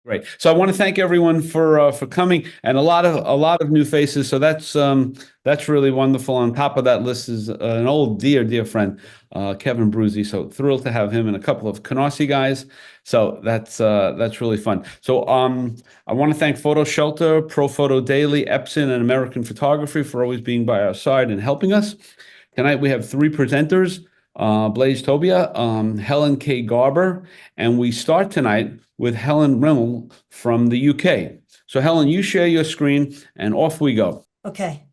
Great. So I want to thank everyone for coming, and a lot of new faces. So that's really wonderful. On top of that list is an old dear friend, Kevin Bruzzi. So thrilled to have him and a couple of Canarsie guys. So that's really fun. So I want to thank Photo Shelter, Pro Photo Daily, Epson, and American Photography for always being by our side and helping us. Tonight we have three presenters, Blaise Tobia, Helen K. Garber, and we start tonight with Helen Rimell from the UK. So Helen, you share your screen and off we go. Okay.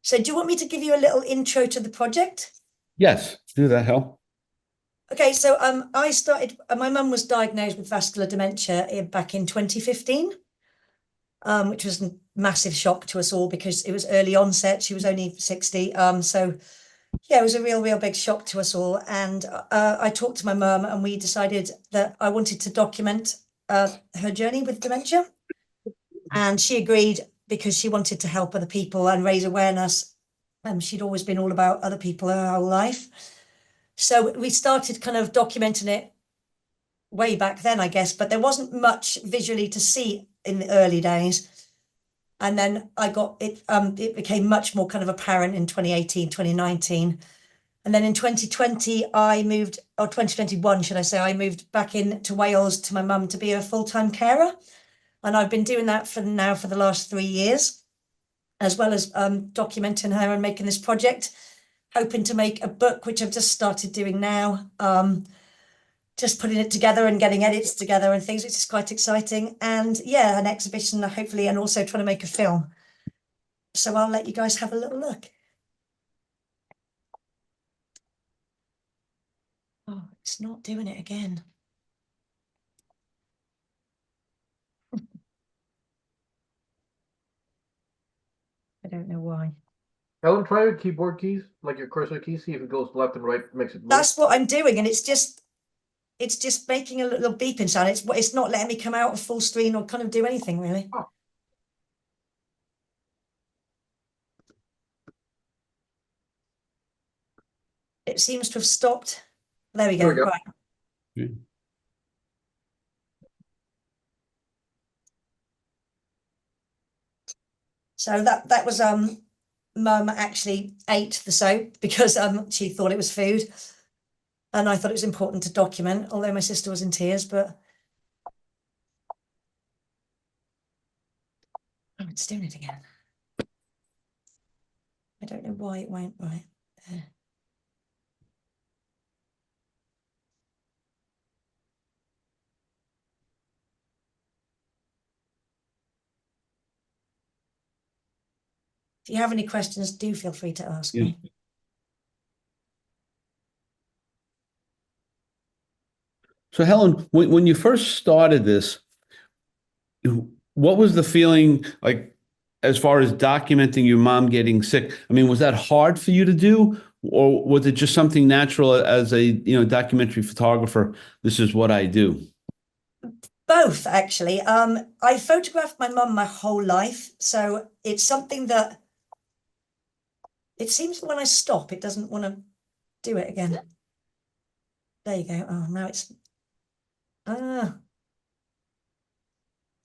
So do you want me to give you a little intro to the project? Yes, do that, Hel. Okay, so I started, my mum was diagnosed with vascular dementia back in 2015, which was a massive shock to us all because it was early onset. She was only 60. So yeah, it was a real big shock to us all. And I talked to my mum and we decided that I wanted to document her journey with dementia. And she agreed because she wanted to help other people and raise awareness. She'd always been all about other people her whole life. So we started kind of documenting it way back then, I guess, but there wasn't much visually to see in the early days. And then it became much more kind of apparent in 2018, 2019. And then in 2020, I moved, or 2021, should I say, I moved back into Wales to my mum to be a full-time carer. And I've been doing that for the last 3 years, as well as documenting her and making this project, hoping to make a book, which I've just started doing now, just putting it together and getting edits together and things, which is quite exciting. And yeah, an exhibition, hopefully, and also trying to make a film. So I'll let you guys have a little look. Oh, it's not doing it again. I don't know why. Helen, try with keyboard keys, like your cursor keys, see if it goes left and right, makes it move. That's what I'm doing, and it's just making a little beeping sound. It's not letting me come out of full screen or kind of do anything really. Oh. It seems to have stopped. There we go. There we go. Right. Okay. So that was Mum actually ate the soap because she thought it was food, and I thought it was important to document, although my sister was in tears. But oh, it's doing it again. I don't know why it won't. Right there. If you have any questions, do feel free to ask me. So Helen, when you first started this, what was the feeling like as far as documenting your mom getting sick? I mean, was that hard for you to do, or was it just something natural as a documentary photographer? This is what I do. Both, actually. I photographed my mum my whole life, so it's something that it seems when I stop, it doesn't want to do it again. There you go. Oh, now it's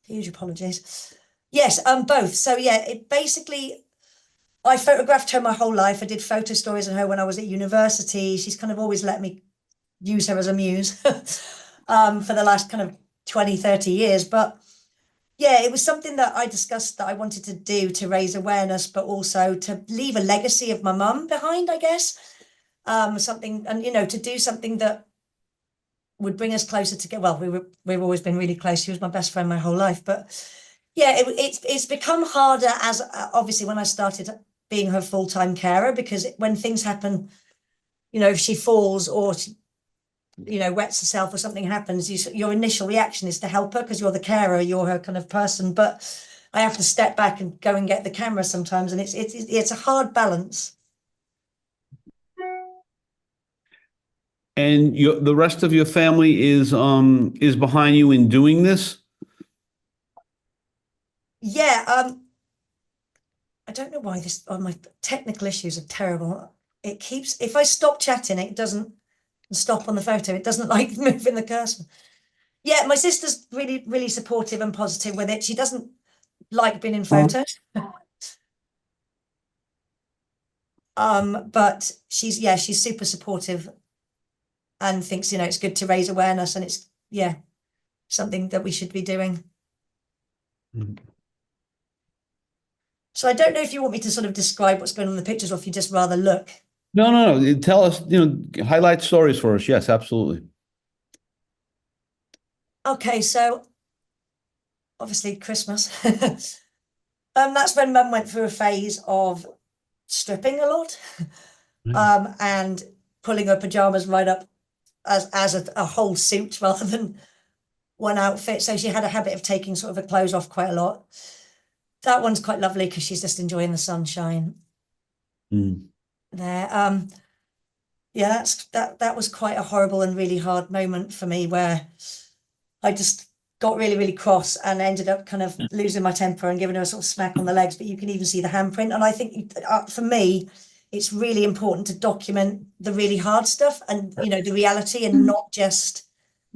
huge apologies. Yes, both. So yeah, it basically, I photographed her my whole life. I did photo stories of her when I was at university. She's kind of always let me use her as a muse for the last kind of 20, 30 years. But yeah, it was something that I discussed that I wanted to do to raise awareness, but also to leave a legacy of my mum behind, I guess. Something, and to do something that would bring us closer together. Well, we've always been really close. She was my best friend my whole life, but yeah, it's become harder as obviously when I started being her full-time carer, because when things happen, if she falls or she, wets herself or something happens, your initial reaction is to help her because you're the carer, you're her kind of person. But I have to step back and go and get the camera sometimes, and it's a hard balance. And the rest of your family is behind you in doing this? Yeah, I don't know why my technical issues are terrible. It keeps, if I stop chatting, it doesn't stop on the photo. It doesn't like moving the cursor. Yeah, my sister's really, really supportive and positive with it. She doesn't like being in photos. But she's super supportive and thinks, it's good to raise awareness, and it's something that we should be doing. Mm. So I don't know if you want me to sort of describe what's going on in the pictures, or if you just rather look. No. Tell us, highlight stories for us. Yes, absolutely. Okay, so obviously Christmas. That's when Mum went through a phase of stripping a lot, and pulling her pajamas right up as a whole suit rather than one outfit. So she had a habit of taking sort of her clothes off quite a lot. That one's quite lovely because she's just enjoying the sunshine Mm. there. Yeah, that was quite a horrible and really hard moment for me, where I just got really, really cross and ended up kind of losing my temper and giving her a sort of smack on the legs. But you can even see the handprint. And I think for me, it's really important to document the really hard stuff and, the reality, and not just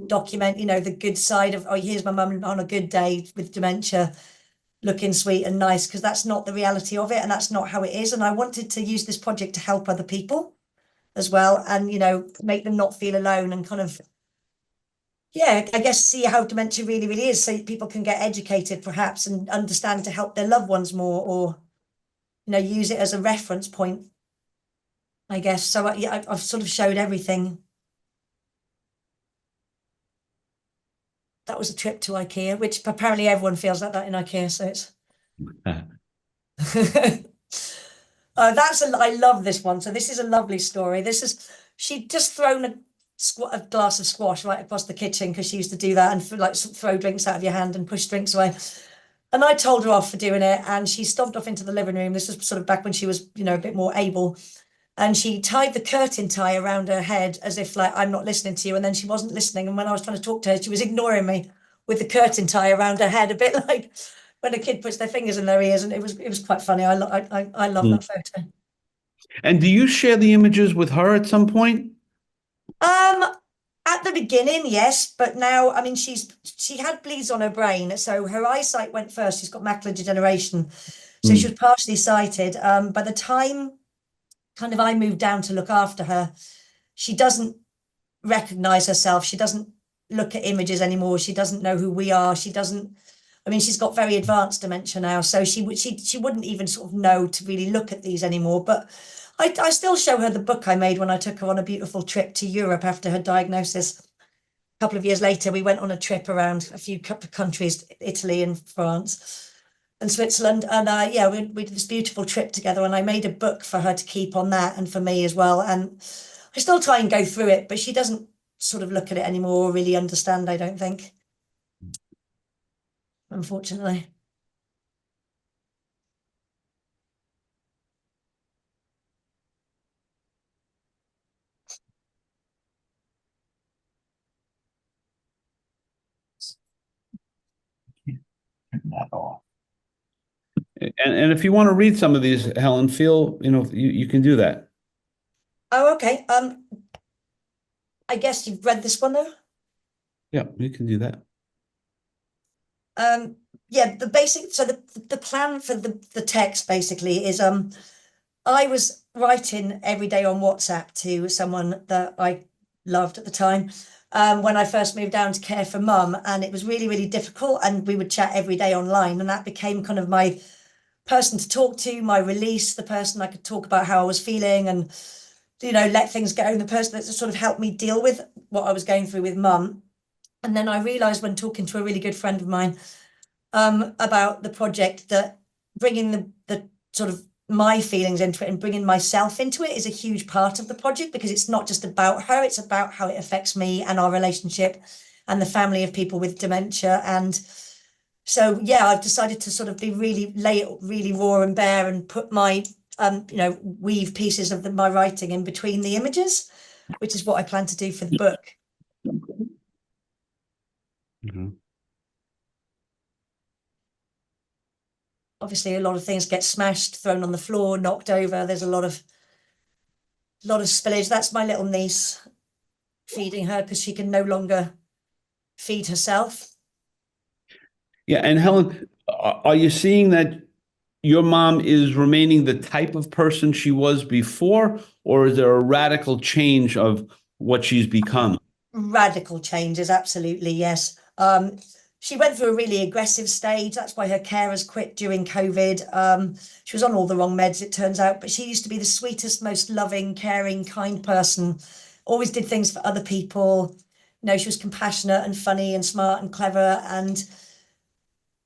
document, the good side of, oh, here's my mum on a good day with dementia, looking sweet and nice, because that's not the reality of it, and that's not how it is. And I wanted to use this project to help other people as well, and make them not feel alone, and kind of I guess see how dementia really, really is, so people can get educated perhaps and understand, to help their loved ones more, or use it as a reference point, I guess. So I've sort of showed everything. That was a trip to IKEA, which apparently everyone feels like that in IKEA, so it's I love this one. So this is a lovely story. She'd just thrown a glass of squash right across the kitchen, because she used to do that, and like throw drinks out of your hand and push drinks away. And I told her off for doing it, and she stomped off into the living room. This was sort of back when she was, a bit more able. And she tied the curtain tie around her head as if, like, I'm not listening to you. And then she wasn't listening. And when I was trying to talk to her, she was ignoring me with the curtain tie around her head, a bit like when a kid puts their fingers in their ears. And it was quite funny. I love that photo. And do you share the images with her at some point? At the beginning, yes, but now, I mean, she had bleeds on her brain, so her eyesight went first. She's got macular degeneration, so she was partially sighted. By the time kind of I moved down to look after her, she doesn't recognize herself. She doesn't look at images anymore. She doesn't know who we are. She doesn't. I mean, she's got very advanced dementia now, so she wouldn't even sort of know to really look at these anymore. But I still show her the book I made when I took her on a beautiful trip to Europe after her diagnosis. A couple of years later, we went on a trip around a few countries, Italy and France and Switzerland. And we did this beautiful trip together, and I made a book for her to keep on that, and for me as well. And I still try and go through it, but she doesn't sort of look at it anymore or really understand, I don't think, unfortunately. Not all. And if you want to read some of these, Helen, feel, you can do that. Oh, okay. I guess you've read this one though. Yeah, you can do that. The basic, so the plan for the text basically is, I was writing every day on WhatsApp to someone that I loved at the time, when I first moved down to care for Mum, and it was really, really difficult, and we would chat every day online, and that became kind of my person to talk to, my release, the person I could talk about how I was feeling, and let things go, and the person that sort of helped me deal with what I was going through with Mum. And then I realized, when talking to a really good friend of mine, about the project, that bringing the sort of my feelings into it and bringing myself into it is a huge part of the project, because it's not just about her, it's about how it affects me and our relationship and the family of people with dementia. And so I've decided to sort of lay it really raw and bare, and put my weave pieces of my writing in between the images, which is what I plan to do for the book. Mm-hmm. Obviously, a lot of things get smashed, thrown on the floor, knocked over. There's a lot of spillage. That's my little niece, feeding her because she can no longer feed herself. Yeah, and Helen, are you seeing that your mom is remaining the type of person she was before, or is there a radical change of what she's become? Radical changes, absolutely, yes. She went through a really aggressive stage. That's why her carers quit during COVID. She was on all the wrong meds, it turns out, but she used to be the sweetest, most loving, caring, kind person. Always did things for other people. You know, she was compassionate and funny and smart and clever. And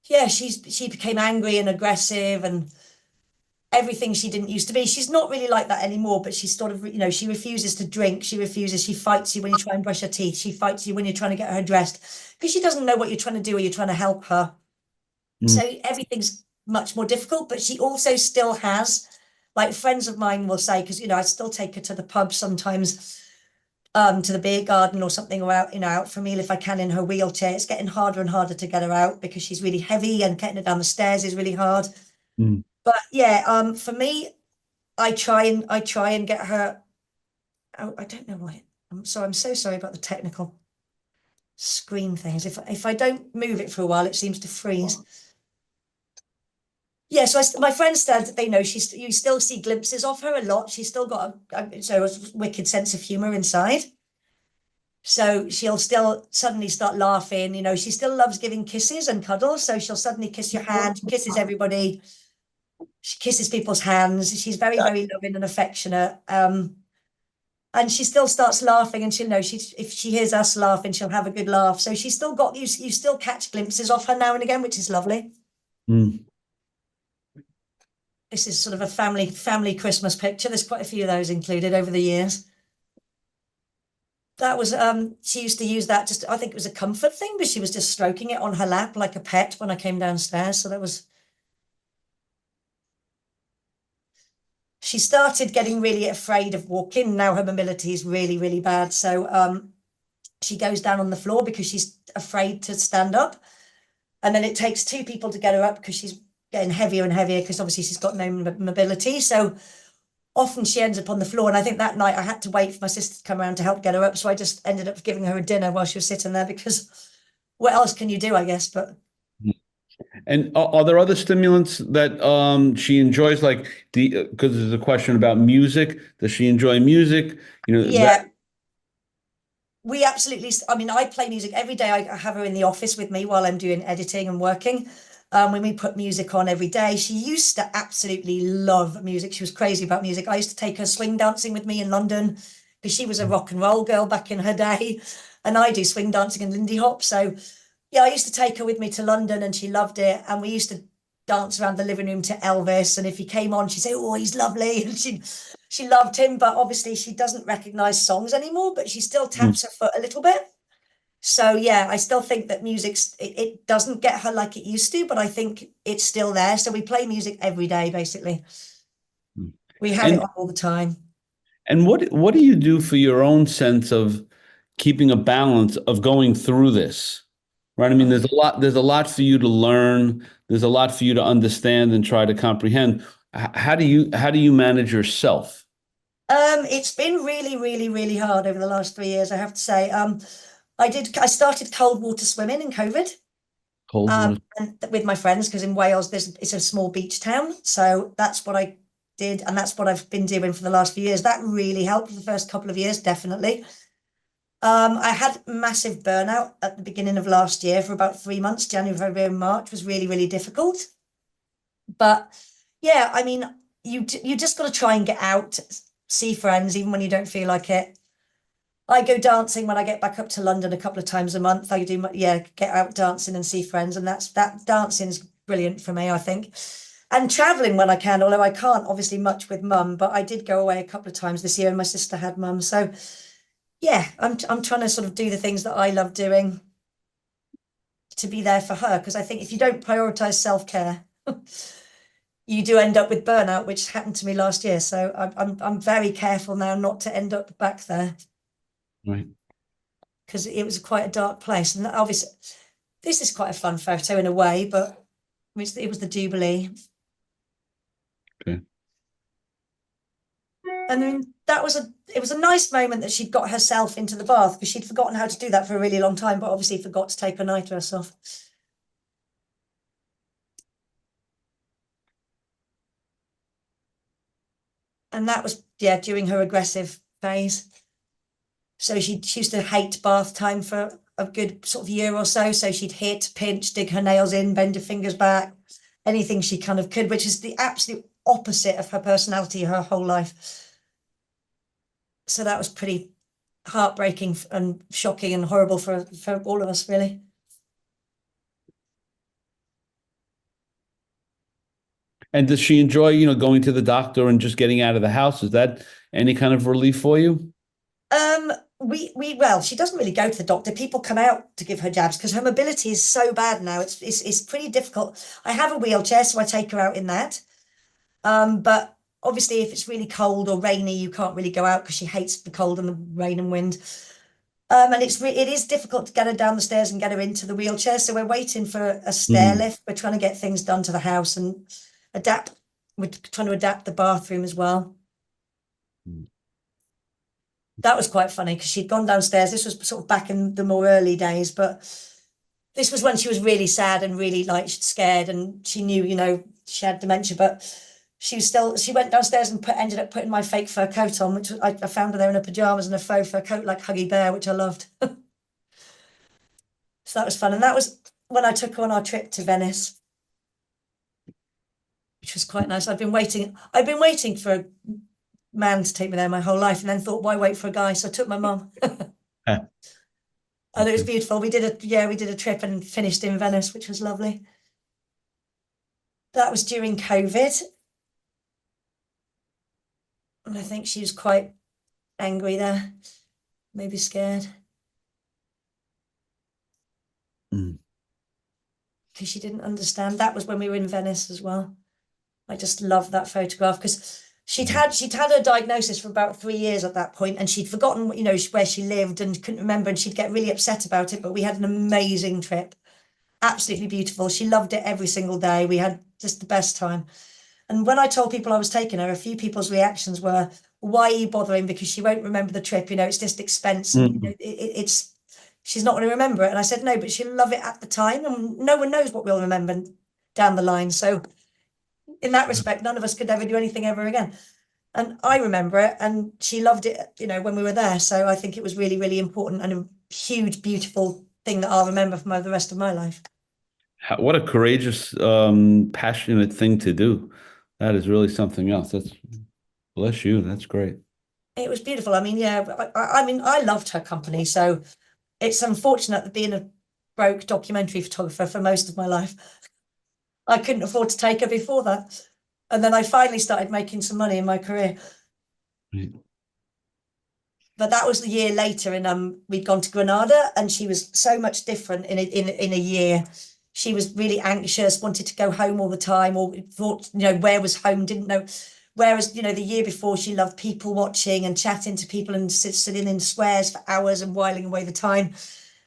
yeah, she became angry and aggressive and everything she didn't used to be. She's not really like that anymore, but she's sort of, you know, she refuses to drink. She fights you when you try and brush her teeth. She fights you when you're trying to get her dressed because she doesn't know what you're trying to do or you're trying to help her. So everything's much more difficult, but she also still has, like friends of mine will say, because, you know, I still take her to the pub sometimes, to the beer garden or something, or out, you know, out for a meal if I can in her wheelchair. It's getting harder and harder to get her out because she's really heavy and getting her down the stairs is really hard. Mm. But yeah, for me, I try and get her. Oh, I don't know why. I'm so sorry about the technical screen things. If I don't move it for a while, it seems to freeze. Yeah, so my friends said that they know you still see glimpses of her a lot. She's still got a wicked sense of humor inside. So she'll still suddenly start laughing. You know, she still loves giving kisses and cuddles. So she'll suddenly kiss your hand, kisses everybody. She kisses people's hands. She's very, very loving and affectionate. And she still starts laughing, and she'll know if she hears us laughing, she'll have a good laugh. So she's still got you still catch glimpses of her now and again, which is lovely. Mm. This is sort of a family Christmas picture. There's quite a few of those included over the years. That was she used to use that, just I think it was a comfort thing, but she was just stroking it on her lap like a pet when I came downstairs. So that was. She started getting really afraid of walking. Now her mobility is really, really bad. So she goes down on the floor because she's afraid to stand up. And then it takes two people to get her up because she's getting heavier and heavier because obviously she's got no mobility. So often she ends up on the floor. And I think that night I had to wait for my sister to come around to help get her up. So I just ended up giving her a dinner while she was sitting there because what else can you do, I guess? But And are there other stimulants that she enjoys, like because there's a question about music. Does she enjoy music? You know, yeah, we absolutely, I mean, I play music every day. I have her in the office with me while I'm doing editing and working. When we put music on every day, she used to absolutely love music. She was crazy about music. I used to take her swing dancing with me in London because she was a rock and roll girl back in her day. And I do swing dancing and Lindy Hop. So yeah, I used to take her with me to London and she loved it. And we used to dance around the living room to Elvis. And if he came on, she'd say, "Oh, he's lovely." And she loved him, but obviously she doesn't recognize songs anymore, but she still taps her foot a little bit. So yeah, I still think that it doesn't get her like it used to, but I think it's still there. So we play music every day, basically. We have it and on all the time. and what do you do for your own sense of keeping a balance of going through this? Right. I mean, there's a lot for you to learn. There's a lot for you to understand and try to comprehend. How do you manage yourself? It's been really, really, really hard over the last 3 years, I have to say. I started cold water swimming in COVID. Cold water. And with my friends, because in Wales it's a small beach town. So that's what I did, and that's what I've been doing for the last few years. That really helped for the first couple of years, definitely. I had massive burnout at the beginning of last year for about 3 months. January, February, and March was really, really difficult. But yeah, I mean, you just got to try and get out, see friends, even when you don't feel like it. I go dancing when I get back up to London a couple of times a month. I do get out dancing and see friends, and that dancing is brilliant for me, I think. And traveling when I can, although I can't obviously much with mum, but I did go away a couple of times this year, and my sister had mum. So yeah, I'm trying to sort of do the things that I love doing to be there for her, because I think if you don't prioritize self-care, you do end up with burnout, which happened to me last year. So I'm very careful now not to end up back there. Right. Because it was quite a dark place. And obviously, this is quite a fun photo in a way, but it was the Jubilee. Okay. And then it was a nice moment that she'd got herself into the bath, because she'd forgotten how to do that for a really long time, but obviously forgot to take her nightdress off. And that was, yeah, during her aggressive phase. So she used to hate bath time for a good sort of year or so. So she'd hit, pinch, dig her nails in, bend her fingers back, anything she kind of could, which is the absolute opposite of her personality her whole life. So that was pretty heartbreaking and shocking and horrible for all of us, really. And does she enjoy, going to the doctor and just getting out of the house? Is that any kind of relief for you? Well, she doesn't really go to the doctor. People come out to give her jabs because her mobility is so bad now. It's pretty difficult. I have a wheelchair, so I take her out in that. But obviously, if it's really cold or rainy, you can't really go out because she hates the cold and the rain and wind. And it is difficult to get her down the stairs and get her into the wheelchair. So we're waiting for a stair lift. We're trying to get things done to the house and adapt. We're trying to adapt the bathroom as well. That was quite funny because she'd gone downstairs. This was sort of back in the more early days, but this was when she was really sad and really scared, and she knew, she had dementia, but she went downstairs and ended up putting my fake fur coat on, which I found her there in her pajamas and a faux fur coat like Huggy Bear, which I loved. So that was fun. And that was when I took her on our trip to Venice, which was quite nice. I've been waiting for a man to take me there my whole life, and then thought, why wait for a guy? So I took my mum. And it was beautiful. We did a trip and finished in Venice, which was lovely. That was during COVID. And I think she was quite angry there, maybe scared. Because she didn't understand. That was when we were in Venice as well. I just love that photograph because she'd had her diagnosis for about 3 years at that point, and she'd forgotten, where she lived and couldn't remember, and she'd get really upset about it. But we had an amazing trip, absolutely beautiful. She loved it every single day. We had just the best time. And when I told people I was taking her, a few people's reactions were, "Why are you bothering? Because she won't remember the trip. It's just expense. And, she's not going to remember it." And I said, "No, but she'll love it at the time, and no one knows what we'll remember down the line." So in that respect, none of us could ever do anything ever again. And I remember it, and she loved it, when we were there. So I think it was really, really important and a huge, beautiful thing that I'll remember for the rest of my life. What a courageous, passionate thing to do. That is really something else. Bless you. That's great. It was beautiful. I mean, yeah, I loved her company. So it's unfortunate that being a broke documentary photographer for most of my life, I couldn't afford to take her before that. And then I finally started making some money in my career. Right. But that was the year later, and we'd gone to Granada, and she was so much different in a year. She was really anxious, wanted to go home all the time, or thought, where was home, didn't know. Whereas, the year before, she loved people watching and chatting to people and sitting in squares for hours and whiling away the time.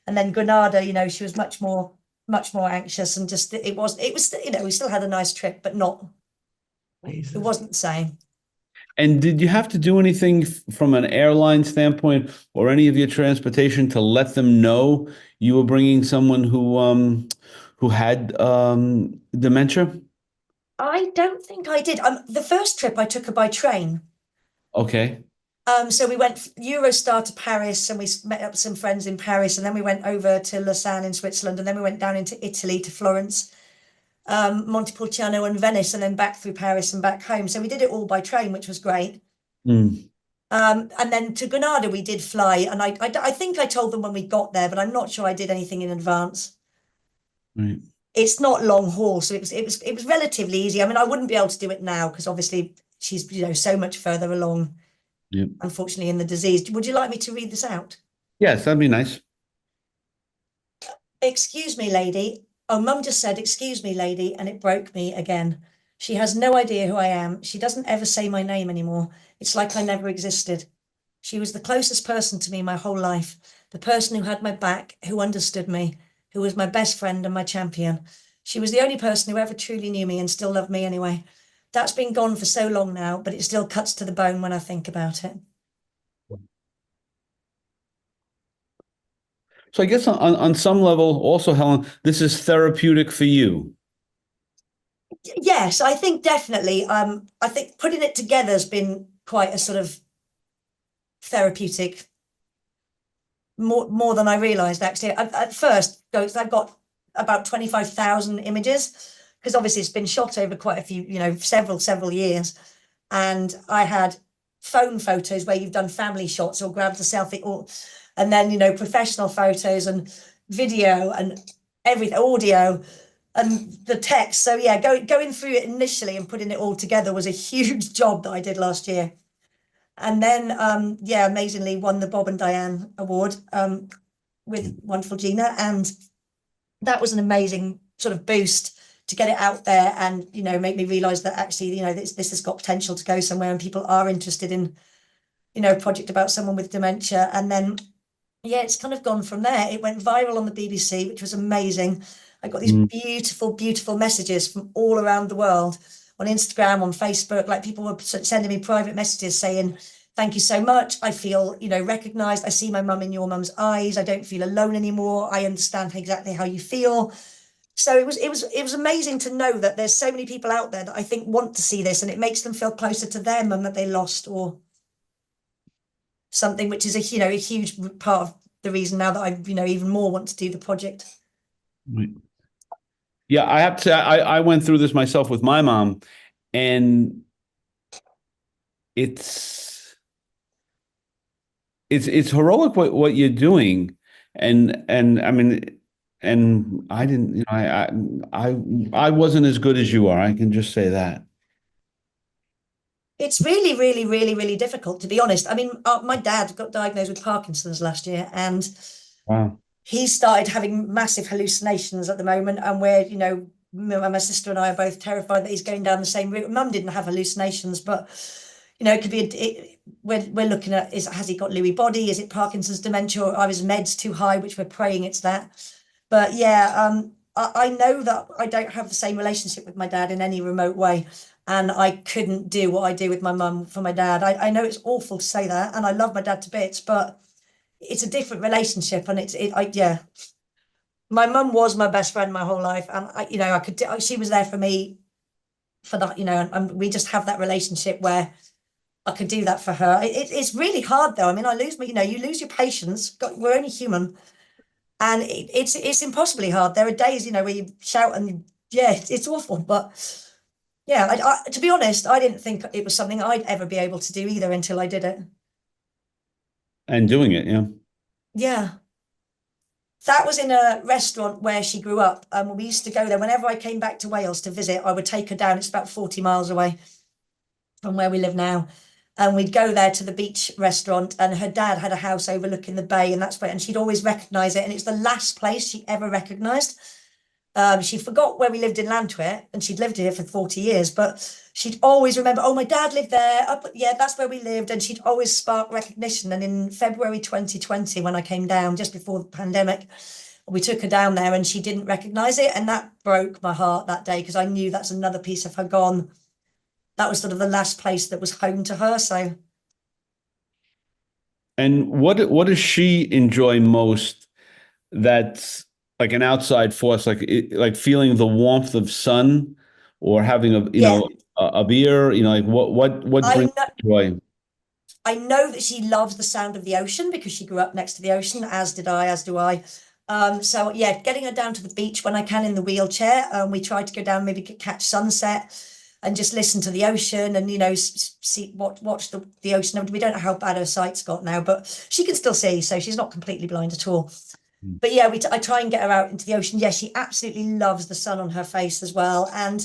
And then Granada, she was much more anxious, and just it was, we still had a nice trip, but it wasn't the same. And did you have to do anything from an airline standpoint or any of your transportation to let them know you were bringing someone who had dementia? I don't think I did. The first trip I took her by train. Okay. So we went Eurostar to Paris, and we met up with some friends in Paris, and then we went over to Lausanne in Switzerland, and then we went down into Italy to Florence, Montepulciano and Venice, and then back through Paris and back home. So we did it all by train, which was great. And then to Granada we did fly, and I think I told them when we got there, but I'm not sure I did anything in advance. Right. It's not long haul, so it was relatively easy. I mean, I wouldn't be able to do it now because obviously she's so much further along. Yep. Unfortunately, in the disease. Would you like me to read this out? Yes, that'd be nice. "Excuse me, lady." Oh, Mum just said, "Excuse me, lady," and it broke me again. She has no idea who I am. She doesn't ever say my name anymore. It's like I never existed. She was the closest person to me my whole life, the person who had my back, who understood me, who was my best friend and my champion. She was the only person who ever truly knew me and still loved me anyway. That's been gone for so long now, but it still cuts to the bone when I think about it. So I guess on some level, also, Helen, this is therapeutic for you. Yes, I think definitely. I think putting it together has been quite a sort of therapeutic, more than I realized actually. At first, I've got about 25,000 images because obviously it's been shot over quite a few, several years. And I had phone photos where you've done family shots or grabbed a selfie, and then professional photos and video and everything, audio and the text. So yeah, going through it initially and putting it all together was a huge job that I did last year. And then amazingly won the Bob and Diane Award with wonderful Gina, and that was an amazing sort of boost to get it out there and make me realize that actually this has got potential to go somewhere and people are interested in a project about someone with dementia. And then it's kind of gone from there. It went viral on the BBC, which was amazing. I got these beautiful messages from all around the world on Instagram, on Facebook. Like, people were sending me private messages saying, thank you so much. I feel, recognized. I see my mum in your mum's eyes. I don't feel alone anymore. I understand exactly how you feel. So it was amazing to know that there's so many people out there that I think want to see this, and it makes them feel closer to their mum that they lost or something, which is a huge part of the reason now that I even more want to do the project. Right. Yeah, I have to say, I went through this myself with my mom, and it's heroic what you're doing, and I mean, and I didn't, I wasn't as good as you are. I can just say that. It's really, really, really, really difficult, to be honest. I mean, my dad got diagnosed with Parkinson's last year, and Wow. he started having massive hallucinations at the moment. And my sister and I are both terrified that he's going down the same route. Mum didn't have hallucinations, but it could be. We're looking at, has he got Lewy body? Is it Parkinson's dementia? Or are his meds too high? Which we're praying it's that. But yeah, I know that I don't have the same relationship with my dad in any remote way. And I couldn't do what I do with my mum for my dad. I know it's awful to say that, and I love my dad to bits, but it's a different relationship. And yeah. My mum was my best friend my whole life, and she was there for me for that, and we just have that relationship where I could do that for her. It's really hard though. I mean, I lose my, you lose your patience. We're only human, and it's impossibly hard. There are days, where you shout and it's awful, but yeah, to be honest, I didn't think it was something I'd ever be able to do either until I did it. And doing it, yeah. Yeah. That was in a restaurant where she grew up. We used to go there whenever I came back to Wales to visit. I would take her down. It's about 40 miles away from where we live now. And we'd go there to the beach restaurant, and her dad had a house overlooking the bay, and that's where, and she'd always recognize it. And it's the last place she ever recognized. She forgot where we lived in Lantwit, and she'd lived here for 40 years, but she'd always remember, oh, my dad lived there. That's where we lived. And she'd always spark recognition. And in February 2020, when I came down just before the pandemic, we took her down there and she didn't recognize it. And that broke my heart that day, because I knew that's another piece of her gone. That was sort of the last place that was home to her. So. And what does she enjoy most that's like an outside force, like feeling the warmth of sun, or having Yeah, a beer, like what I brings know. joy? I know that she loves the sound of the ocean because she grew up next to the ocean, as did I, as do I. So yeah, getting her down to the beach when I can in the wheelchair. We try to go down, maybe catch sunset and just listen to the ocean and see watch the ocean. We don't know how bad her sight's got now, but she can still see, so she's not completely blind at all. But yeah, I try and get her out into the ocean. Yeah, she absolutely loves the sun on her face as well, and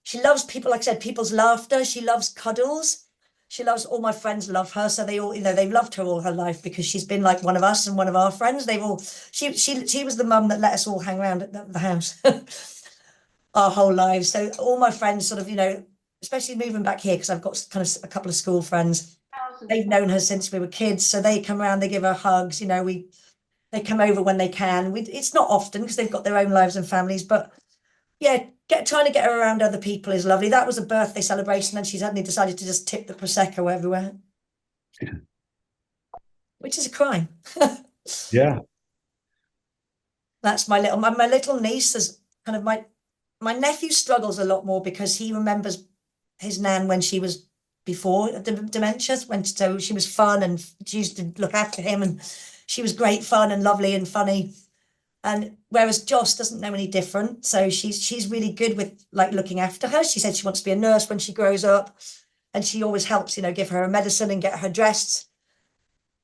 she loves people. Like I said, people's laughter. She loves cuddles. She loves, all my friends love her, so they all, they've loved her all her life because she's been like one of us and one of our friends. They've all, she was the mum that let us all hang around at the house our whole lives. So all my friends sort of, especially moving back here, because I've got kind of a couple of school friends. They've known her since we were kids, so they come around, they give her hugs. They come over when they can. It's not often because they've got their own lives and families, but yeah, trying to get her around other people is lovely. That was a birthday celebration, and she suddenly decided to just tip the prosecco everywhere, which is a crime. Yeah. That's my little niece is kind of my nephew struggles a lot more because he remembers his nan when she was before dementia, when so she was fun and she used to look after him and she was great fun and lovely and funny. And whereas Joss doesn't know any different, so she's really good with like looking after her. She said she wants to be a nurse when she grows up, and she always helps, give her a medicine and get her dressed.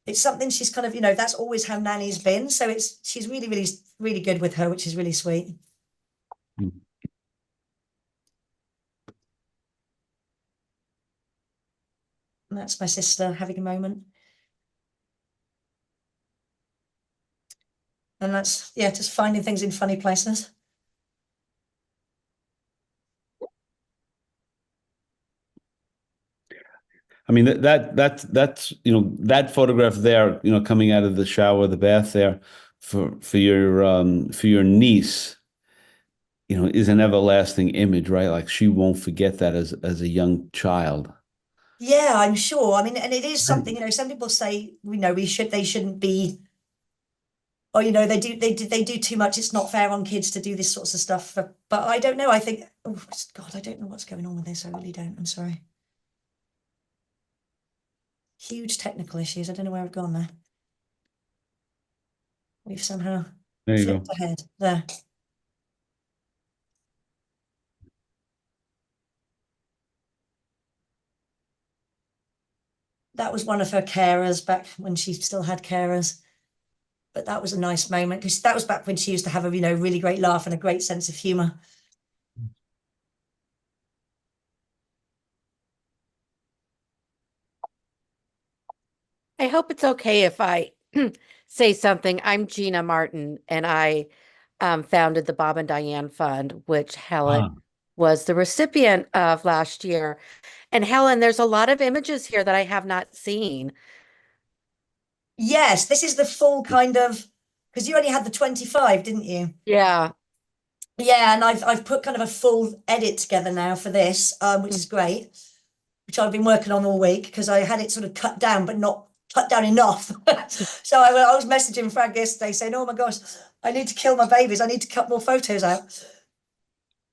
It's something she's kind of, that's always how Nanny's been. So she's really, really, really good with her, which is really sweet. Mm. And that's my sister having a moment. And that's, yeah, just finding things in funny places. I mean that's that photograph there, coming out of the shower, the bath there, for your niece, is an everlasting image, right? Like she won't forget that as a young child. Yeah, I'm sure. I mean, and it is Right. something, some people say, they shouldn't be, or, they do too much. It's not fair on kids to do this sorts of stuff. But I don't know. I think, oh God, I don't know what's going on with this. I really don't. I'm sorry. Huge technical issues. I don't know where I've gone there. We've somehow There you flipped go. ahead there. That was one of her carers back when she still had carers. But that was a nice moment because that was back when she used to have a, really great laugh and a great sense of humor. I hope it's okay if I say something. I'm Gina Martin, and I founded the Bob and Diane Fund, which Helen Ah, was the recipient of last year. And Helen, there's a lot of images here that I have not seen. Yes, this is the full kind of, because you only had the 25, didn't you? Yeah. Yeah, and I've put kind of a full edit together now for this, which is great, which I've been working on all week because I had it sort of cut down, but not cut down enough. So I was messaging Frank yesterday saying, "Oh my gosh, I need to kill my babies. I need to cut more photos out."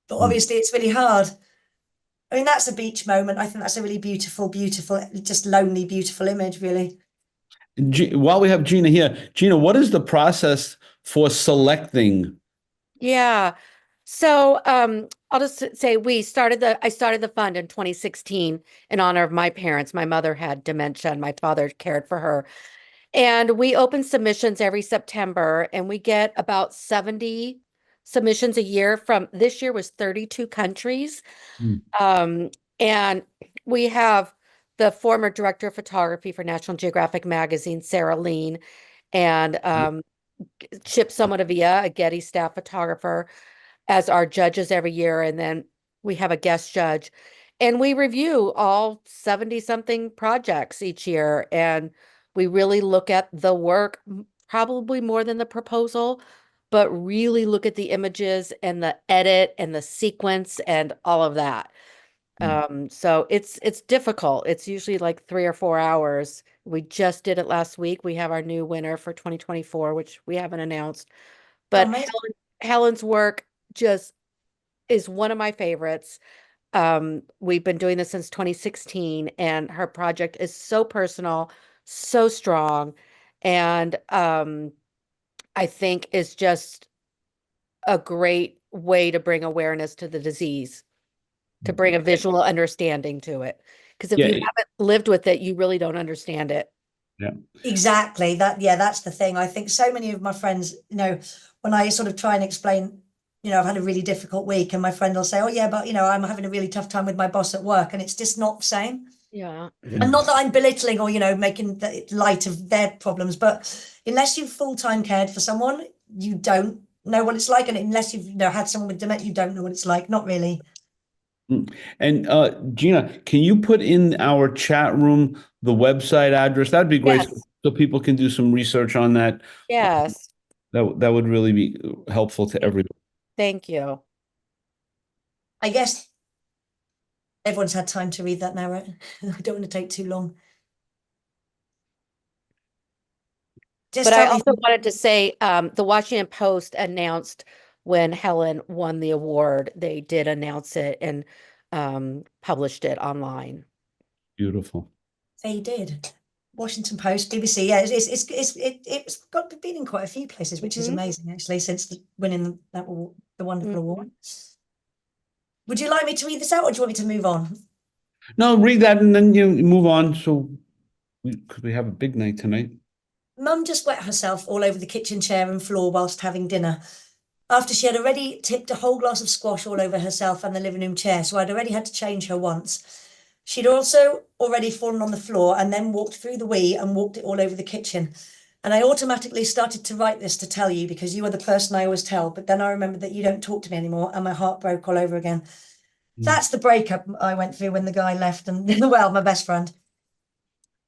But mm. obviously, it's really hard. I mean, that's a beach moment. I think that's a really beautiful, beautiful, just lonely, beautiful image, really. While we have Gina here, Gina, what is the process for selecting? Yeah. So I'll just say I started the fund in 2016 in honor of my parents. My mother had dementia and my father cared for her. And we open submissions every September, and we get about 70 submissions a year. From this year was 32 countries. Mm. Um, and we have the former director of photography for National Geographic magazine, Sarah Lean, and Chip Somodevia, a Getty staff photographer, as our judges every year. And then we have a guest judge. And we review all 70 something projects each year. And we really look at the work, probably more than the proposal, but really look at the images and the edit and the sequence and all of that. So it's difficult. It's usually like 3 or 4 hours. We just did it last week. We have our new winner for 2024, which we haven't announced. Oh, But amazing. Helen's work just is one of my favorites. We've been doing this since 2016, and her project is so personal, so strong, and I think is just a great way to bring awareness to the disease, to bring a visual understanding to it. Because if Yeah, you haven't lived with it, you really don't understand it. yeah. Exactly. Yeah, that's the thing. I think so many of my friends, when I sort of try and explain, I've had a really difficult week, and my friend will say, "Oh yeah, but I'm having a really tough time with my boss at work," and it's just not the same. Yeah. And not that I'm belittling or making light of their problems, but unless you've full-time cared for someone, you don't know what it's like, and unless you've had someone with dementia, you don't know what it's like. Not really. Mm. And Gina, can you put in our chat room the website address? That'd be great, Yes. so people can do some research on that. Yes. That would really be helpful to everybody. Thank you. I guess everyone's had time to read that now, right? I don't want to take too long. just But I tell me. also wanted to say, the Washington Post announced when Helen won the award, they did announce it and published it online. Beautiful. They did. Washington Post, BBC. Yeah, it's been in quite a few places, which is Mhm. amazing actually, since winning the wonderful Mhm. award. Would you like me to read this out, or do you want me to move on? No, read that and then you move on. So, because we have a big night tonight. Mum just wet herself all over the kitchen chair and floor whilst having dinner, after she had already tipped a whole glass of squash all over herself and the living room chair, so I'd already had to change her once. She'd also already fallen on the floor and then walked through the wee and walked it all over the kitchen. And I automatically started to write this to tell you because you are the person I always tell, but then I remembered that you don't talk to me anymore and my heart broke all over again. That's the breakup I went through when the guy left, and well, my best friend.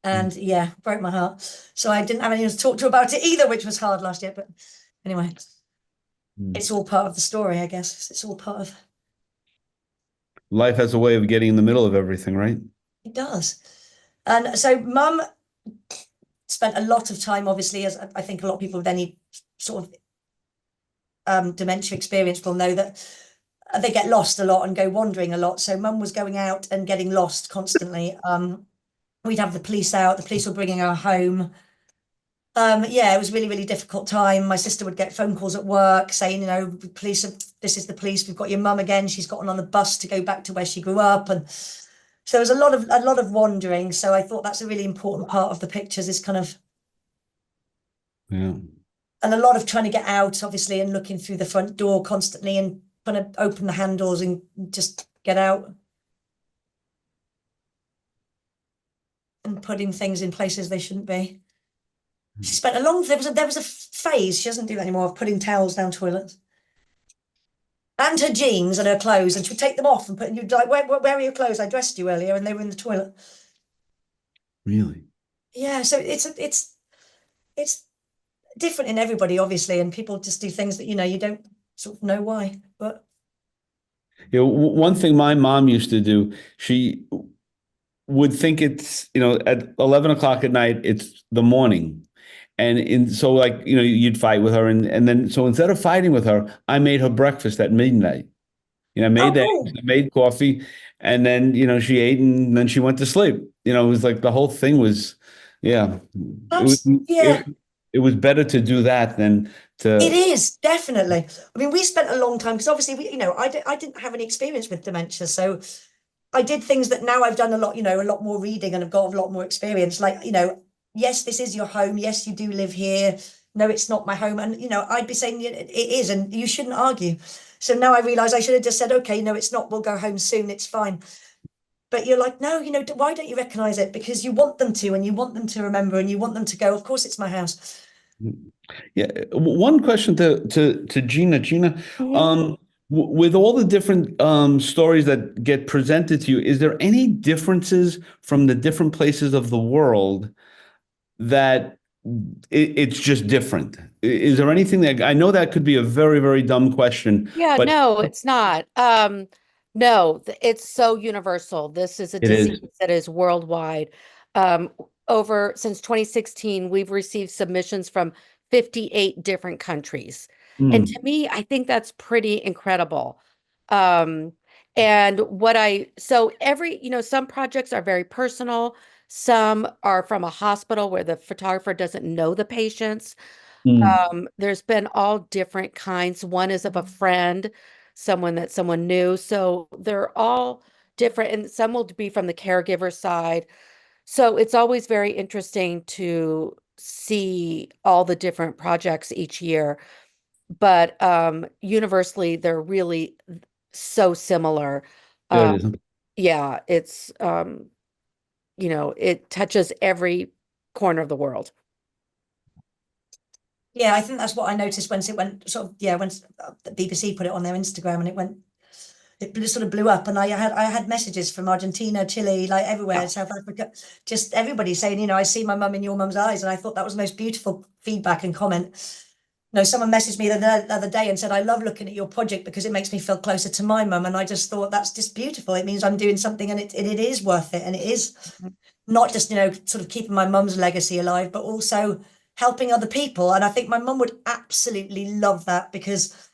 And yeah, broke my heart. So I didn't have anyone to talk to about it either, which was hard last year. But anyway, it's all part of the story, I guess. It's all part of Life has a way of getting in the middle of everything, right? it does. And so Mum spent a lot of time, obviously, as I think a lot of people with any sort of dementia experience will know, that they get lost a lot and go wandering a lot. So Mum was going out and getting lost constantly. We'd have the police out, the police were bringing her home. Yeah, it was really, really difficult time. My sister would get phone calls at work saying, you know, police, this is the police, we've got your mum again. She's gotten on the bus to go back to where she grew up. And so there was a lot of wandering. So I thought that's a really important part of the pictures, is kind of, Yeah. and a lot of trying to get out, obviously, and looking through the front door constantly and trying to open the handles and just get out. And putting things in places they shouldn't be. She spent a long, there was a phase, she doesn't do that anymore, of putting towels down toilets. And her jeans and her clothes, and she would take them off and put, and you'd like, where are your clothes? I dressed you earlier and they were in the toilet. Really? Yeah, so it's different in everybody, obviously, and people just do things that, you know, you don't sort of know why. But You know, one thing my mom used to do, she would think it's, at 11 o'clock at night, it's the morning. So like, you'd fight with her. And then, so instead of fighting with her, I made her breakfast at midnight. I made eggs, cool. I made coffee, and then, she ate and then she went to sleep. It was like the whole thing was, yeah, Yeah, it was better to do that than it to, is definitely. I mean, we spent a long time because obviously I didn't have any experience with dementia, so I did things that now I've done a lot, a lot more reading and I've got a lot more experience. Like, yes, this is your home. Yes, you do live here. No, it's not my home. And, I'd be saying it is, and you shouldn't argue. So now I realize I should have just said, okay, no, it's not. We'll go home soon. It's fine. But you're like, no, why don't you recognize it? Because you want them to, and you want them to remember, and you want them to go, of course, it's my house. yeah. One question to Gina. Gina, with all the different stories that get presented to you, is there any differences from the different places of the world that it's just different? Is there anything that, I know that could be a very, very dumb question, Yeah, but no, it's not. No, it's so universal. This is a it disease is. that is worldwide. Since 2016, we've received submissions from 58 different countries. And to me, I think that's pretty incredible. Um, and some projects are very personal. Some are from a hospital where the photographer doesn't know the patients. Mm. There's been all different kinds. One is of a friend, someone that someone knew. So they're all different, and some will be from the caregiver side. So it's always very interesting to see all the different projects each year. But universally, they're really so similar. There Uh, it is. yeah, it touches every corner of the world. Yeah, I think that's what I noticed when it went sort of, yeah, when the BBC put it on their Instagram and it sort of blew up. And I had messages from Argentina, Chile, like everywhere, Yeah. South Africa, just everybody saying, I see my mum in your mum's eyes. And I thought that was the most beautiful feedback and comment. Someone messaged me the other day and said, I love looking at your project because it makes me feel closer to my mum. And I just thought that's just beautiful. It means I'm doing something, and it is worth it. And it is not just, sort of keeping my mum's legacy alive, but also helping other people. And I think my mum would absolutely love that, because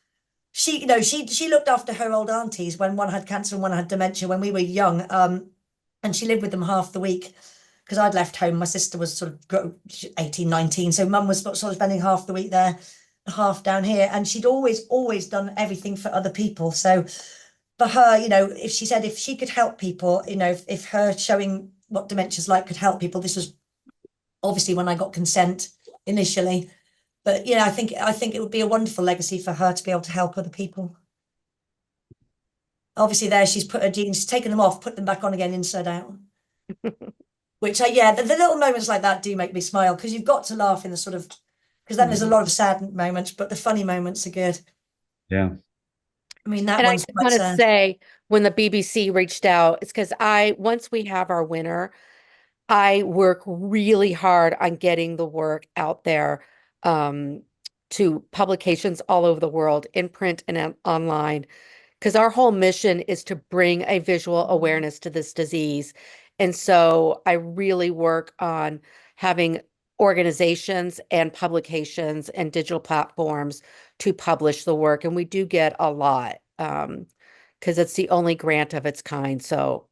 she, you know, she looked after her old aunties when one had cancer and one had dementia when we were young. And she lived with them half the week because I'd left home. My sister was sort of 18, 19. So mum was sort of spending half the week there, half down here. And she'd always done everything for other people. So for her, you know, if she said if she could help people, you know, if her showing what dementia's like could help people, this was obviously when I got consent initially. But you know, I think it would be a wonderful legacy for her to be able to help other people. Obviously, there she's put her jeans, she's taken them off, put them back on again, inside out. Which yeah, the little moments like that do make me smile, because you've got to laugh in the sort of, because then there's a lot of sad moments, but the funny moments are good. Yeah. I mean, that And I one's just quite want to sad. say, when the BBC reached out, it's because once we have our winner, I work really hard on getting the work out there, to publications all over the world, in print and online, because our whole mission is to bring a visual awareness to this disease. And so I really work on having organizations and publications and digital platforms to publish the work. And we do get a lot, because it's the only grant of its kind. So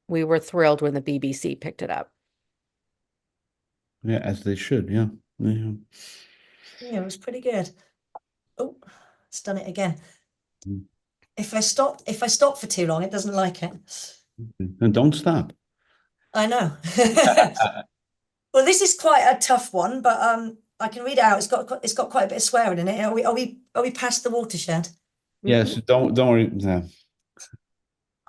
we were thrilled when the BBC picked it up. Yeah, as they should. Yeah. Yeah. Yeah, it was pretty good. Oh, it's done it again. Mm. If I stop for too long, it doesn't like it. And don't stop. I know. Well, this is quite a tough one, but I can read it out. It's got quite a bit of swearing in it. Are we past the watershed? Yes, don't worry. Yeah.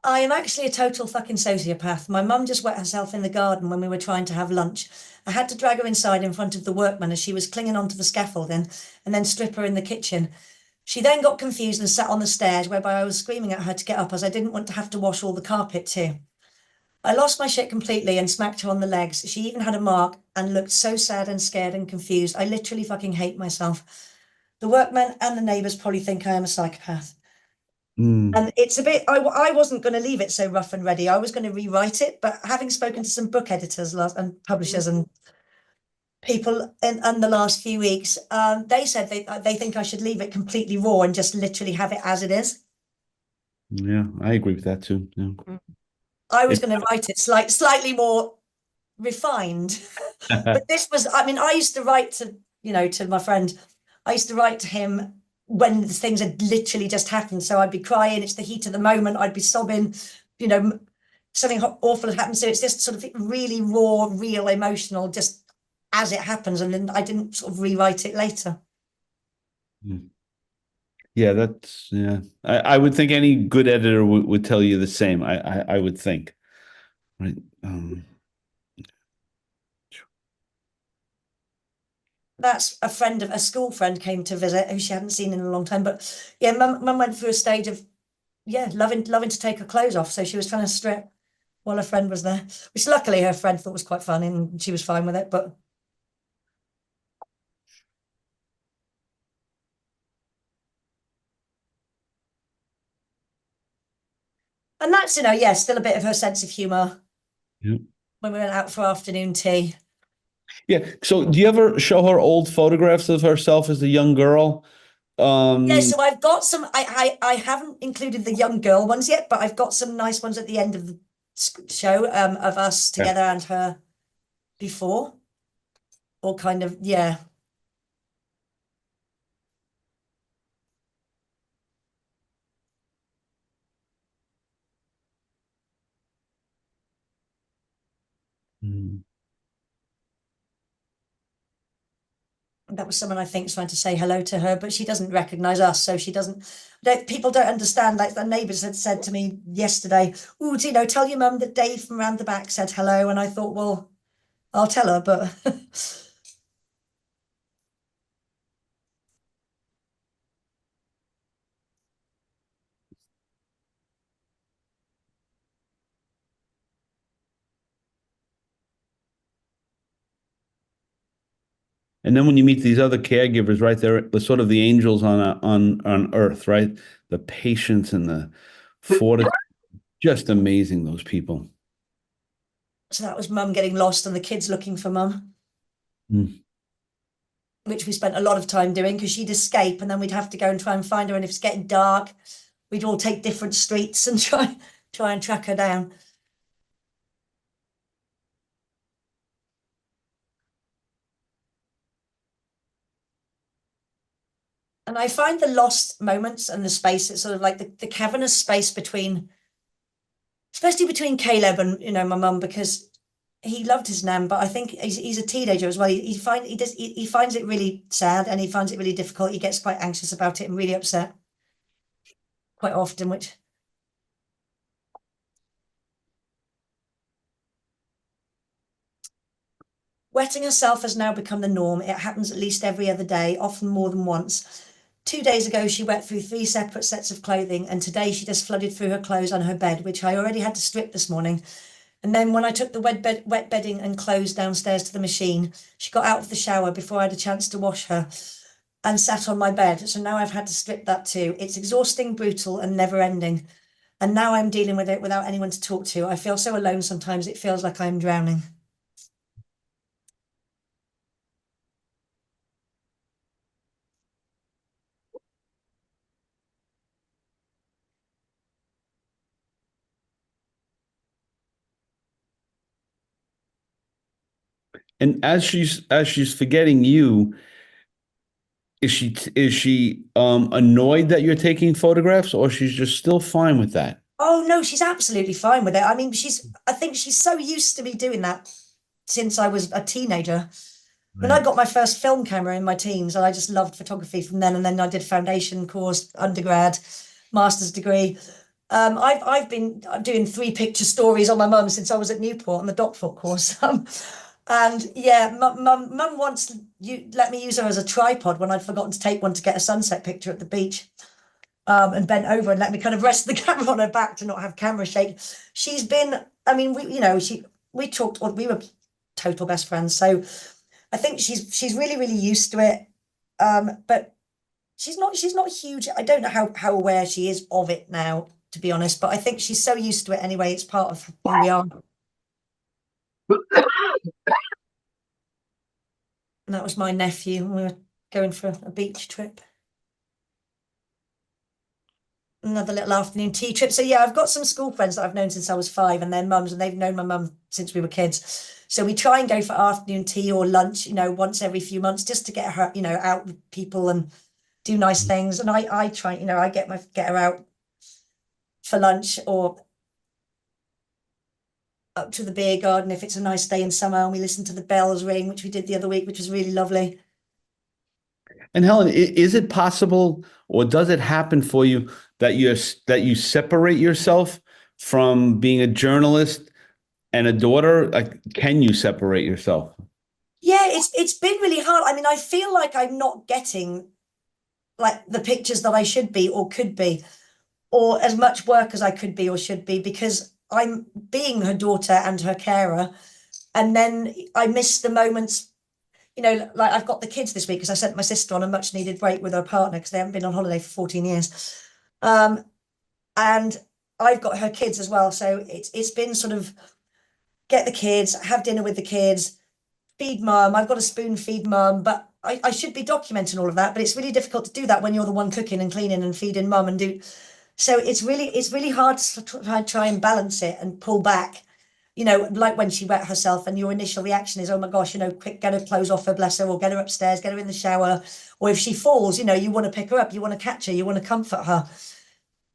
I am actually a total fucking sociopath. My mum just wet herself in the garden when we were trying to have lunch. I had to drag her inside in front of the workmen as she was clinging onto the scaffolding, and then strip her in the kitchen. She then got confused and sat on the stairs, whereby I was screaming at her to get up, as I didn't want to have to wash all the carpet too. I lost my shit completely and smacked her on the legs. She even had a mark and looked so sad and scared and confused. I literally fucking hate myself. The workmen and the neighbours probably think I am a psychopath. Mm. And it's a bit, I wasn't going to leave it so rough and ready. I was going to rewrite it, but having spoken to some book editors and publishers and people in the last few weeks, they said they think I should leave it completely raw and just literally have it as it is. Yeah, I agree with that too. Yeah. I was going to write it slightly more refined. But this was, I mean, I used to write to, you know, to my friend, I used to write to him when the things had literally just happened. So I'd be crying, it's the heat of the moment, I'd be sobbing, you know, something awful had happened. So it's just sort of really raw, real, emotional, just as it happens. And then I didn't sort of rewrite it later. Yeah, that's yeah. I would think any good editor would tell you the same. I would think. Right. That's a school friend came to visit who she hadn't seen in a long time. But yeah, mum went through a stage of, yeah, loving to take her clothes off. So she was trying to strip while her friend was there, which luckily her friend thought was quite funny and she was fine with it. But and that's, you know, yeah, still a bit of her sense of humour Yeah. when we went out for afternoon tea. Yeah. So do you ever show her old photographs of herself as a young girl? Yeah, so I've got some. I haven't included the young girl ones yet, but I've got some nice ones at the end of the show, of us Yeah. together and her before, or kind of, yeah. Mm. That was someone I think trying to say hello to her, but she doesn't recognize us, so she doesn't. People don't understand. Like the neighbours had said to me yesterday, "Oh, you know, tell your mum that Dave from round the back said hello." And I thought, well, I'll tell her, but And then when you meet these other caregivers, right, they're the sort of the angels on earth, right? The patience and the fortitude, just amazing, those people. so that was mum getting lost and the kids looking for mum. Mm. which we spent a lot of time doing because she'd escape and then we'd have to go and try and find her. And if it's getting dark, we'd all take different streets and try and track her down. And I find the lost moments and the space, it's sort of like the cavernous space between, especially between Caleb and, you know, my mum, because he loved his nan, but I think he's a teenager as well. He finds it really sad and he finds it really difficult. He gets quite anxious about it and really upset quite often, which wetting herself has now become the norm. It happens at least every other day, often more than once. 2 days ago, she wet through 3 separate sets of clothing, and today she just flooded through her clothes on her bed, which I already had to strip this morning. And then when I took the wet bedding and clothes downstairs to the machine, she got out of the shower before I had a chance to wash her and sat on my bed. So now I've had to strip that too. It's exhausting, brutal, and never ending. And now I'm dealing with it without anyone to talk to. I feel so alone sometimes, it feels like I'm drowning. And as she's forgetting you, is she annoyed that you're taking photographs, or she's just still fine with that? Oh no, she's absolutely fine with it. I mean, I think she's so used to me doing that since I was a teenager. When I got my first film camera in my teens, and I just loved photography from then. And then I did foundation course, undergrad, master's degree. I've been doing 3 picture stories on my mum since I was at Newport on the Docfoot course. And yeah, mum once let me use her as a tripod when I'd forgotten to take one to get a sunset picture at the beach. And bent over and let me kind of rest the camera on her back to not have camera shake. She's been, I mean, we talked, we were total best friends. So I think she's really, really used to it. But she's not huge. I don't know how aware she is of it now, to be honest, but I think she's so used to it anyway. It's part of who we are. And that was my nephew. We were going for a beach trip. Another little afternoon tea trip. So yeah, I've got some school friends that I've known since I was 5 and their mums, and they've known my mum since we were kids. So we try and go for afternoon tea or lunch, once every few months just to get her, out with people and do nice things. And I try, I get her out for lunch or up to the beer garden if it's a nice day in summer, and we listen to the bells ring, which we did the other week, which was really lovely. And Helen, is it possible, or does it happen for you that you separate yourself from being a journalist and a daughter? Like, can you separate yourself? Yeah, it's been really hard. I mean, I feel like I'm not getting like the pictures that I should be or could be, or as much work as I could be or should be, because I'm being her daughter and her carer. And then I miss the moments, like I've got the kids this week because I sent my sister on a much needed break with her partner because they haven't been on holiday for 14 years. And I've got her kids as well. So it's been sort of get the kids, have dinner with the kids, feed mum. I've got to spoon feed mum, but I should be documenting all of that. But it's really difficult to do that when you're the one cooking and cleaning and feeding mum and do. So it's really hard to try and balance it and pull back. Like when she wet herself and your initial reaction is, oh my gosh, quick, get her clothes off her, bless her, or get her upstairs, get her in the shower. Or if she falls, you want to pick her up, you want to catch her, you want to comfort her.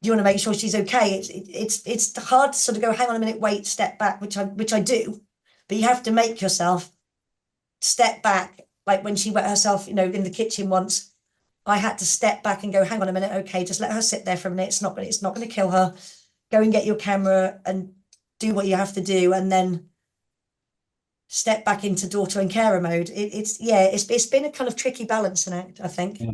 You want to make sure she's okay. It's hard to sort of go, hang on a minute, wait, step back, which I do. But you have to make yourself step back. Like when she wet herself, in the kitchen once, I had to step back and go, hang on a minute, okay, just let her sit there for a minute. It's not going to kill her. Go and get your camera and do what you have to do, and then step back into daughter and carer mode. It's been a kind of tricky balancing act, I think. Yeah.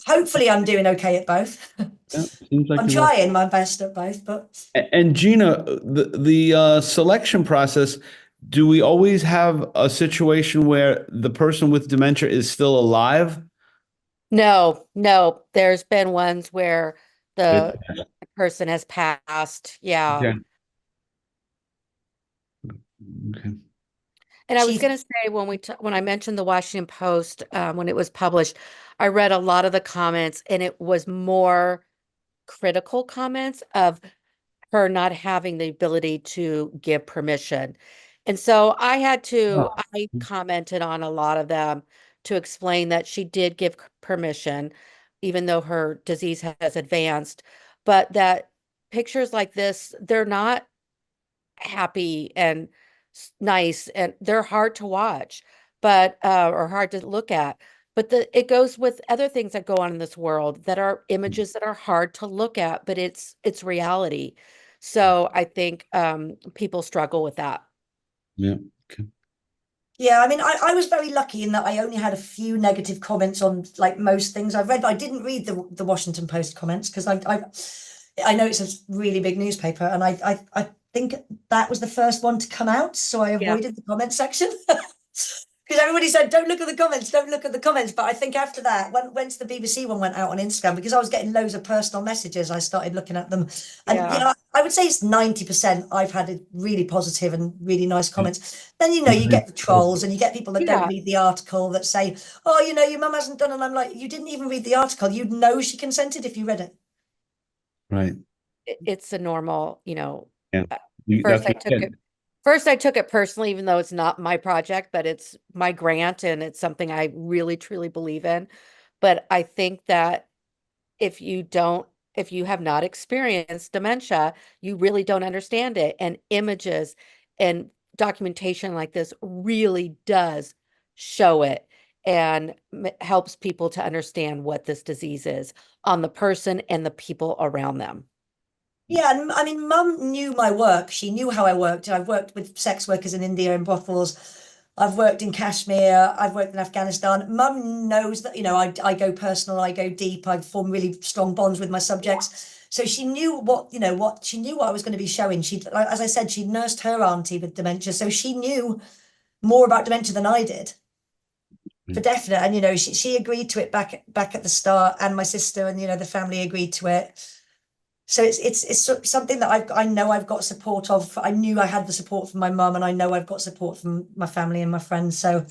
Hopefully I'm doing okay at both. Yeah, seems like I'm you are. trying my best at both, but And Gina, the selection process, do we always have a situation where the person with dementia is still alive? No, there's been ones where the person has passed. Yeah. Okay. Okay. And I was She going to say when I mentioned the Washington Post when it was published, I read a lot of the comments, and it was more critical comments of her not having the ability to give permission. And so I commented on a lot of them to explain that she did give permission, even though her disease has advanced, but that pictures like this, they're not happy and nice, and they're hard to watch, but or hard to look at. But it goes with other things that go on in this world that are images that are hard to look at, but it's reality. So I think people struggle with that. Yeah. Okay. Yeah, I mean, I was very lucky in that I only had a few negative comments on like most things I've read. I didn't read the Washington Post comments because I know it's a really big newspaper, and I think that was the first one to come out, so I Yeah. avoided the comment section. Because everybody said, don't look at the comments, don't look at the comments. But I think after that, once the BBC one went out on Instagram, because I was getting loads of personal messages, I started looking at them. And, you Yeah. know, I would say it's 90% I've had a really positive and really nice Yeah. comments. Then, you know, you get the trolls and you get people that don't Yeah. read the article that say, oh, you know, your mum hasn't done. And I'm like, you didn't even read the article. You'd know she consented if you read it. Right. It's a normal, Yeah. uh, That's first I what you took get. it first I took it personally, even though it's not my project, but it's my grant and it's something I really truly believe in. But I think that if you don't, if you have not experienced dementia, you really don't understand it. And images and documentation like this really does show it and helps people to understand what this disease is on the person and the people around them. Yeah, and I mean, mum knew my work. She knew how I worked. I've worked with sex workers in India in brothels. I've worked in Kashmir. I've worked in Afghanistan. Mum knows that, you know, I go personal, I go deep, I form really strong bonds with my subjects. So she knew what, you know, what she knew what I was going to be showing. She, as I said, she nursed her auntie with dementia. So she knew more about dementia than I did, for definite. And, you know, she agreed to it back at the start, and my sister and, you know, the family agreed to it. So it's something that I know I've got support of. I knew I had the support from my mum, and I know I've got support from my family and my friends. So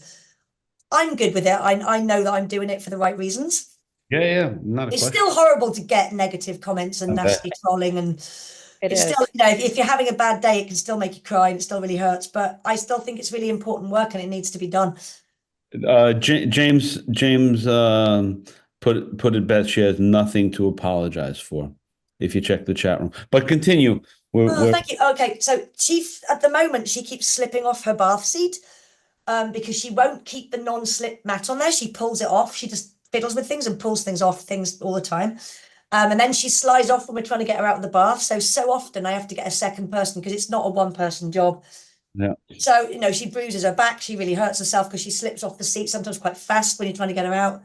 I'm good with it. I know that I'm doing it for the right reasons. Yeah, yeah, not a It's question. still horrible to get negative comments and I bet. nasty trolling, and It it's still, is. you know, if you're having a bad day, it can still make you cry and it still really hurts. But I still think it's really important work and it needs to be done. James put it best. She has nothing to apologize for. If you check the chat room, but continue. Oh, We're thank you. Okay, so at the moment she keeps slipping off her bath seat. Because she won't keep the non-slip mat on there. She pulls it off. She just fiddles with things and pulls things off things all the time. And then she slides off when we're trying to get her out of the bath. So often I have to get a second person because it's not a one-person job. yeah. So, you know, she bruises her back. She really hurts herself because she slips off the seat sometimes quite fast when you're trying to get her out.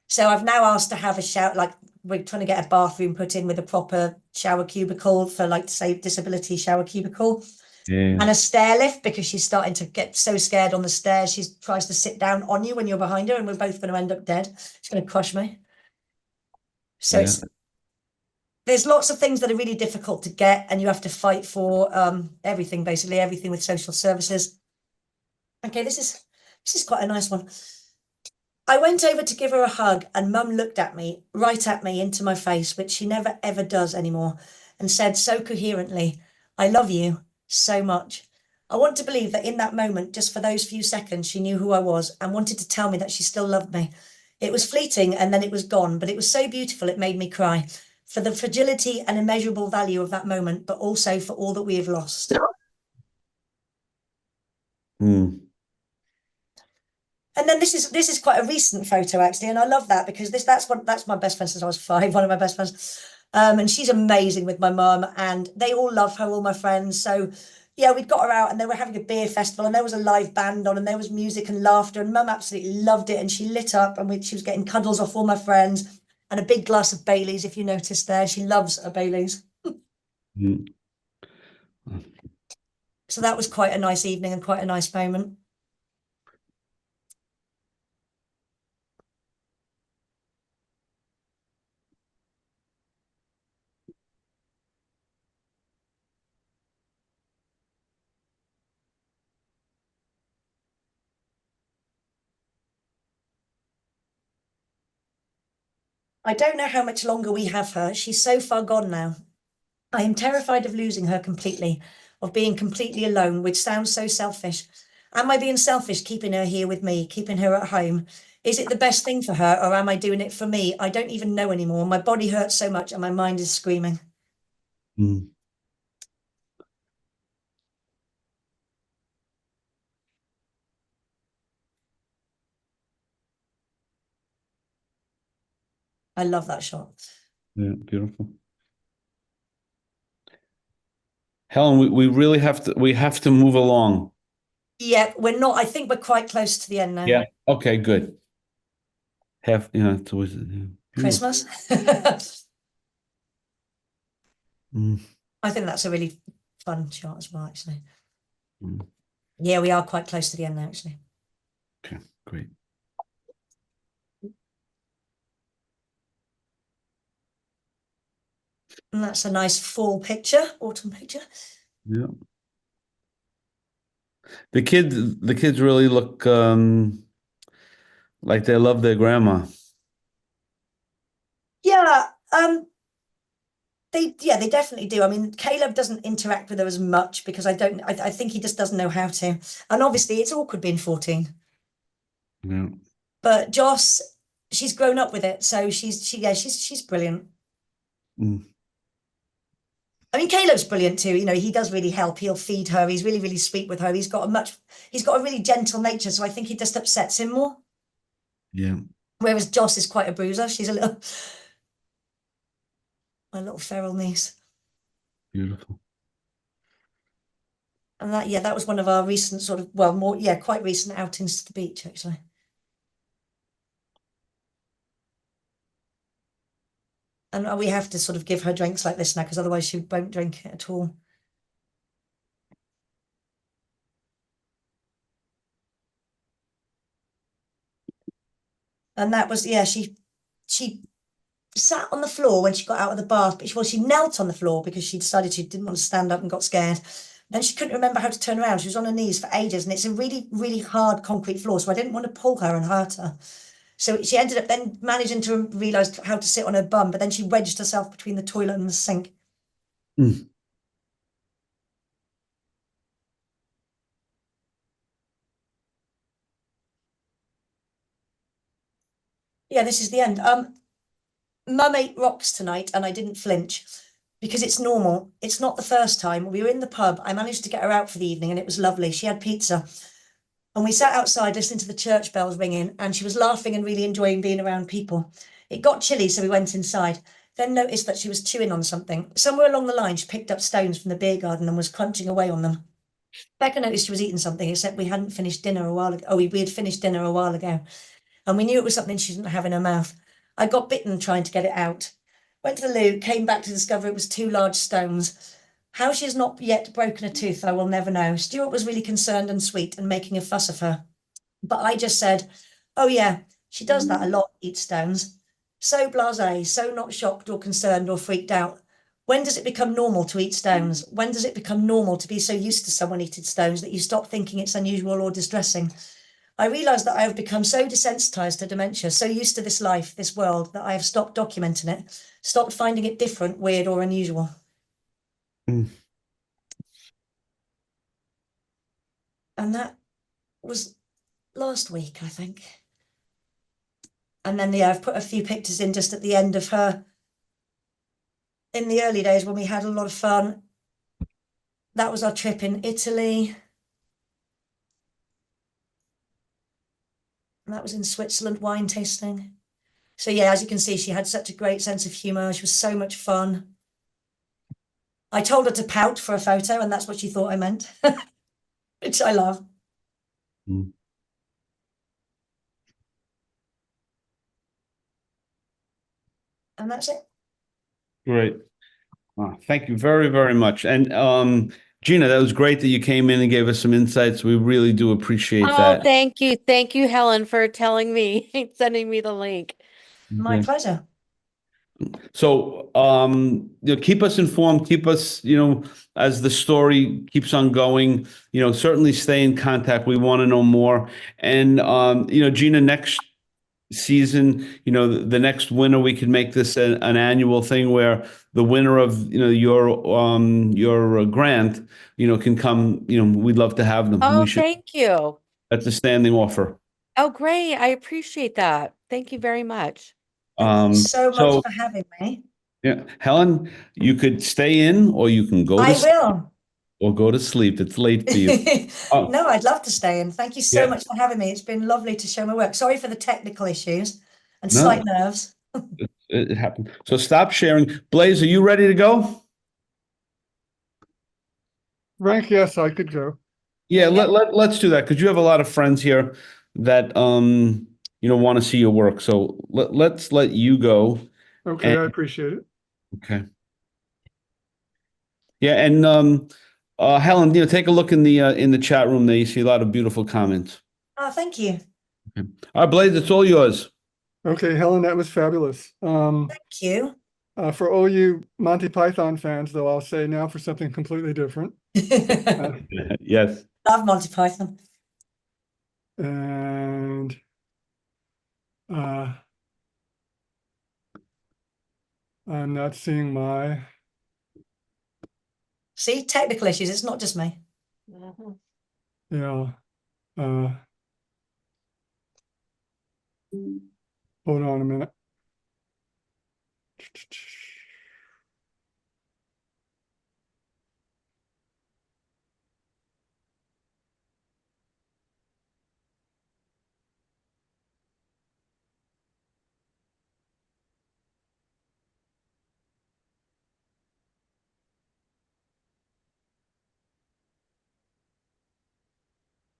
So I've now asked to have a shower, like we're trying to get a bathroom put in with a proper shower cubicle for, like, say, disability shower cubicle. Yeah. And a stair lift because she's starting to get so scared on the stairs. She tries to sit down on you when you're behind her, and we're both going to end up dead. She's going to crush me. So Yeah. there's lots of things that are really difficult to get, and you have to fight for everything, basically everything with social services. Okay, this is quite a nice one. I went over to give her a hug, and Mum looked at me, right at me, into my face, which she never ever does anymore, and said so coherently, I love you so much. I want to believe that in that moment, just for those few seconds, she knew who I was and wanted to tell me that she still loved me. It was fleeting and then it was gone, but it was so beautiful it made me cry for the fragility and immeasurable value of that moment, but also for all that we have lost. Mm. And then this is quite a recent photo actually, and I love that because that's my best friend since I was 5, one of my best friends. And she's amazing with my mum, and they all love her, all my friends. So yeah, we'd got her out and they were having a beer festival and there was a live band on and there was music and laughter, and mum absolutely loved it, and she lit up, and she was getting cuddles off all my friends and a big glass of Baileys, if you noticed there. She loves a Baileys. Mm. So that was quite a nice evening and quite a nice moment. I don't know how much longer we have her. She's so far gone now. I am terrified of losing her completely, of being completely alone, which sounds so selfish. Am I being selfish keeping her here with me, keeping her at home? Is it the best thing for her, or am I doing it for me? I don't even know anymore. My body hurts so much and my mind is screaming. Mm. I love that shot. Yeah, beautiful. Helen, we really have to move along. Yeah, we're not. I think we're quite close to the end now. Yeah. Okay, good. Towards yeah. Beautiful. Christmas. Mm. I think that's a really fun shot as well, actually. Mm. Yeah, we are quite close to the end now, actually. Okay, great. And that's a nice fall picture, autumn picture. Yeah. The kids really look like they love their grandma. Yeah, they definitely do. I mean, Caleb doesn't interact with her as much because I think he just doesn't know how to. And obviously it's awkward being 14. Yeah. But Joss, she's grown up with it, so she's brilliant. Mm. I mean, Caleb's brilliant too. You know, he does really help. He'll feed her. He's really, really sweet with her. He's got a really gentle nature, so I think it just upsets him more. Yeah. Whereas Joss is quite a bruiser. She's my little feral niece. Beautiful. And that was one of our recent sort of, quite recent outings to the beach, actually. And we have to sort of give her drinks like this now, because otherwise she won't drink it at all. And that was, she sat on the floor when she got out of the bath, but she knelt on the floor because she decided she didn't want to stand up and got scared. Then she couldn't remember how to turn around. She was on her knees for ages, and it's a really, really hard concrete floor, so I didn't want to pull her and hurt her. So she ended up then managing to realise how to sit on her bum, but then she wedged herself between the toilet and the sink. Mm. Yeah, this is the end. Mum ate rocks tonight and I didn't flinch because it's normal. It's not the first time. We were in the pub. I managed to get her out for the evening and it was lovely. She had pizza. And we sat outside listening to the church bells ringing, and she was laughing and really enjoying being around people. It got chilly, so we went inside. Then noticed that she was chewing on something. Somewhere along the line, she picked up stones from the beer garden and was crunching away on them. Becca noticed she was eating something, except we hadn't finished dinner a while ago. Oh, we had finished dinner a while ago. And we knew it was something she didn't have in her mouth. I got bitten trying to get it out. Went to the loo, came back to discover it was 2 large stones. How she has not yet broken a tooth, I will never know. Stuart was really concerned and sweet and making a fuss of her. But I just said, oh yeah, she does that a lot, eat stones. So blasé, so not shocked or concerned or freaked out. When does it become normal to eat stones? When does it become normal to be so used to someone eating stones that you stop thinking it's unusual or distressing? I realised that I have become so desensitized to dementia, so used to this life, this world, that I have stopped documenting it, stopped finding it different, weird or unusual. Mm. And that was last week, I think. And then, I've put a few pictures in just at the end of her in the early days when we had a lot of fun. That was our trip in Italy. And that was in Switzerland, wine tasting. So yeah, as you can see, she had such a great sense of humour. She was so much fun. I told her to pout for a photo, and that's what she thought I meant, which I love. Mm. And that's it. Great. Thank you very, very much. And Gina, that was great that you came in and gave us some insights. We really do appreciate Oh, that. thank you. Thank you, Helen, for telling me, sending me the link. My Okay. pleasure. So, keep us informed, keep us, as the story keeps on going, certainly stay in contact. We want to know more. And, Gina, season, the next winter, we could make this an annual thing where the winner of, your grant, can come, we'd love to have them. Oh, We should, thank you. that's a standing offer. Oh, great. I appreciate that. Thank you very much. Thank you so much So for having me. yeah, Helen, you could stay in or you can go to I will. or go to sleep. It's late for you. Oh, No, I'd love to stay in. Thank you so yeah. much for having me. It's been lovely to show my work. Sorry for the technical issues and No, slight nerves. it happened. So stop sharing. Blaise, are you ready to go? Frank, yes, I could go. Yeah, Yeah. let's do that because you have a lot of friends here that want to see your work. So let's let you go. Okay, And I appreciate it. okay. Yeah, and Helen, take a look in the chat room there. You see a lot of beautiful comments. Oh, thank you. Okay. All right, Blaise, it's all yours. Okay, Helen, that was fabulous. Thank you. For all you Monty Python fans, though, I'll say now for something completely different. Yes. Love Monty Python. And I'm not seeing my. See, technical issues. It's not just me. Yeah. Hold on a minute.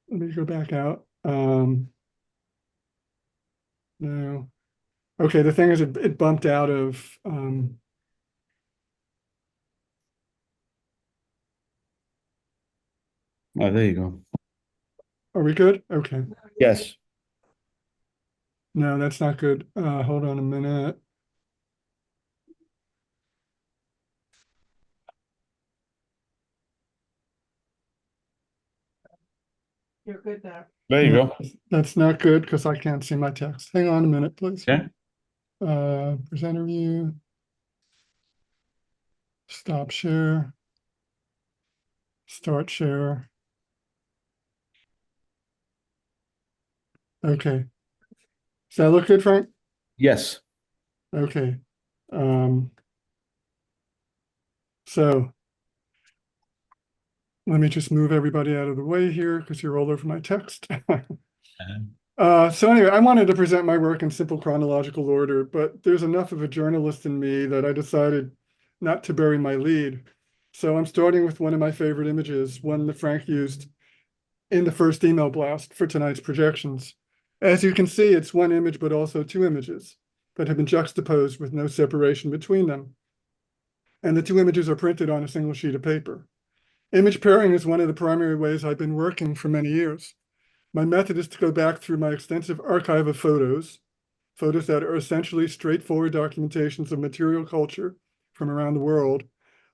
Let me go back out. No. Okay, the thing is, it bumped out of. Oh, there you go. Are we good? Okay. Yes. No, that's not good. Hold on a minute. You're good now. There you No, go. that's not good because I can't see my text. Hang on a minute, please. Okay. Presenter view. Stop share. Start share. Okay. Does that look good, Frank? Yes. Okay. So let me just move everybody out of the way here because you're all over my text. So anyway, I wanted to present my work in simple chronological order, but there's enough of a journalist in me that I decided not to bury my lead. So I'm starting with one of my favorite images, one that Frank used in the first email blast for tonight's projections. As you can see, it's one image, but also two images that have been juxtaposed with no separation between them. And the two images are printed on a single sheet of paper. Image pairing is one of the primary ways I've been working for many years. My method is to go back through my extensive archive of photos that are essentially straightforward documentations of material culture from around the world,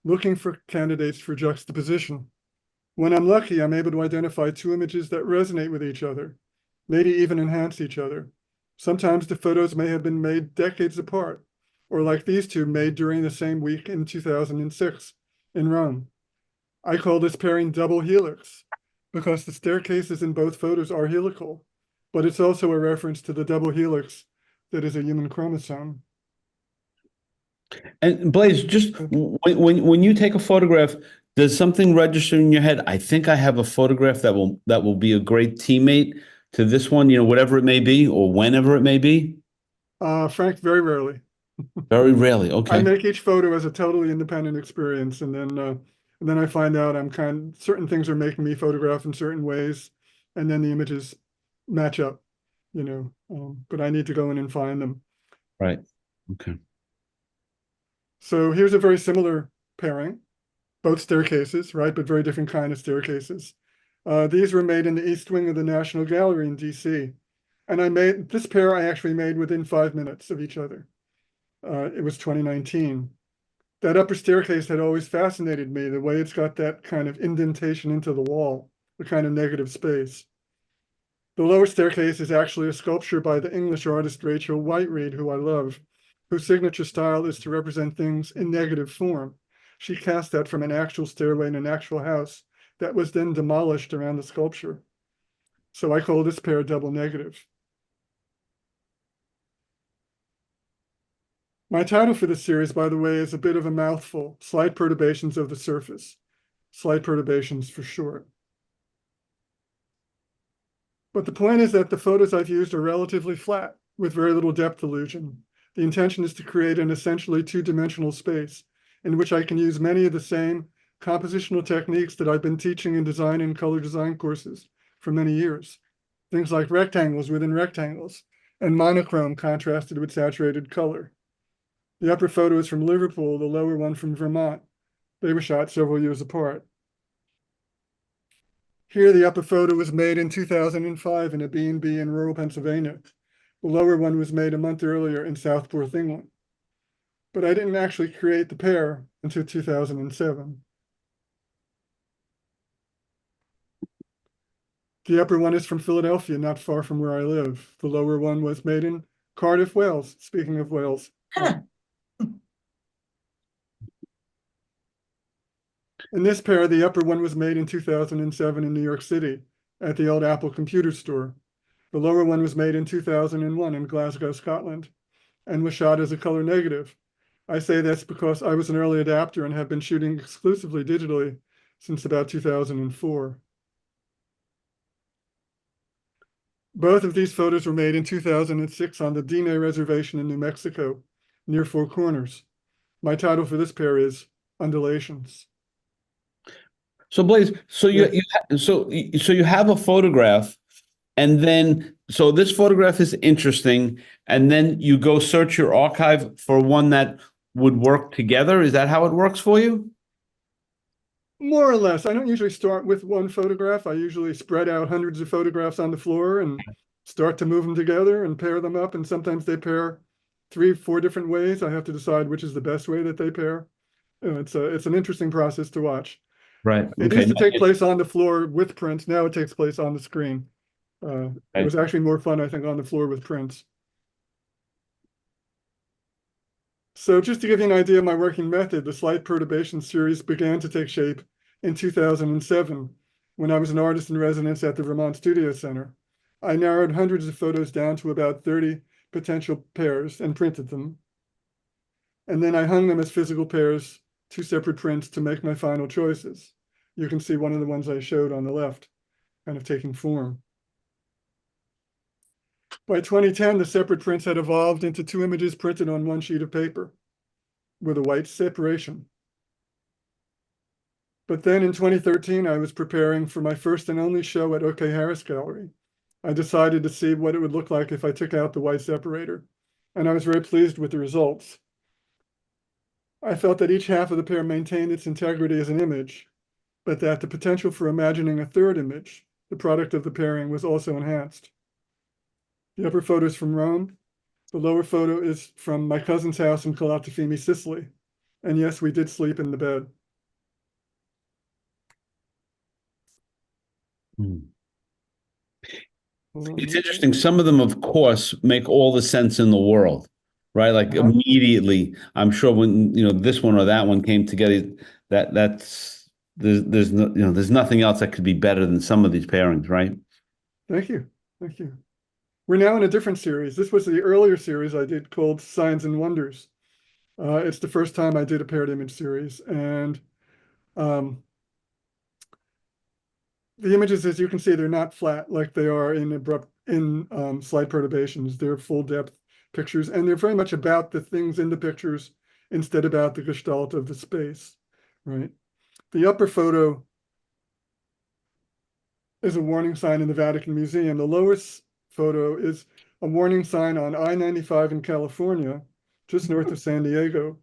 looking for candidates for juxtaposition. When I'm lucky, I'm able to identify two images that resonate with each other, maybe even enhance each other. Sometimes the photos may have been made decades apart, or like these two made during the same week in 2006 in Rome. I call this pairing double helix because the staircases in both photos are helical, but it's also a reference to the double helix that is a human chromosome. And Blaise, just when you take a photograph, does something register in your head? I think I have a photograph that will be a great teammate to this one, whatever it may be, or whenever it may be. Frank, very rarely. Very rarely. I Okay. make each photo as a totally independent experience, and then I find out certain things are making me photograph in certain ways, and then the images match up, but I need to go in and find them. Right. Okay. So here's a very similar pairing, both staircases, right, but very different kind of staircases. These were made in the East Wing of the National Gallery in DC. And this pair I actually made within 5 minutes of each other. It was 2019. That upper staircase had always fascinated me, the way it's got that kind of indentation into the wall, the kind of negative space. The lower staircase is actually a sculpture by the English artist Rachel Whiteread, who I love, whose signature style is to represent things in negative form. She cast that from an actual stairway in an actual house that was then demolished around the sculpture. So I call this pair double negative. My title for this series, by the way, is a bit of a mouthful: Slight Perturbations of the Surface. Slight perturbations for short. But the point is that the photos I've used are relatively flat, with very little depth illusion. The intention is to create an essentially two-dimensional space in which I can use many of the same compositional techniques that I've been teaching in design and color design courses for many years. Things like rectangles within rectangles and monochrome contrasted with saturated color. The upper photo is from Liverpool, the lower one from Vermont. They were shot several years apart. Here, the upper photo was made in 2005 in a B&B in rural Pennsylvania. The lower one was made a month earlier in Southport, England. But I didn't actually create the pair until 2007. The upper one is from Philadelphia, not far from where I live. The lower one was made in Cardiff, Wales. Speaking of Wales. In this pair, the upper one was made in 2007 in New York City at the old Apple computer store. The lower one was made in 2001 in Glasgow, Scotland, and was shot as a color negative. I say this because I was an early adapter and have been shooting exclusively digitally since about 2004. Both of these photos were made in 2006 on the Dine Reservation in New Mexico, near Four Corners. My title for this pair is Undulations. So Blaise, so you have a photograph, and then so this photograph is interesting, and then you go search your archive for one that would work together. Is that how it works for you? More or less. I don't usually start with one photograph. I usually spread out hundreds of photographs on the floor and start to move them together and pair them up. And sometimes they pair 3, 4 different ways. I have to decide which is the best way that they pair. It's an interesting process to watch. Right. It used to take place on the floor with prints. Now it takes place on the screen. It was actually more fun, I think, on the floor with prints. So just to give you an idea of my working method, the Slight Perturbation series began to take shape in 2007 when I was an artist in residence at the Vermont Studio Center. I narrowed hundreds of photos down to about 30 potential pairs and printed them. And then I hung them as physical pairs, 2 separate prints to make my final choices. You can see one of the ones I showed on the left, kind of taking form. By 2010, the separate prints had evolved into 2 images printed on 1 sheet of paper with a white separation. But then in 2013, I was preparing for my first and only show at OK Harris Gallery. I decided to see what it would look like if I took out the white separator, and I was very pleased with the results. I felt that each half of the pair maintained its integrity as an image, but that the potential for imagining a third image, the product of the pairing, was also enhanced. The upper photo is from Rome. The lower photo is from my cousin's house in Calatafimi, Sicily. And yes, we did sleep in the bed. It's interesting. Some of them, of course, make all the sense in the world, right? Like immediately, I'm sure when this one or that one came together, there's there's nothing else that could be better than some of these pairings, right? Thank you. We're now in a different series. This was the earlier series I did called Signs and Wonders. It's the first time I did a paired image series, and the images, as you can see, they're not flat like they are in Slight Perturbations. They're full depth pictures, and they're very much about the things in the pictures instead about the gestalt of the space, right? The upper photo is a warning sign in the Vatican Museum. The lower photo is a warning sign on I-95 in California, just north of San Diego.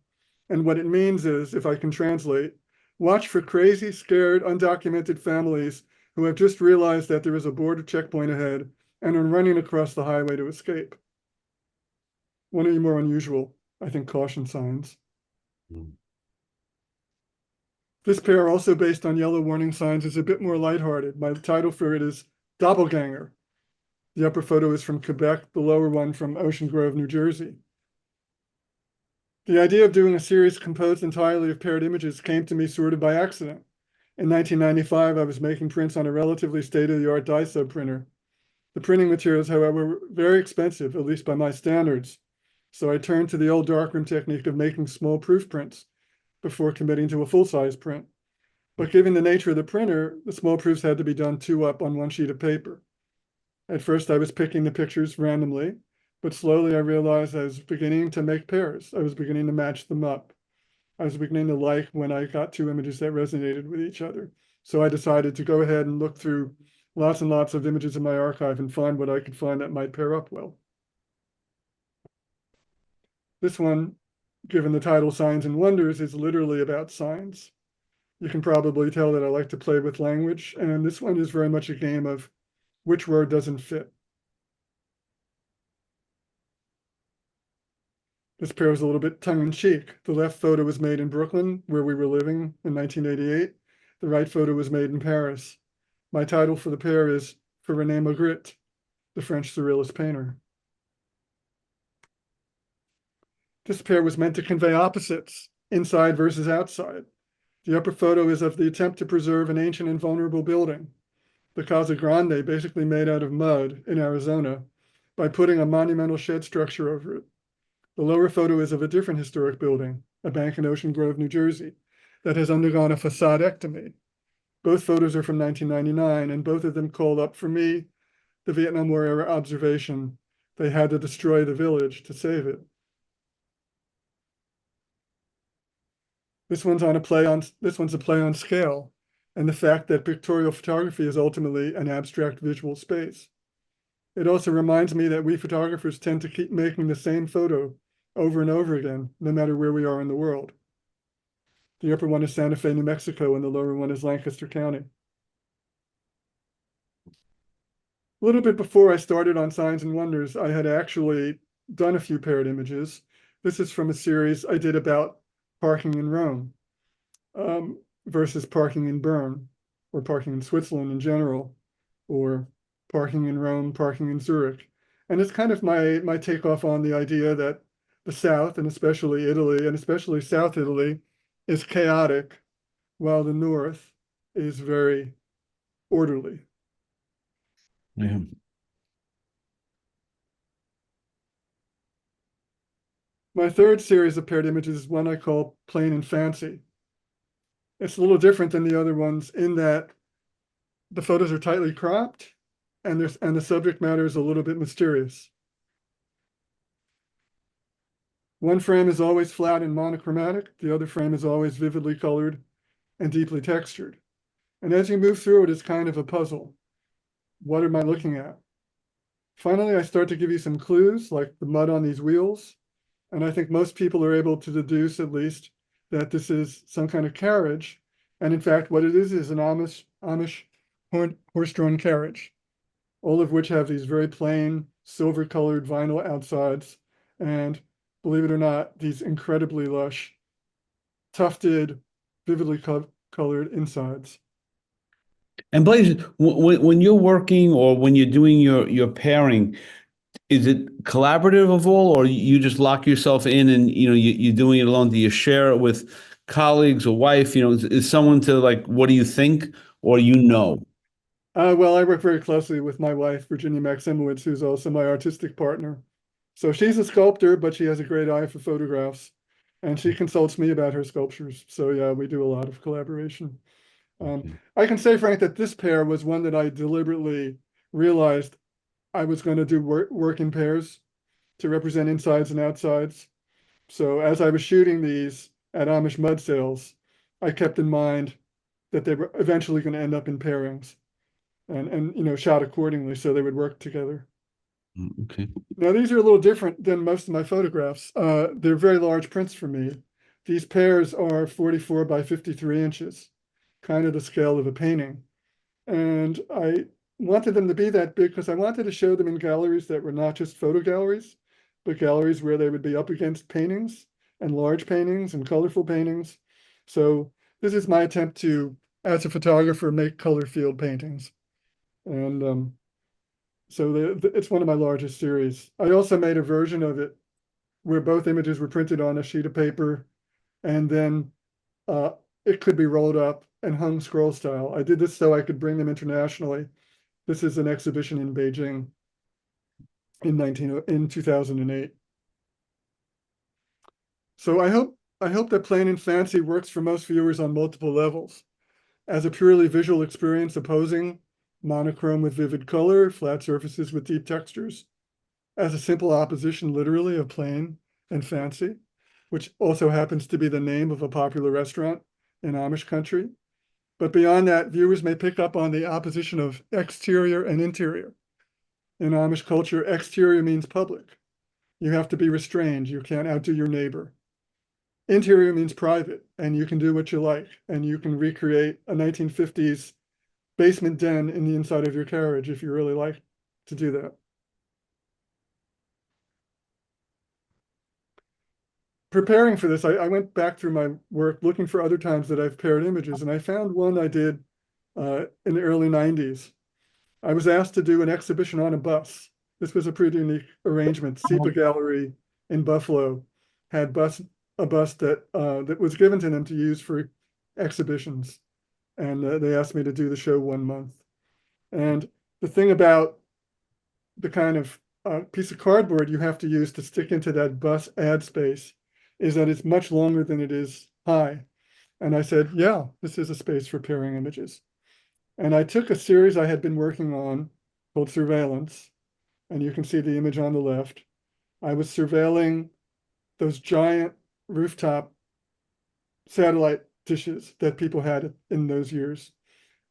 And what it means is, if I can translate, watch for crazy, scared, undocumented families who have just realized that there is a border checkpoint ahead and are running across the highway to escape. One of the more unusual, I think, caution signs. This pair, also based on yellow warning signs, is a bit more lighthearted. My title for it is Doppelganger. The upper photo is from Quebec, the lower one from Ocean Grove, New Jersey. The idea of doing a series composed entirely of paired images came to me sort of by accident. In 1995, I was making prints on a relatively state-of-the-art dye sub printer. The printing materials, however, were very expensive, at least by my standards. So I turned to the old darkroom technique of making small proof prints before committing to a full-size print. But given the nature of the printer, the small proofs had to be done 2 up on 1 sheet of paper. At first, I was picking the pictures randomly, but slowly I realized I was beginning to make pairs. I was beginning to match them up. I was beginning to like when I got 2 images that resonated with each other. So I decided to go ahead and look through lots and lots of images in my archive and find what I could find that might pair up well. This one, given the title Signs and Wonders, is literally about signs. You can probably tell that I like to play with language, and this one is very much a game of which word doesn't fit. This pair is a little bit tongue-in-cheek. The left photo was made in Brooklyn, where we were living in 1988. The right photo was made in Paris. My title for the pair is For René Magritte, the French surrealist painter. This pair was meant to convey opposites, inside versus outside. The upper photo is of the attempt to preserve an ancient and vulnerable building, the Casa Grande, basically made out of mud in Arizona, by putting a monumental shed structure over it. The lower photo is of a different historic building, a bank in Ocean Grove, New Jersey, that has undergone a facadectomy. Both photos are from 1999, and both of them called up for me the Vietnam War era observation they had to destroy the village to save it. This one's a play on scale, and the fact that pictorial photography is ultimately an abstract visual space. It also reminds me that we photographers tend to keep making the same photo over and over again, no matter where we are in the world. The upper one is Santa Fe, New Mexico, and the lower one is Lancaster County. A little bit before I started on Signs and Wonders, I had actually done a few paired images. This is from a series I did about parking in Rome versus parking in Bern, or parking in Switzerland in general, or parking in Rome, parking in Zurich. And it's kind of my takeoff on the idea that the South, and especially Italy, and especially South Italy, is chaotic, while the North is very orderly. Yeah. My third series of paired images is one I call Plain and Fancy. It's a little different than the other ones in that the photos are tightly cropped and the subject matter is a little bit mysterious. One frame is always flat and monochromatic. The other frame is always vividly colored and deeply textured. And as you move through it, it's kind of a puzzle. What am I looking at? Finally, I start to give you some clues, like the mud on these wheels. And I think most people are able to deduce, at least, that this is some kind of carriage. And in fact, what it is an Amish horse-drawn carriage, all of which have these very plain silver-colored vinyl outsides. And believe it or not, these incredibly lush, tufted, vividly colored insides. And Blaise, when you're working or when you're doing your pairing, is it collaborative of all, or you just lock yourself in and you're doing it alone? Do you share it with colleagues or wife? Is someone to like, what do you think, or Well, I work very closely with my wife, Virginia Maximowitz, who's also my artistic partner. So she's a sculptor, but she has a great eye for photographs, and she consults me about her sculptures. So yeah, we do a lot of collaboration. I can say, Frank, that this pair was one that I deliberately realized I was going to do work in pairs to represent insides and outsides. So as I was shooting these at Amish mud sales, I kept in mind that they were eventually going to end up in pairings and shot accordingly so they would work together. Okay. Now, these are a little different than most of my photographs. They're very large prints for me. These pairs are 44 by 53 inches, kind of the scale of a painting. And I wanted them to be that big because I wanted to show them in galleries that were not just photo galleries, but galleries where they would be up against paintings and large paintings and colorful paintings. So this is my attempt to, as a photographer, make color field paintings. And So it's one of my largest series. I also made a version of it where both images were printed on a sheet of paper, and then it could be rolled up and hung scroll style. I did this so I could bring them internationally. This is an exhibition in Beijing in 2008. So I hope that Plain and Fancy works for most viewers on multiple levels. As a purely visual experience opposing monochrome with vivid color, flat surfaces with deep textures. As a simple opposition literally of Plain and Fancy, which also happens to be the name of a popular restaurant in Amish country. But beyond that, viewers may pick up on the opposition of exterior and interior. In Amish culture, exterior means public. You have to be restrained. You can't outdo your neighbor. Interior means private, and you can do what you like, and you can recreate a 1950s basement den in the inside of your carriage if you really like to do that. Preparing for this, I went back through my work looking for other times that I've paired images, and I found one I did in the early 90s. I was asked to do an exhibition on a bus. This was a pretty unique arrangement. SEPA Gallery in Buffalo had a bus that was given to them to use for exhibitions. And they asked me to do the show 1 month. And the thing about the kind of piece of cardboard you have to use to stick into that bus ad space is that it's much longer than it is high. And I said, yeah, this is a space for pairing images. And I took a series I had been working on called Surveillance, and you can see the image on the left. I was surveilling those giant rooftop satellite dishes that people had in those years.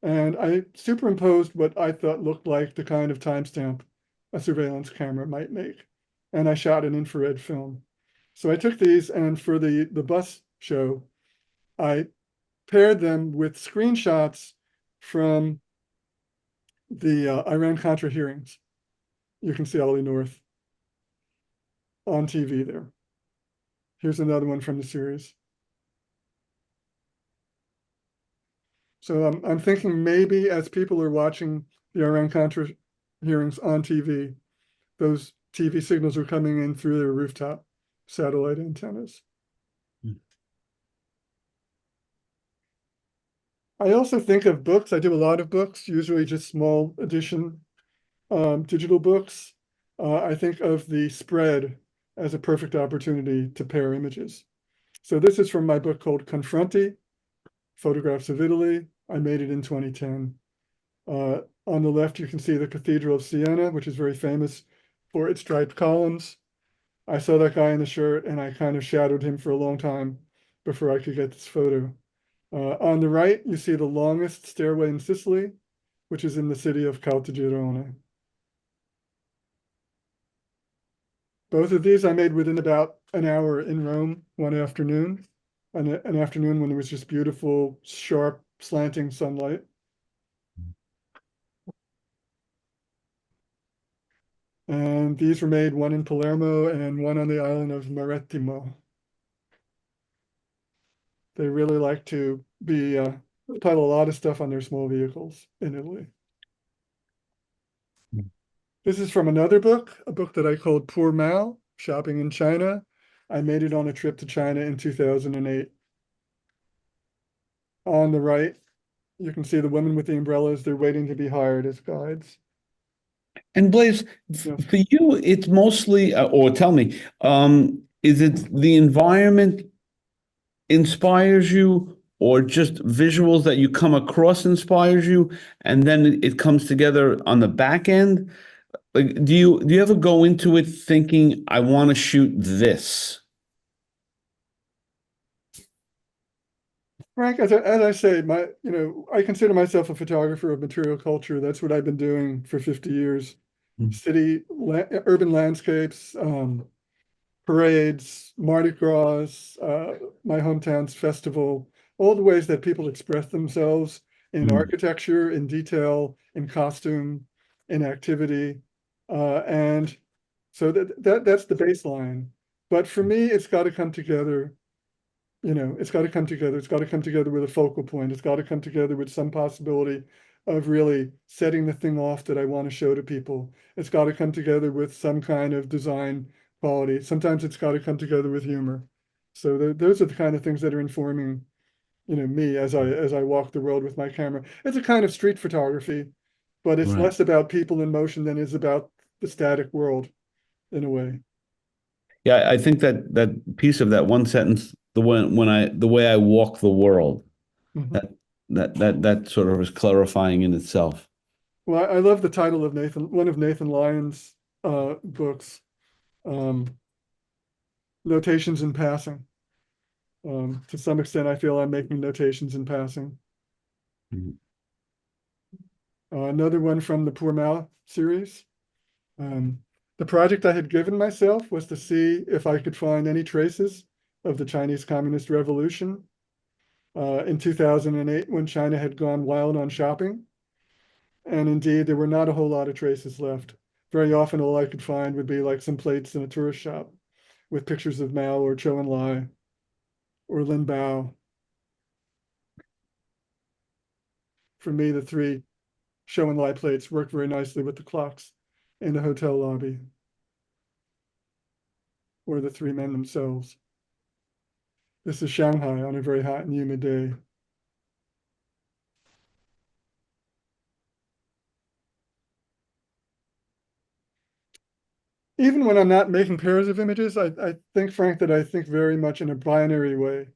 And I superimposed what I thought looked like the kind of timestamp a surveillance camera might make. And I shot an infrared film. So I took these, and for the bus show, I paired them with screenshots from the Iran-Contra hearings. You can see Ollie North on TV there. Here's another one from the series. So I'm thinking maybe as people are watching the Iran-Contra hearings on TV, those TV signals are coming in through their rooftop satellite antennas. I also think of books. I do a lot of books, usually just small edition digital books. I think of the spread as a perfect opportunity to pair images. So this is from my book called Confronti, Photographs of Italy. I made it in 2010. On the left, you can see the Cathedral of Siena, which is very famous for its striped columns. I saw that guy in the shirt and I kind of shadowed him for a long time before I could get this photo. On the right, you see the longest stairway in Sicily, which is in the city of Caltagirone. Both of these I made within about an hour in Rome one afternoon, an afternoon when there was just beautiful, sharp, slanting sunlight. And these were made one in Palermo and one on the island of Marittimo. They really like to be title a lot of stuff on their small vehicles in Italy. This is from another book, a book that I called Poor Mal, Shopping in China. I made it on a trip to China in 2008. On the right, you can see the women with the umbrellas. They're waiting to be hired as guides. And Blaise, Yes. for you, it's mostly, or tell me, is it the environment inspires you, or just visuals that you come across inspires you, and then it comes together on the back end? Like, do you ever go into it thinking, I want to shoot this? Frank, as I say, I consider myself a photographer of material culture. That's what I've been doing for 50 years. Urban landscapes, parades, Mardi Gras, my hometown's festival, all the ways that people express themselves in architecture, in detail, in costume, in activity. And so that's the baseline. But for me, it's got to come together. It's got to come together. It's got to come together with a focal point. It's got to come together with some possibility of really setting the thing off that I want to show to people. It's got to come together with some kind of design quality. Sometimes it's got to come together with humor. So those are the kind of things that are informing, me as I walk the world with my camera. It's a kind of street photography, but it's Right. less about people in motion than it is about the static world in a way. Yeah, I think that piece of that one sentence, the way I walk the world, Mhm. that sort of is clarifying in itself. Well, I love the title of one of Nathan Lyon's books, Notations in Passing. To some extent, I feel I'm making notations in passing. Mhm. Another one from the Poor Mao series. The project I had given myself was to see if I could find any traces of the Chinese Communist Revolution in 2008 when China had gone wild on shopping. And indeed, there were not a whole lot of traces left. Very often, all I could find would be like some plates in a tourist shop with pictures of Mao or Zhou Enlai or Lin Bao. For me, the three Zhou Enlai plates work very nicely with the clocks in the hotel lobby or the three men themselves. This is Shanghai on a very hot and humid day. Even when I'm not making pairs of images, I think, Frank, that I think very much in a binary way.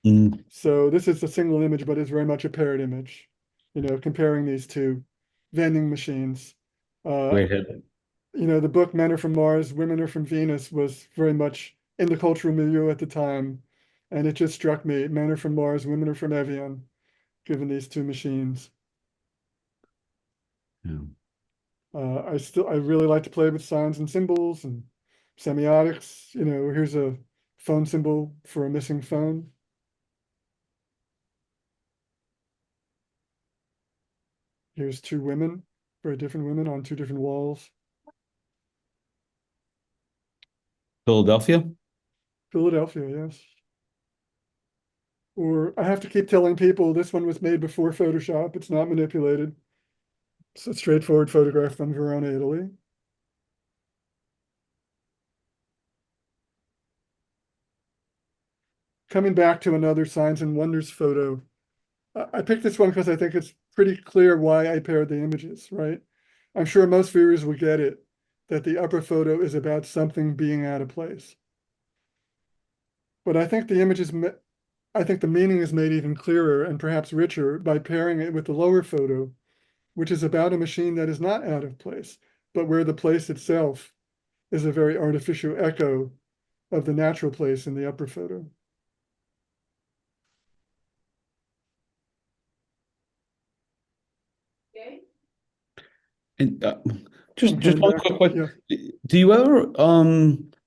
Mm, So this is a single image, but it's very much a paired image, comparing these two vending machines. great hit. The book Men Are From Mars, Women Are From Venus was very much in the cultural milieu at the time. And it just struck me, men are from Mars, women are from Evian, given these two machines. Yeah. I really like to play with signs and symbols and semiotics. Here's a phone symbol for a missing phone. Here's two women, very different women on two different walls. Philadelphia? Philadelphia, yes. Or I have to keep telling people this one was made before Photoshop. It's not manipulated. It's a straightforward photograph from Verona, Italy. Coming back to another Signs and Wonders photo. I picked this one because I think it's pretty clear why I paired the images, right? I'm sure most viewers will get it, that the upper photo is about something being out of place. But I think I think the meaning is made even clearer and perhaps richer by pairing it with the lower photo, which is about a machine that is not out of place, but where the place itself is a very artificial echo of the natural place in the upper photo. And, just Hand one back. quick question. Yeah. Do you ever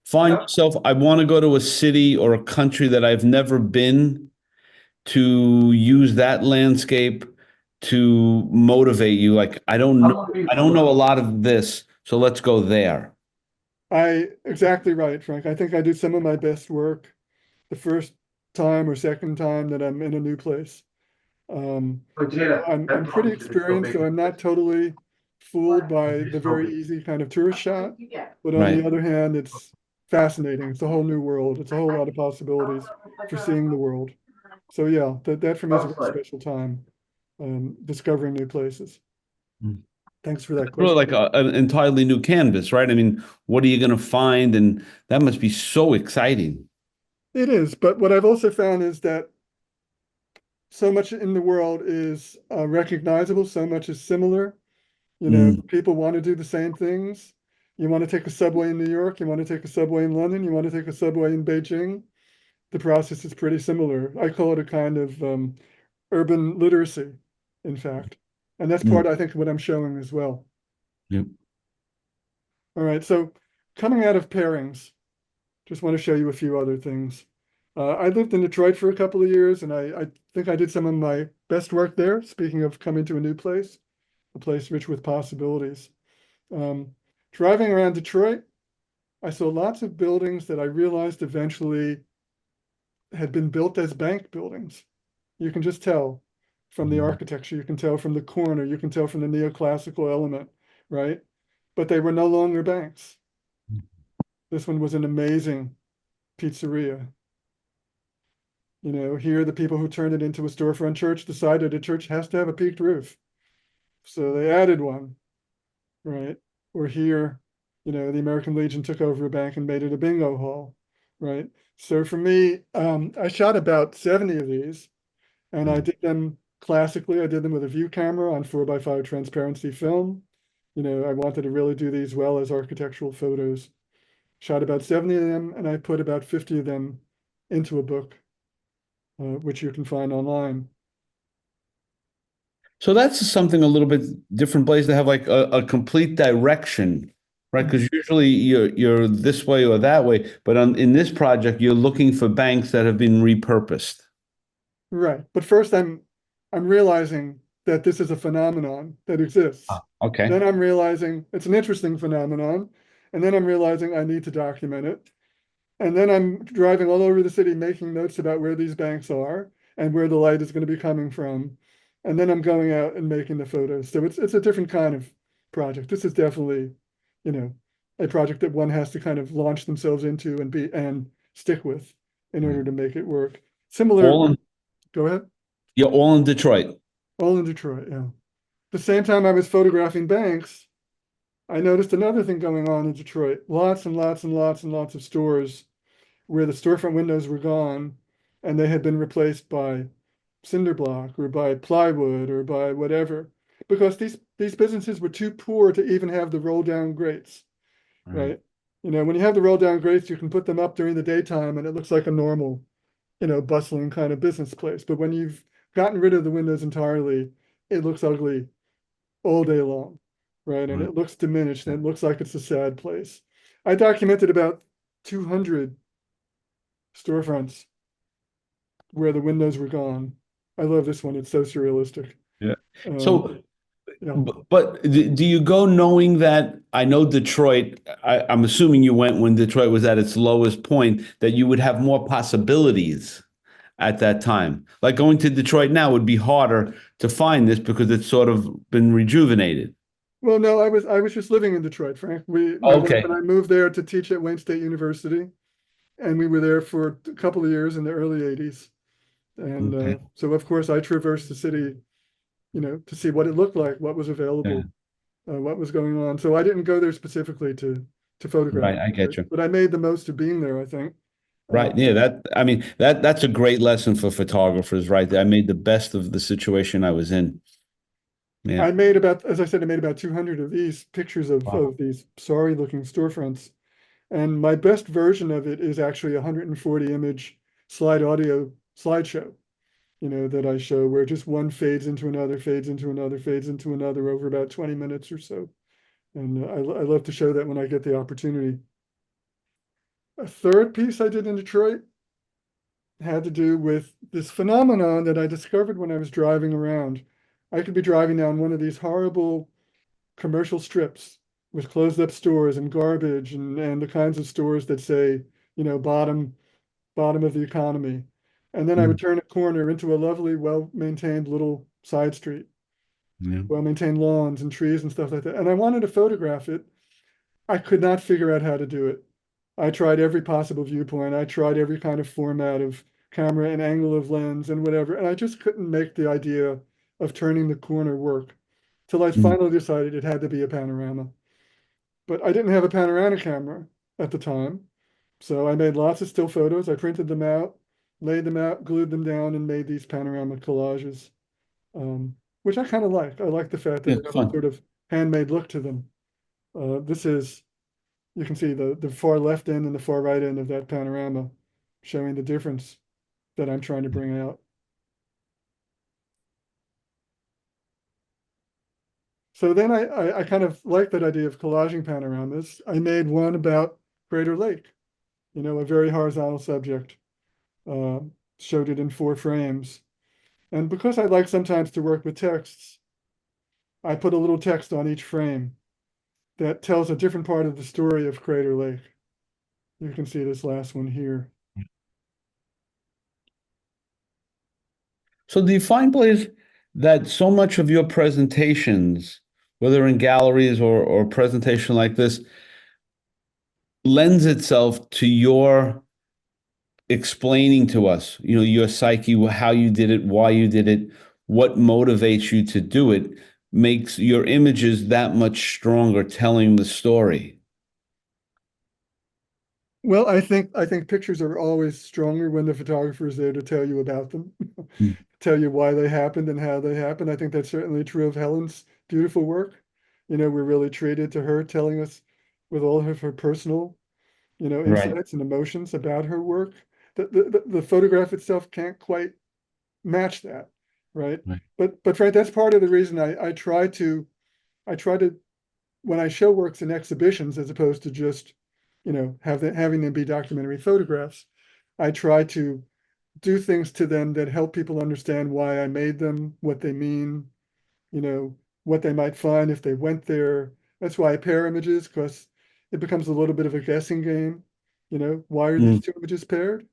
find Yeah. yourself, I want to go to a city or a country that I've never been, to use that landscape to motivate you? Like, I don't know a lot of this, so let's go there. Exactly right, Frank. I think I do some of my best work the first time or second time that I'm in a new place. I'm pretty experienced, so I'm not totally fooled by the very easy kind of tourist shot. But on the Right. other hand, it's fascinating. It's a whole new world. It's a whole lot of possibilities for seeing the world. So yeah, that for me is a very special time, discovering new places. Mm. Thanks for that Really question. like an entirely new canvas, right? I mean, what are you going to find? And that must be so exciting. It is, but what I've also found is that so much in the world is recognizable, so much is similar. Mm, People want to do the same things. You want to take a subway in New York, you want to take a subway in London, you want to take a subway in Beijing. The process is pretty similar. I call it a kind of urban literacy, in fact. And that's part, mm, I think, of what I'm showing as well. yep. All right, so coming out of pairings, just want to show you a few other things. I lived in Detroit for a couple of years, and I think I did some of my best work there, speaking of coming to a new place, a place rich with possibilities. Driving around Detroit, I saw lots of buildings that I realized eventually had been built as bank buildings. You can just tell from the Mhm. architecture, you can tell from the corner, you can tell from the neoclassical element, right? But they were no longer banks. This one was an amazing pizzeria. You know, here the people who turned it into a storefront church decided a church has to have a peaked roof. So they added one, right? Or here, you know, the American Legion took over a bank and made it a bingo hall, right? So for me, I shot about 70 of these, and I did them classically. I did them with a view camera on 4x5 transparency film. You know, I wanted to really do these well as architectural photos. Shot about 70 of them, and I put about 50 of them into a book, which you can find online. So that's something a little bit different, Blaise, to have like a complete direction, right? Because usually you're this way or that way, but in this project, you're looking for banks that have been repurposed. Right. But first I'm realizing that this is a phenomenon that exists. Okay. Then I'm realizing it's an interesting phenomenon. And then I'm realizing I need to document it. And then I'm driving all over the city making notes about where these banks are and where the light is going to be coming from. And then I'm going out and making the photos. So it's a different kind of project. This is definitely, you know, a project that one has to kind of launch themselves into and stick with in order to make it work. Similar, All in, go ahead. you're all in Detroit. All in Detroit, yeah. The same time I was photographing banks, I noticed another thing going on in Detroit. Lots and lots and lots and lots of stores where the storefront windows were gone and they had been replaced by cinder block or by plywood or by whatever, because these businesses were too poor to even have the roll down grates, right? You know, when you have the roll down grates, you can put them up during the daytime and it looks like a normal, you know, bustling kind of business place. But when you've gotten rid of the windows entirely, it looks ugly all day long, right? And Right. it looks diminished and it looks like it's a sad place. I documented about 200 storefronts where the windows were gone. I love this one. It's so surrealistic. Yeah. Um, So, yeah. but do you go knowing that I know Detroit, I'm assuming you went when Detroit was at its lowest point, that you would have more possibilities at that time. Like going to Detroit now would be harder to find this because it's sort of been rejuvenated. Well, no, I was just living in Detroit, Frank. My wife Okay. and I moved there to teach at Wayne State University, and we were there for a couple of years in the early 80s. And Okay. so, of course, I traversed the city, you know, to see what it looked like, what was available, what was going on. So I didn't go there specifically to photograph, Right. I get you. but I made the most of being there, I think. Right. Yeah. I mean, that's a great lesson for photographers, right there. I made the best of the situation I was in. Yeah. I made about, as I said, I made about 200 of these pictures Wow. of these sorry looking storefronts. And my best version of it is actually a 140 image slide audio slideshow, you know, that I show where just one fades into another, fades into another, fades into another over about 20 minutes or so. And I love to show that when I get the opportunity. A third piece I did in Detroit had to do with this phenomenon that I discovered when I was driving around. I could be driving down one of these horrible commercial strips with closed up stores and garbage and the kinds of stores that say, you know, bottom of the economy. And then I would turn a corner into a lovely, well-maintained little side street, Yeah. well-maintained lawns and trees and stuff like that. And I wanted to photograph it. I could not figure out how to do it. I tried every possible viewpoint. I tried every kind of format of camera and angle of lens and whatever. And I just couldn't make the idea of turning the corner work till I finally decided it had to be a panorama. But I didn't have a panorama camera at the time. So I made lots of still photos. I printed them out, laid them out, glued them down, and made these panorama collages, which I kind of like. I like the fact that Yeah. they have a Fun. sort of handmade look to them. This is, you can see the far left end and the far right end of that panorama showing the difference that I'm trying to bring out. So then I kind of like that idea of collaging panoramas. I made one about Crater Lake, you know, a very horizontal subject. Showed it in 4 frames. And because I like sometimes to work with texts, I put a little text on each frame that tells a different part of the story of Crater Lake. You can see this last one here. So do you find, Blaise, that so much of your presentations, whether in galleries or a presentation like this, lends itself to your explaining to us, your psyche, how you did it, why you did it, what motivates you to do it, makes your images that much stronger telling the story. Well, I think pictures are always stronger when the photographer is there to tell you about them, tell you why they happened and how they happened. I think that's certainly true of Helen's beautiful work. We're really treated to her telling us with all of her personal, Right. insights and emotions about her work. The photograph itself can't quite match that, right? Right. But Frank, that's part of the reason I try to when I show works in exhibitions, as opposed to just, having them be documentary photographs, I try to do things to them that help people understand why I made them, what they mean, what they might find if they went there. That's why I pair images, because it becomes a little bit of a guessing game. Why are these two images paired?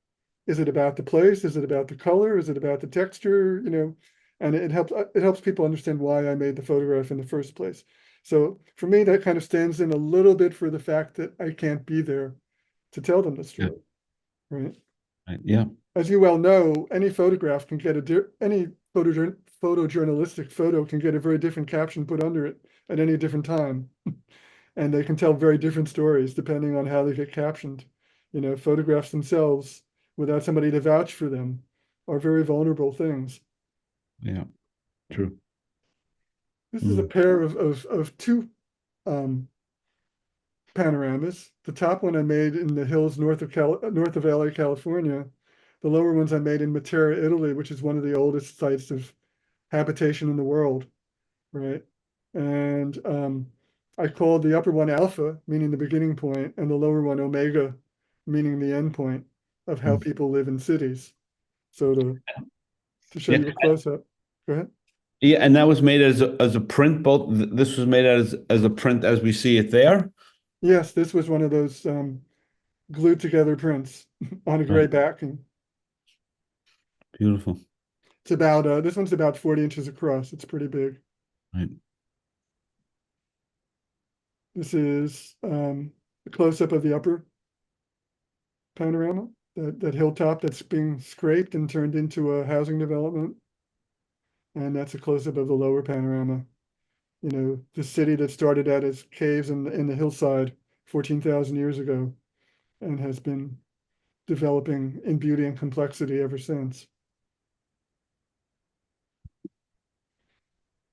Is it about the place? Is it about the color? Is it about the texture? And it helps people understand why I made the photograph in the first place. So for me, that kind of stands in a little bit for the fact that I can't be there to tell them the story, right? Yeah. As you well know, any photograph can get any photojournalistic photo can get a very different caption put under it at any different time. And they can tell very different stories depending on how they get captioned. Photographs themselves, without somebody to vouch for them, are very vulnerable things. Yeah. True. This is a pair of two panoramas. The top one I made in the hills north of LA, California. The lower ones I made in Matera, Italy, which is one of the oldest sites of habitation in the world, right? And I called the upper one Alpha, meaning the beginning point, and the lower one Omega, meaning the end point of how people live in cities. So to show you a close up, go ahead. Yeah, and that was made as a print. This was made as a print as we see it there. Yes, this was one of those glued together prints on a gray backing. Beautiful. It's about this one's about 40 inches across. It's pretty big. Right. This is a close-up of the upper panorama, that hilltop that's being scraped and turned into a housing development. And that's a close-up of the lower panorama. The city that started out as caves in the hillside 14,000 years ago and has been developing in beauty and complexity ever since.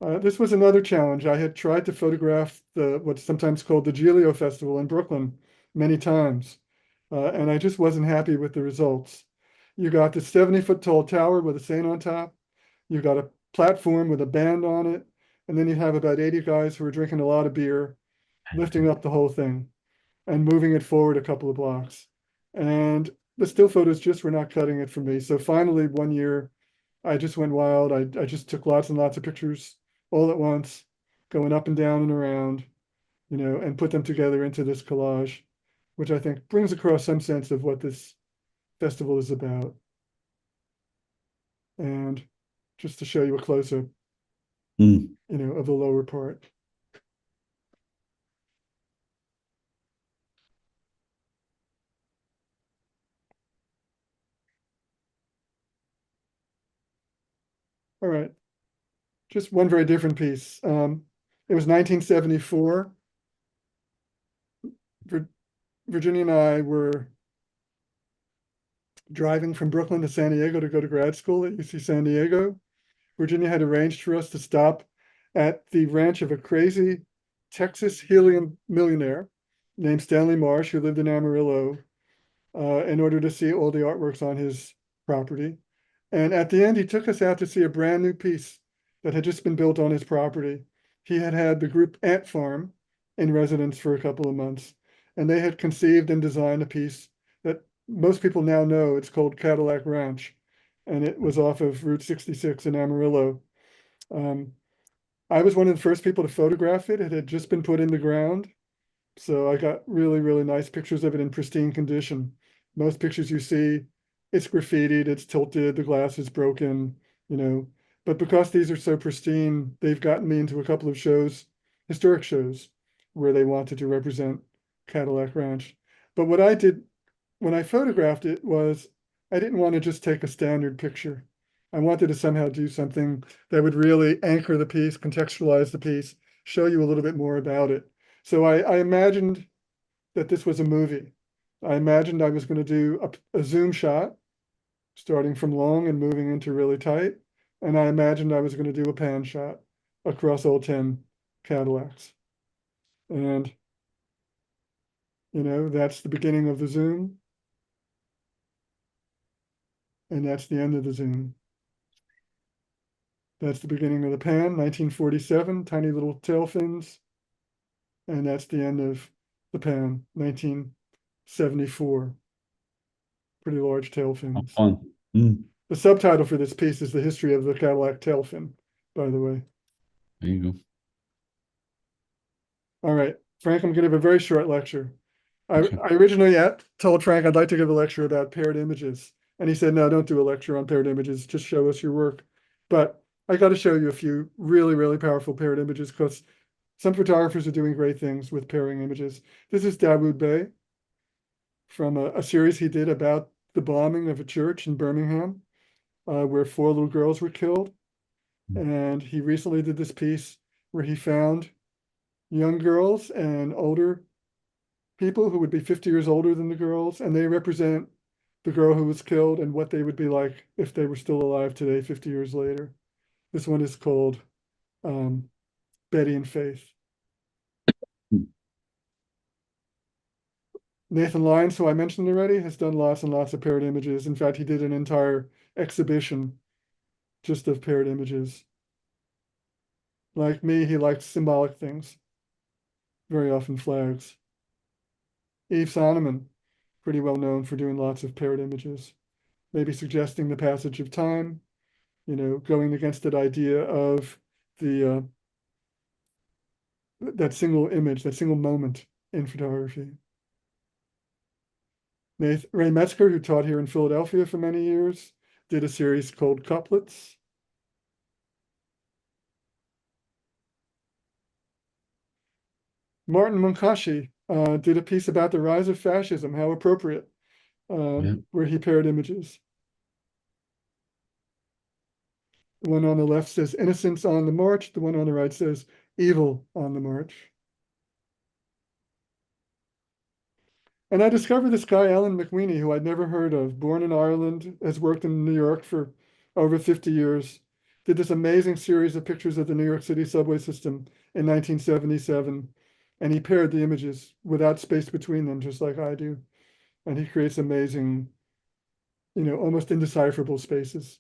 This was another challenge. I had tried to photograph what's sometimes called the Giglio Festival in Brooklyn many times, and I just wasn't happy with the results. You got the 70-foot tall tower with a saint on top. You got a platform with a band on it, and then you have about 80 guys who are drinking a lot of beer, lifting up the whole thing and moving it forward a couple of blocks. And the still photos just were not cutting it for me. So finally, one year, I just went wild. I just took lots and lots of pictures all at once, going up and down and around, and put them together into this collage, which I think brings across some sense of what this festival is about. And just to show you a close-up, of the lower part. All right, just one very different piece. It was 1974. Virginia and I were driving from Brooklyn to San Diego to go to grad school at UC San Diego. Virginia had arranged for us to stop at the ranch of a crazy Texas helium millionaire named Stanley Marsh, who lived in Amarillo, in order to see all the artworks on his property. And at the end, he took us out to see a brand new piece that had just been built on his property. He had had the group Ant Farm in residence for a couple of months, and they had conceived and designed a piece that most people now know. It's called Cadillac Ranch, and it was off of Route 66 in Amarillo. I was one of the first people to photograph it. It had just been put in the ground, so I got really, really nice pictures of it in pristine condition. Most pictures you see, it's graffitied, it's tilted, the glass is broken, But because these are so pristine, they've gotten me into a couple of shows, historic shows, where they wanted to represent Cadillac Ranch. But what I did when I photographed it was I didn't want to just take a standard picture. I wanted to somehow do something that would really anchor the piece, contextualize the piece, show you a little bit more about it. So I imagined that this was a movie. I imagined I was going to do a zoom shot, starting from long and moving into really tight. And I imagined I was going to do a pan shot across all 10 Cadillacs. And, that's the beginning of the zoom. And that's the end of the zoom. That's the beginning of the pan, 1947, tiny little tail fins. And that's the end of the pan, 1974. Pretty large tail fins. Fun. Mm, The subtitle for this piece is The History of the Cadillac Tail Fin, by the way. there you go. All right, Frank, I'm going to give a very short lecture. Okay. I originally told Frank I'd like to give a lecture about paired images. And he said, no, don't do a lecture on paired images, just show us your work. But I got to show you a few really, really powerful paired images because some photographers are doing great things with pairing images. This is Dawood Bey from a series he did about the bombing of a church in Birmingham, where 4 little girls were killed. And he recently did this piece where he found young girls and older people who would be 50 years older than the girls, and they represent the girl who was killed and what they would be like if they were still alive today, 50 years later. This one is called Betty and Faith. Nathan Lyons, who I mentioned already, has done lots and lots of paired images. In fact, he did an entire exhibition just of paired images. Like me, he likes symbolic things, very often flags. Eve Sonneman, pretty well known for doing lots of paired images, maybe suggesting the passage of time, going against that idea of the that single image, that single moment in photography. Ray Metzger, who taught here in Philadelphia for many years, did a series called Couplets. Martin Munkashi did a piece about the rise of fascism, how appropriate, where he paired images. The one on the left says innocence on the march. The one on the right says evil on the march. And I discovered this guy, Alan McWeeny, who I'd never heard of, born in Ireland, has worked in New York for over 50 years, did this amazing series of pictures of the New York City subway system in 1977. And he paired the images without space between them, just like I do. And he creates amazing, almost indecipherable spaces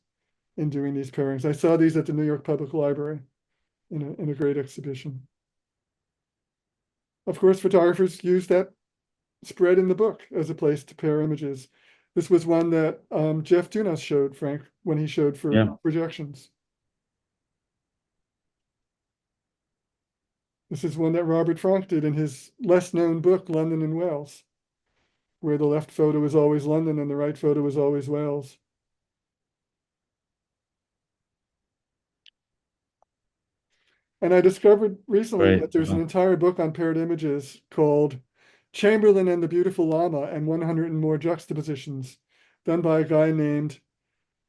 in doing these pairings. I saw these at the New York Public Library in a great exhibition. Of course, photographers use that spread in the book as a place to pair images. This was one that Jeff Dunas showed, Frank, when he showed for projections. This is one that Robert Frank did in his less known book, London and Wales, where the left photo is always London and the right photo is always Wales. And I discovered recently that there's an entire book on paired images called Chamberlain and the Beautiful Llama and 100 and More Juxtapositions, done by a guy named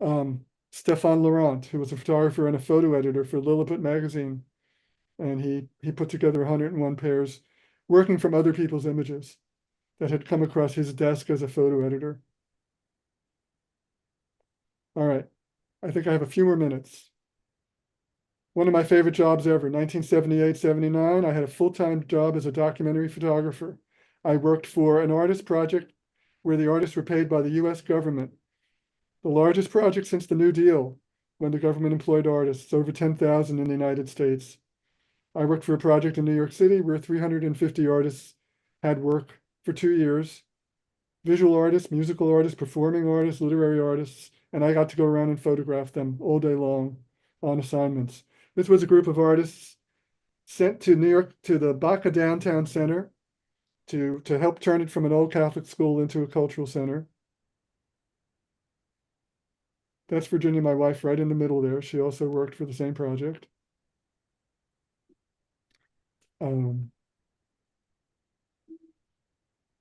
Stéphane Laurent, who was a photographer and a photo editor for Lilliput magazine. And he put together 101 pairs working from other people's images that had come across his desk as a photo editor. All right, I think I have a few more minutes. One of my favorite jobs ever, 1978-79, I had a full-time job as a documentary photographer. I worked for an artist project where the artists were paid by the US government. The largest project since the New Deal, when the government employed artists, over 10,000 in the United States. I worked for a project in New York City where 350 artists had work for 2 years. Visual artists, musical artists, performing artists, literary artists, and I got to go around and photograph them all day long on assignments. This was a group of artists sent to New York, to the Baca Downtown Center, to help turn it from an old Catholic school into a cultural center. That's Virginia, my wife, right in the middle there. She also worked for the same project. I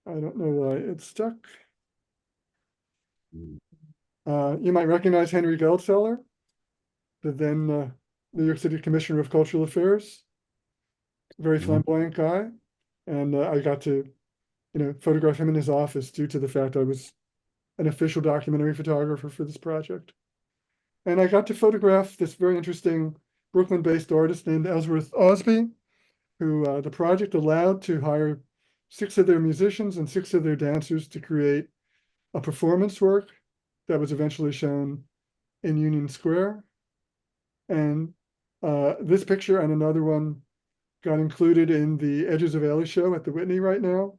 don't know why it's stuck. You might recognize Henry Geldseller, the then New York City Commissioner of Cultural Affairs. Very flamboyant guy. And I got to, photograph him in his office due to the fact I was an official documentary photographer for this project. And I got to photograph this very interesting Brooklyn-based artist named Ellsworth Osby, who the project allowed to hire 6 of their musicians and 6 of their dancers to create a performance work that was eventually shown in Union Square. And this picture and another one got included in the Edges of Ailey show at the Whitney right now,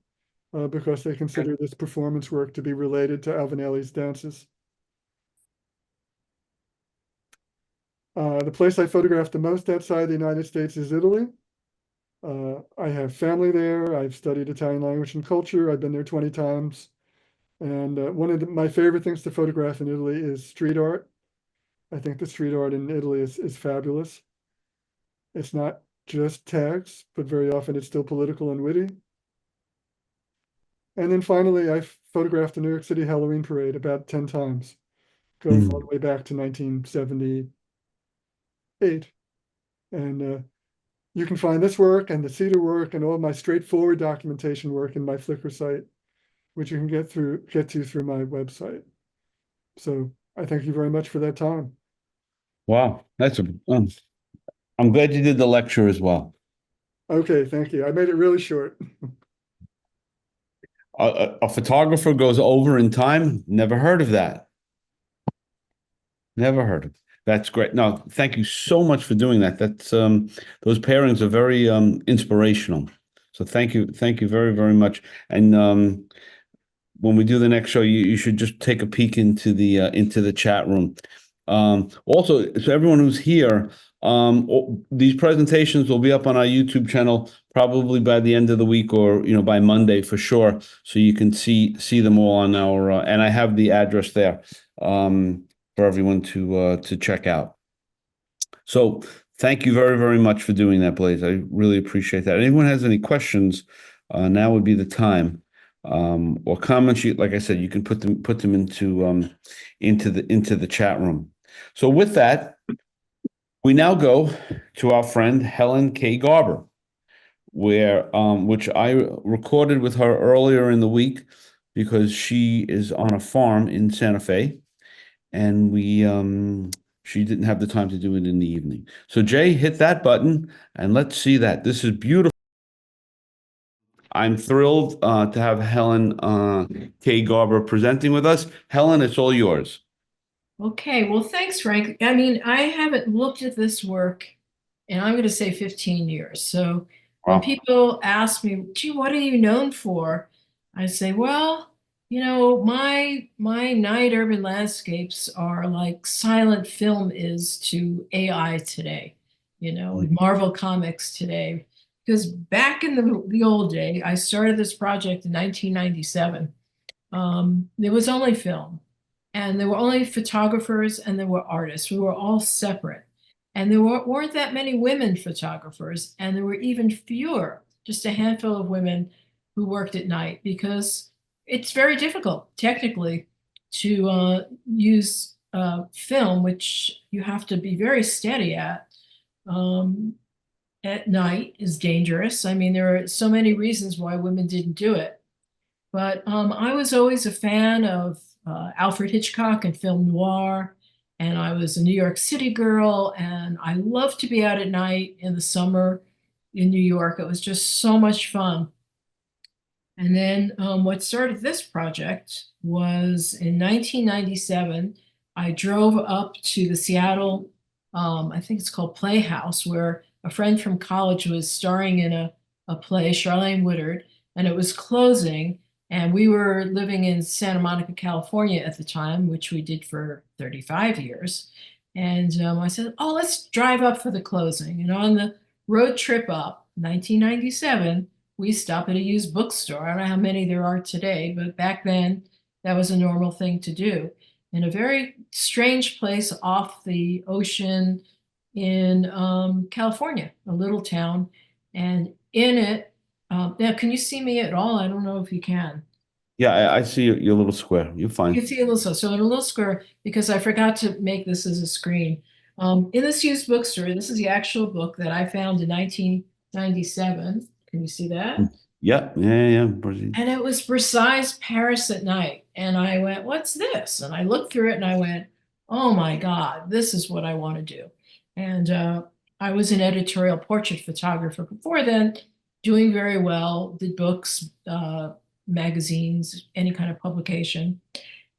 because they consider this performance work to be related to Alvin Ailey's dances. The place I photographed the most outside the United States is Italy. I have family there. I've studied Italian language and culture. I've been there 20 times. And one of my favorite things to photograph in Italy is street art. I think the street art in Italy is fabulous. It's not just tags, but very often it's still political and witty. And then finally, I photographed the New York City Halloween parade about 10 times, going all the way back to 1978. And you can find this work and the cedar work and all my straightforward documentation work in my Flickr site, which you can get to through my website. So I thank you very much for that time. Wow, I'm glad you did the lecture as well. Okay, thank you. I made it really short. A photographer goes over in time. Never heard of that. Never heard of it. That's great. No, thank you so much for doing that. That's those pairings are very inspirational. So thank you very, very much. And when we do the next show, you should just take a peek into the chat room. Also, so everyone who's here, these presentations will be up on our YouTube channel probably by the end of the week, or by Monday for sure, so you can see them all on our and I have the address there for everyone to check out. So thank you very, very much for doing that, Blaise. I really appreciate that. Anyone has any questions, now would be the time. Or comments, like I said, you can put them into the chat room. So with that, we now go to our friend Helen K. Garber, which I recorded with her earlier in the week because she is on a farm in Santa Fe, and she didn't have the time to do it in the evening. So Jay, hit that button and let's see that. This is beautiful. I'm thrilled to have Helen K. Garber presenting with us. Helen, it's all yours. Okay, well, thanks, Frank. I mean, I haven't looked at this work in, I'm going to say 15 years. So when Wow. people ask me, gee, what are you known for? I say, well, my night urban landscapes are like silent film is to AI today, Marvel Comics today. Because back in the old day, I started this project in 1997. There was only film, and there were only photographers, and there were artists. We were all separate. And there weren't that many women photographers, and there were even fewer, just a handful of women who worked at night, because it's very difficult technically to use film, which you have to be very steady at night is dangerous. I mean, there are so many reasons why women didn't do it. But I was always a fan of Alfred Hitchcock and film noir. And I was a New York City girl. And I loved to be out at night in the summer in New York. It was just so much fun. And then what started this project was in 1997, I drove up to the Seattle, I think it's called Playhouse, where a friend from college was starring in a play, Charlene Woodard, and it was closing. And we were living in Santa Monica, California at the time, which we did for 35 years. And I said, oh, let's drive up for the closing. And on the road trip up, 1997, we stopped at a used bookstore. I don't know how many there are today, but back then that was a normal thing to do. in a very strange place off the ocean in California, a little town. And in it, now, can you see me at all? I don't know if you can. Yeah, I see your little square. You're You fine. can see a little, so in a little square, because I forgot to make this as a screen. In this used bookstore, this is the actual book that I found in 1997. Can you see that? Yeah, yeah. Brazil. And it was Versailles, Paris at night. And I went, what's this? And I looked through it and I went, oh my God, this is what I want to do. And I was an editorial portrait photographer before then, doing very well, did books, magazines, any kind of publication,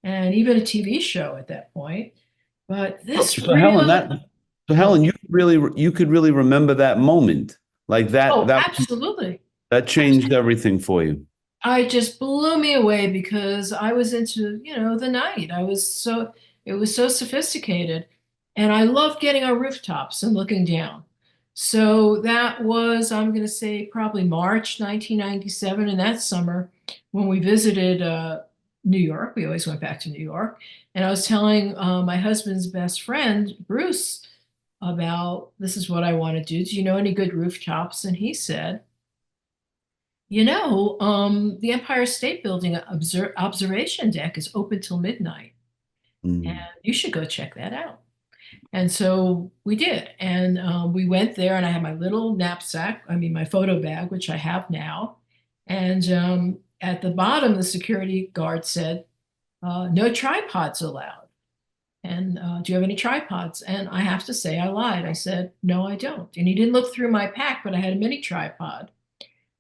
and even a TV show at that point. But this So Helen, Oh. you could really remember that moment, like Oh, that absolutely. that changed everything for you. I just blew me away because I was into, the night. It was so sophisticated. And I loved getting on rooftops and looking down. So that was, I'm going to say, probably March 1997. And that summer, when we visited New York, we always went back to New York. And I was telling my husband's best friend, Bruce, about this is what I want to do. Do you know any good rooftops? And he said, the Empire State Building observation deck is open till midnight, and Mm. you should go check that out. And so we did, and we went there, and I had my little knapsack, my photo bag, which I have now. And at the bottom, the security guard said, no tripods allowed. And do you have any tripods? And I have to say, I lied. I said, no, I don't. And he didn't look through my pack, but I had a mini tripod.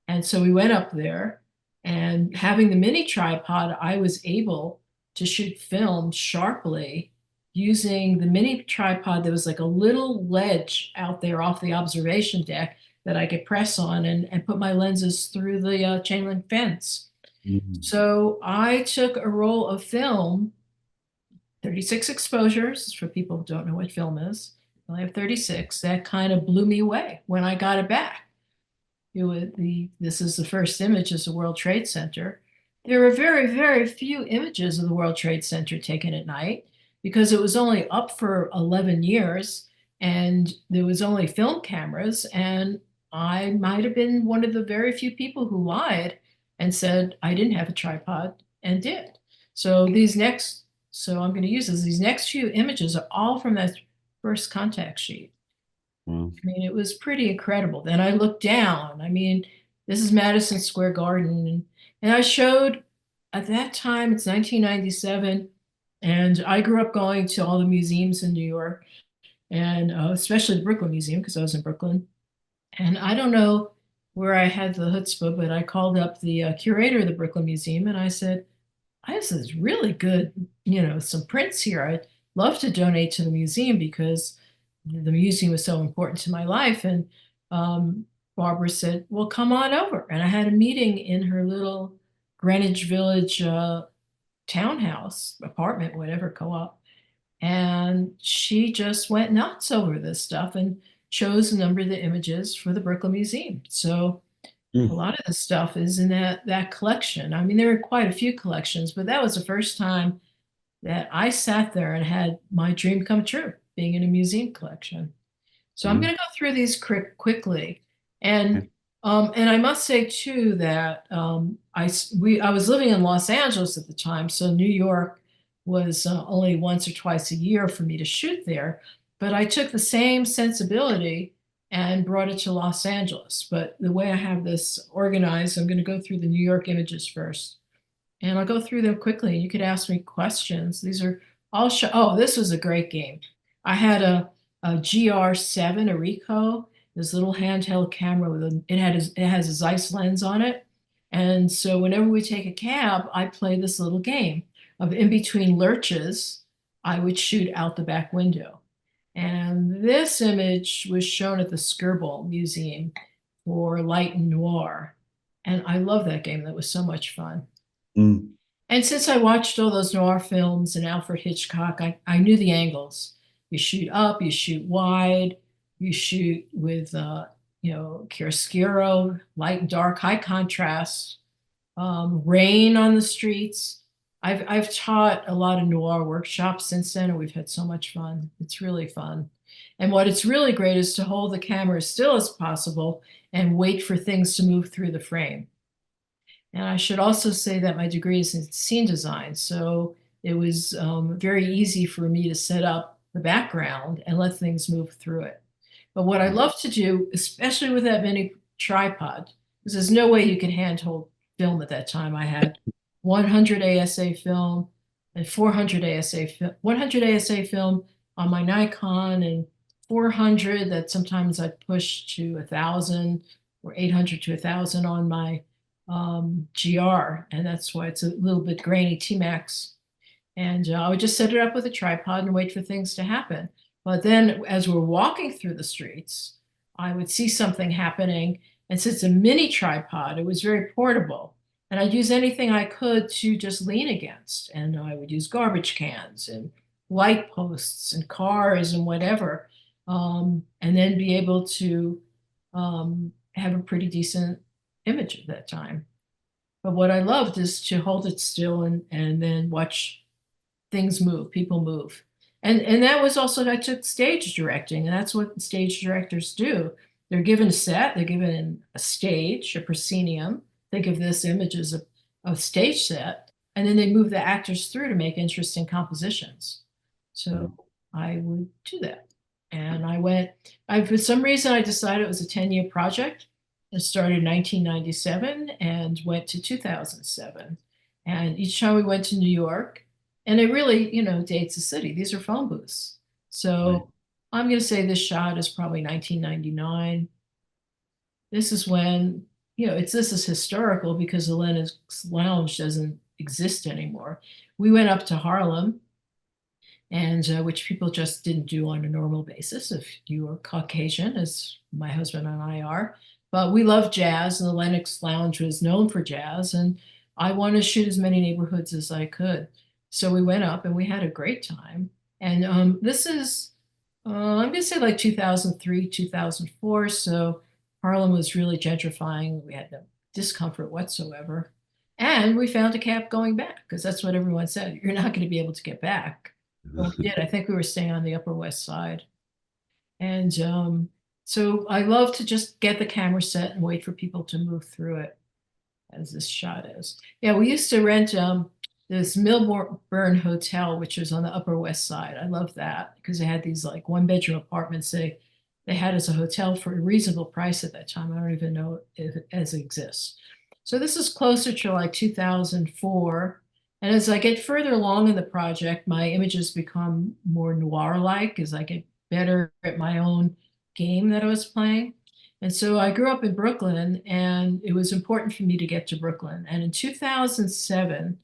And so we went up there, and having the mini tripod, I was able to shoot film sharply using the mini tripod. There was like a little ledge out there off the observation deck that I could press on and put my lenses through the chain link fence. Mm. So I took a roll of film, 36 exposures, for people who don't know what film is. I only have 36. That kind of blew me away when I got it back. This is the first image of the World Trade Center. There were very, very few images of the World Trade Center taken at night because it was only up for 11 years and there was only film cameras. And I might have been one of the very few people who lied and said I didn't have a tripod and did. So I'm going to use this. These next few images are all from that first contact sheet. Wow. It was pretty incredible. Then I looked down. This is Madison Square Garden. And I showed, at that time, it's 1997. And I grew up going to all the museums in New York, and especially the Brooklyn Museum, because I was in Brooklyn. And I don't know where I had the chutzpah, but I called up the curator of the Brooklyn Museum and I said, I have this really good, some prints here. I'd love to donate to the museum because the museum was so important to my life. And Barbara said, well, come on over. And I had a meeting in her little Greenwich Village townhouse, apartment, whatever, co-op. And she just went nuts over this stuff and chose a number of the images for the Brooklyn Museum. So a lot of the stuff is in that collection. There are quite a few collections, but that was the first time that I sat there and had my dream come true, being in a museum collection. So I'm going to go through these quickly. And I must say too that I was living in Los Angeles at the time, so New York was only once or twice a year for me to shoot there. But I took the same sensibility and brought it to Los Angeles. But the way I have this organized, I'm going to go through the New York images first. And I'll go through them quickly. You could ask me questions. These are all oh, this was a great game. I had a GR7, a Ricoh, this little handheld camera with it has a Zeiss lens on it. And so whenever we take a cab, I play this little game of in between lurches, I would shoot out the back window. And this image was shown at the Skirball Museum for light and noir. And I love that game. That was so much fun. Mm. And since I watched all those noir films and Alfred Hitchcock, I knew the angles. You shoot up, you shoot wide, you shoot with, chiaroscuro, light and dark, high contrast, rain on the streets. I've taught a lot of noir workshops since then, and we've had so much fun. It's really fun. And what it's really great is to hold the camera as still as possible and wait for things to move through the frame. And I should also say that my degree is in scene design, so it was very easy for me to set up the background and let things move through it. But what I love to do, especially with that mini tripod, because there's no way you could handhold film at that time. I had 100 ASA film and 400 ASA film, 100 ASA film on my Nikon and 400 that sometimes I'd push to 1,000 or 800 to 1,000 on my GR, and that's why it's a little bit grainy T-Max. And I would just set it up with a tripod and wait for things to happen. But then as we're walking through the streets, I would see something happening. And since it's a mini tripod, it was very portable. And I'd use anything I could to just lean against. And I would use garbage cans and light posts and cars and whatever. And then be able to have a pretty decent image at that time. But what I loved is to hold it still and then watch things move, people move. And that was also, I took stage directing, and that's what stage directors do. They're given a set, they're given a stage, a proscenium. Think of this image as a stage set, and then they move the actors through to make interesting compositions. So I would do that. And for some reason, I decided it was a 10-year project. It started in 1997 and went to 2007. And each time we went to New York, and it really, dates the city. These are phone booths. So Right. I'm going to say this shot is probably 1999. This is when, this is historical because the Lennox Lounge doesn't exist anymore. We went up to Harlem, and which people just didn't do on a normal basis if you were Caucasian, as my husband and I are. But we love jazz, and the Lennox Lounge was known for jazz, and I wanted to shoot as many neighborhoods as I could. So we went up and we had a great time. And this is, I'm going to say like 2003, 2004. So Harlem was really gentrifying. We had no discomfort whatsoever. And we found a cab going back, because that's what everyone said. You're not going to be able to get back. Well, we did. I think we were staying on the Upper West Side. And so I love to just get the camera set and wait for people to move through it, as this shot is. Yeah, we used to rent this Milburn Hotel, which was on the Upper West Side. I love that because they had these like 1-bedroom apartments they had as a hotel for a reasonable price at that time. I don't even know if it exists. So this is closer to like 2004. And as I get further along in the project, my images become more noir-like as I get better at my own game that I was playing. And so I grew up in Brooklyn, and it was important for me to get to Brooklyn. And in 2007,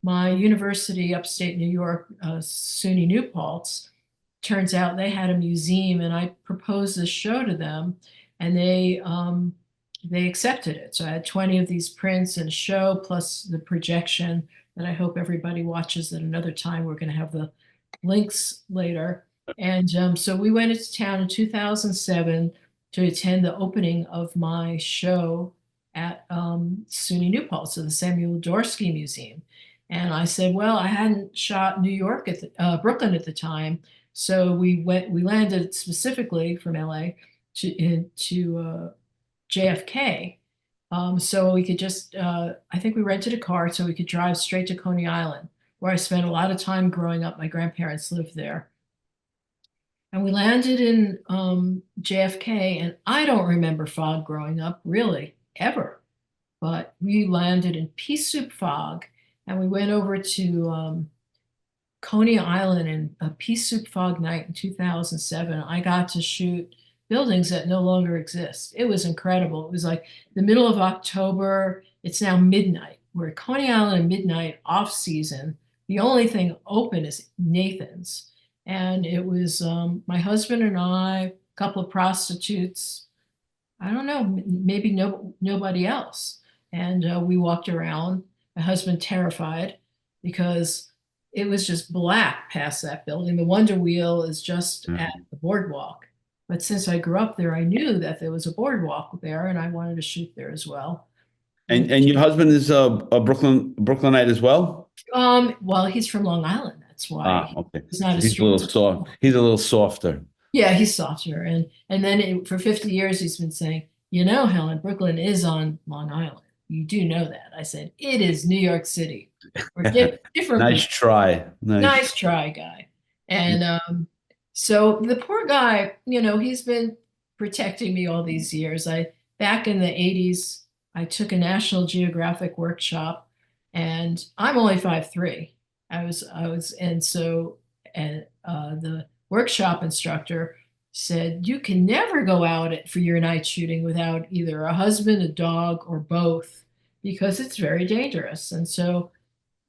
my university, upstate New York, SUNY New Paltz, turns out they had a museum, and I proposed this show to them, and they accepted it. So I had 20 of these prints and a show, plus the projection that I hope everybody watches at another time. We're going to have the links later. And so we went into town in 2007 to attend the opening of my show at SUNY New Paltz, so the Samuel Dorsky Museum. And I said, well, I hadn't shot New York Brooklyn at the time. So we landed specifically from LA to JFK. So we could just, I think we rented a car so we could drive straight to Coney Island, where I spent a lot of time growing up. My grandparents lived there. And we landed in JFK, and I don't remember fog growing up, really, ever. But we landed in pea soup fog, and we went over to Coney Island in a pea soup fog night in 2007. I got to shoot buildings that no longer exist. It was incredible. It was like the middle of October. It's now midnight. We're at Coney Island at midnight, off season. The only thing open is Nathan's. And it was my husband and I, a couple of prostitutes, I don't know, maybe nobody else. And we walked around, my husband terrified because it was just black past that building. The Wonder Wheel is just at the boardwalk. But since I grew up there, I knew that there was a boardwalk there, and I wanted to shoot there as well. And your husband is a Brooklynite as well? Well, he's from Long Island. That's why Okay. he's not So as he's a little strict. soft. He's a little softer. Yeah, he's softer. And then for 50 years, he's been saying, you know, Helen, Brooklyn is on Long Island. You do know that. I said, it is New York City. We're different Nice people. try. Nice try, guy. And so the poor guy, you know, he's been protecting me all these years. Back in the 80s, I took a National Geographic workshop, and I'm only 5'3". And so the workshop instructor said, you can never go out for your night shooting without either a husband, a dog, or both, because it's very dangerous. And so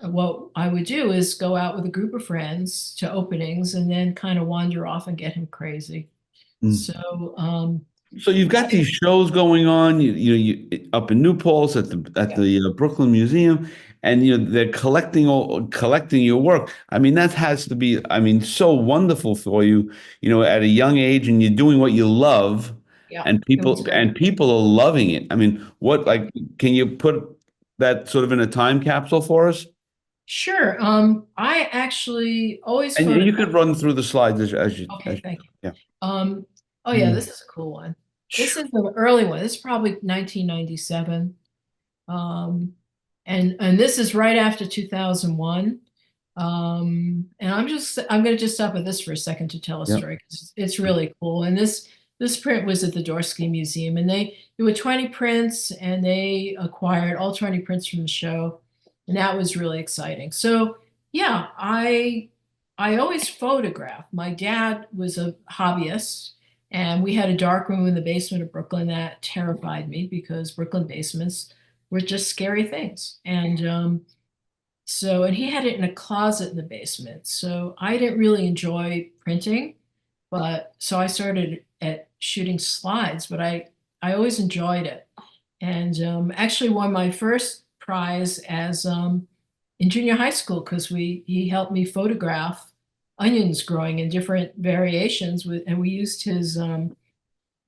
what I would do is go out with a group of friends to openings and then kind of wander off and get him crazy. Mm. So, So you've got these shows going on, you up in New Paltz at the Brooklyn Museum, and they're collecting your work. I mean, that has to be, I mean, so wonderful for you, at a young age, and you're doing what you love, yeah, and it was great. people are loving it. I mean, can you put that sort of in a time capsule for us? Sure. I actually always And you photograph. could run through the slides as you. Okay, thank you. Yeah. Oh yeah, this is a cool one. This is the early one. This is probably 1997. And this is right after 2001. And I'm going to just stop at this for a second to tell a Yep. story, because it's really cool. And this print was at the Dorsky Museum, and there were 20 prints, and they acquired all 20 prints from the show, and that was really exciting. So yeah, I always photograph. My dad was a hobbyist, and we had a dark room in the basement of Brooklyn that terrified me, because Brooklyn basements were just scary things. And and he had it in a closet in the basement. So I didn't really enjoy printing, but so I started at shooting slides, but I always enjoyed it. And actually won my first prize as in junior high school, because he helped me photograph onions growing in different variations and we used his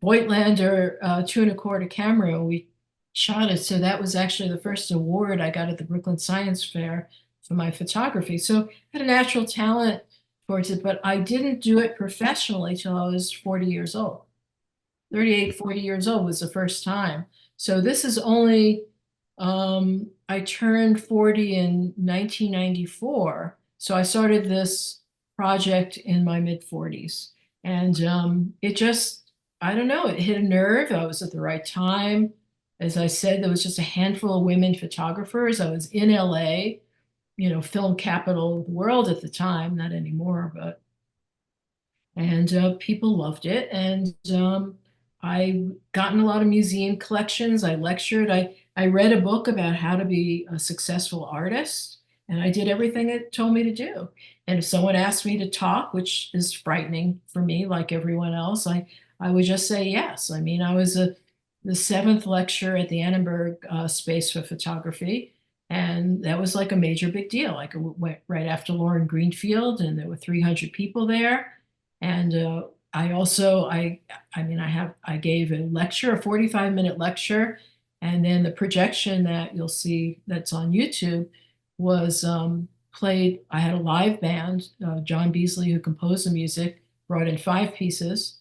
Voigtlander 2¼ camera, and we shot it. So that was actually the first award I got at the Brooklyn Science Fair for my photography. So I had a natural talent towards it, but I didn't do it professionally till I was 40 years old. 38, 40 years old was the first time. So this is only, I turned 40 in 1994. So I started this project in my mid 40s. And it just, I don't know, it hit a nerve. I was at the right time. As I said, there was just a handful of women photographers. I was in LA, film capital of the world at the time, not anymore, but, and people loved it. And I gotten a lot of museum collections. I lectured. I read a book about how to be a successful artist, and I did everything it told me to do. And if someone asked me to talk, which is frightening for me, like everyone else, I would just say yes. I mean, I was the 7th lecturer at the Annenberg Space for Photography, and that was like a major big deal. Like I went right after Lauren Greenfield, and there were 300 people there. And I also, I gave a lecture, a 45-minute lecture, and then the projection that you'll see that's on YouTube was played. I had a live band, John Beasley, who composed the music, brought in 5 pieces.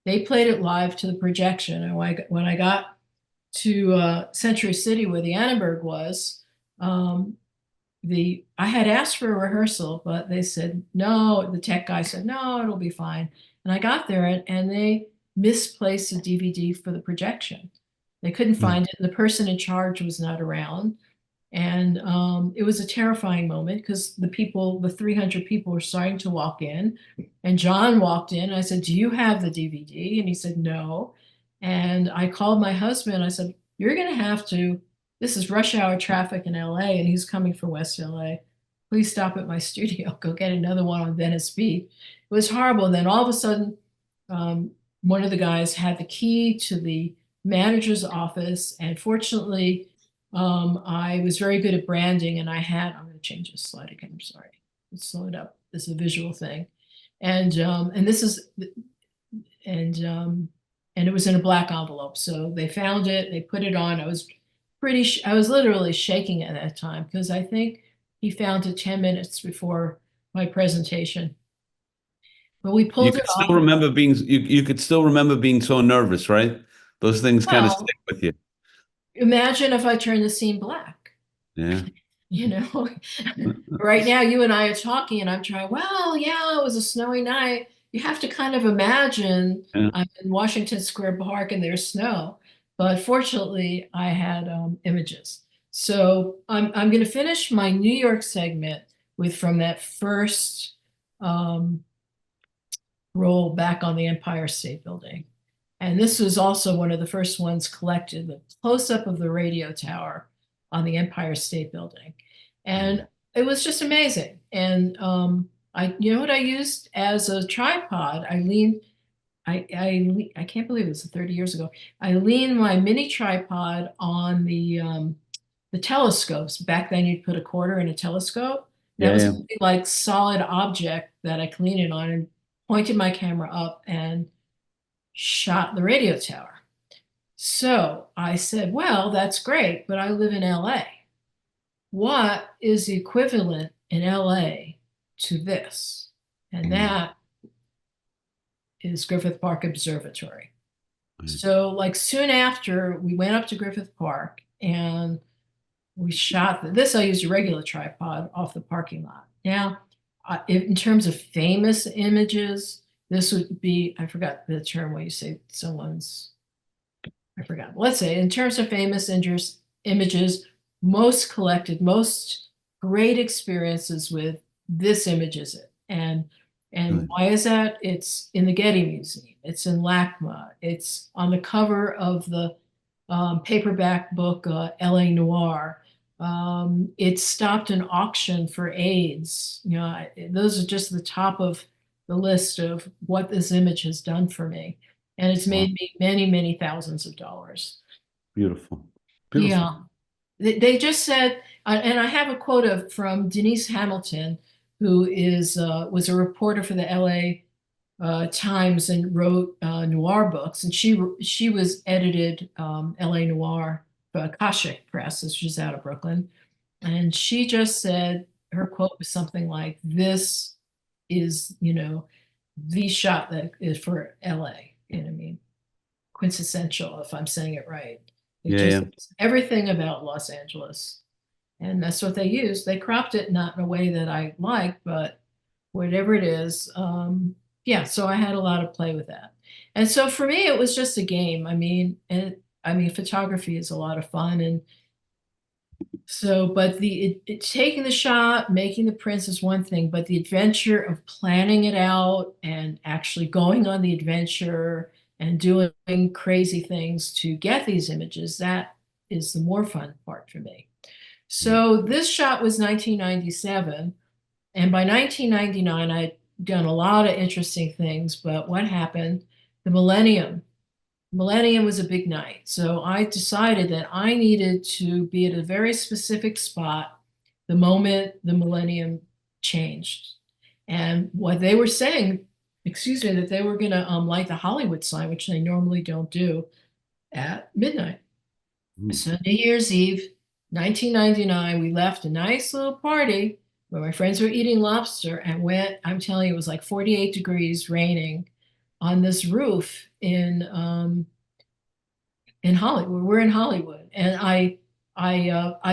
They played it live to the projection. And when I got to Century City, where the Annenberg was, I had asked for a rehearsal, but they said no. The tech guy said no, it'll be fine. And I got there, and they misplaced the DVD for the projection. They couldn't find it, and the person in charge was not around. And it was a terrifying moment, because the 300 people were starting to walk in, and John walked in. I said, "Do you have the DVD?" And he said, "No." And I called my husband. I said, "You're going to have to, this is rush hour traffic in LA, and he's coming from West LA. Please stop at my studio. Go get another one on Venice Beach." It was horrible. And then all of a sudden, one of the guys had the key to the manager's office. And fortunately, I was very good at branding, and I'm going to change this slide again. I'm sorry. Let's slow it up. This is a visual thing. And it was in a black envelope. So they found it, they put it on. I was literally shaking at that time, because I think he found it 10 minutes before my presentation. But we You pulled it could still off. remember being you could still remember being so nervous, right? Those things kind of Well, stick with you. imagine if I turned the scene black. Yeah. You know, right now you and I are talking and I'm trying, well, yeah, it was a snowy night. You have to kind of imagine Yeah. I'm in Washington Square Park and there's snow. But fortunately, I had images. So I'm going to finish my New York segment with from that first roll back on the Empire State Building. And this was also one of the first ones collected, the close-up of the radio tower on the Empire State Building. And it was just amazing. And you know what I used as a tripod? I can't believe it was 30 years ago. I leaned my mini tripod on the telescopes. Back then you'd put a quarter in a telescope. That Yeah, was yeah. a big, like solid object that I could lean it on and pointed my camera up and shot the radio tower. So I said, well, that's great, but I live in LA. What is the equivalent in LA to this? And that is Griffith Park Observatory. So like soon after we went up to Griffith Park and we shot this, I used a regular tripod off the parking lot. Now, in terms of famous images, this would be, I forgot the term when you say someone's, I forgot. Let's say in terms of famous images, most collected, most great experiences with this image is it. And why is that? It's in the Getty Museum. It's in LACMA. It's on the cover of the paperback book, LA Noir. It stopped an auction for AIDS. You know, those are just the top of the list of what this image has done for me. And it's made me many, many thousands of dollars. Beautiful. Yeah. They just said, and I have a quote from Denise Hamilton, who was a reporter for the LA Times and wrote noir books. And she was edited LA Noir for Akashic Press, which is out of Brooklyn. And she just said, her quote was something like, this is, you know, the shot that is for LA. You know what I mean? Quintessential, if I'm saying it right. It just everything about Los Angeles. And that's what they used. They cropped it not in a way that I like, but whatever it is, yeah, so I had a lot of play with that. And so for me, it was just a game. I mean, photography is a lot of fun. And so, but taking the shot, making the prints is one thing, but the adventure of planning it out and actually going on the adventure and doing crazy things to get these images, that is the more fun part for me. So this shot was 1997. And by 1999, I'd done a lot of interesting things, but what happened? The millennium was a big night. So I decided that I needed to be at a very specific spot the moment the millennium changed. And what they were saying, excuse me, that they were going to light the Hollywood sign, which they normally don't do, at midnight. So New Year's Eve, 1999, we left a nice little party where my friends were eating lobster and went, I'm telling you, it was like 48 degrees, raining on this roof in Hollywood. We're in Hollywood. And I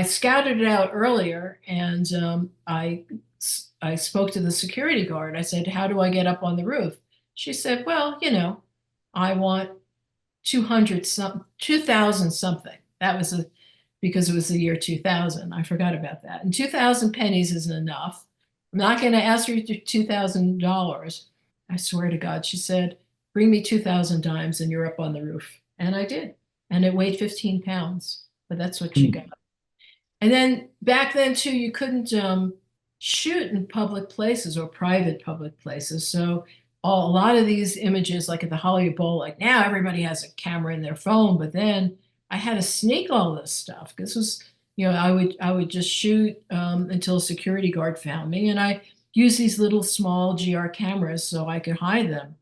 scouted it out earlier and I spoke to the security guard. I said, how do I get up on the roof? She said, well, you know, I want 200 2000 something. That was because it was the year 2000. I forgot about that. And 2,000 pennies isn't enough. I'm not going to ask you $2,000. I swear to God. She said, bring me 2,000 dimes and you're up on the roof. And I did. And it weighed 15 pounds, but that's what you got. And then back then too, you couldn't shoot in public places or private public places. So a lot of these images, like at the Hollywood Bowl, like now everybody has a camera in their phone, but then I had to sneak all this stuff. This was, you know, I would just shoot until a security guard found me, and I used these little small GR cameras so I could hide them.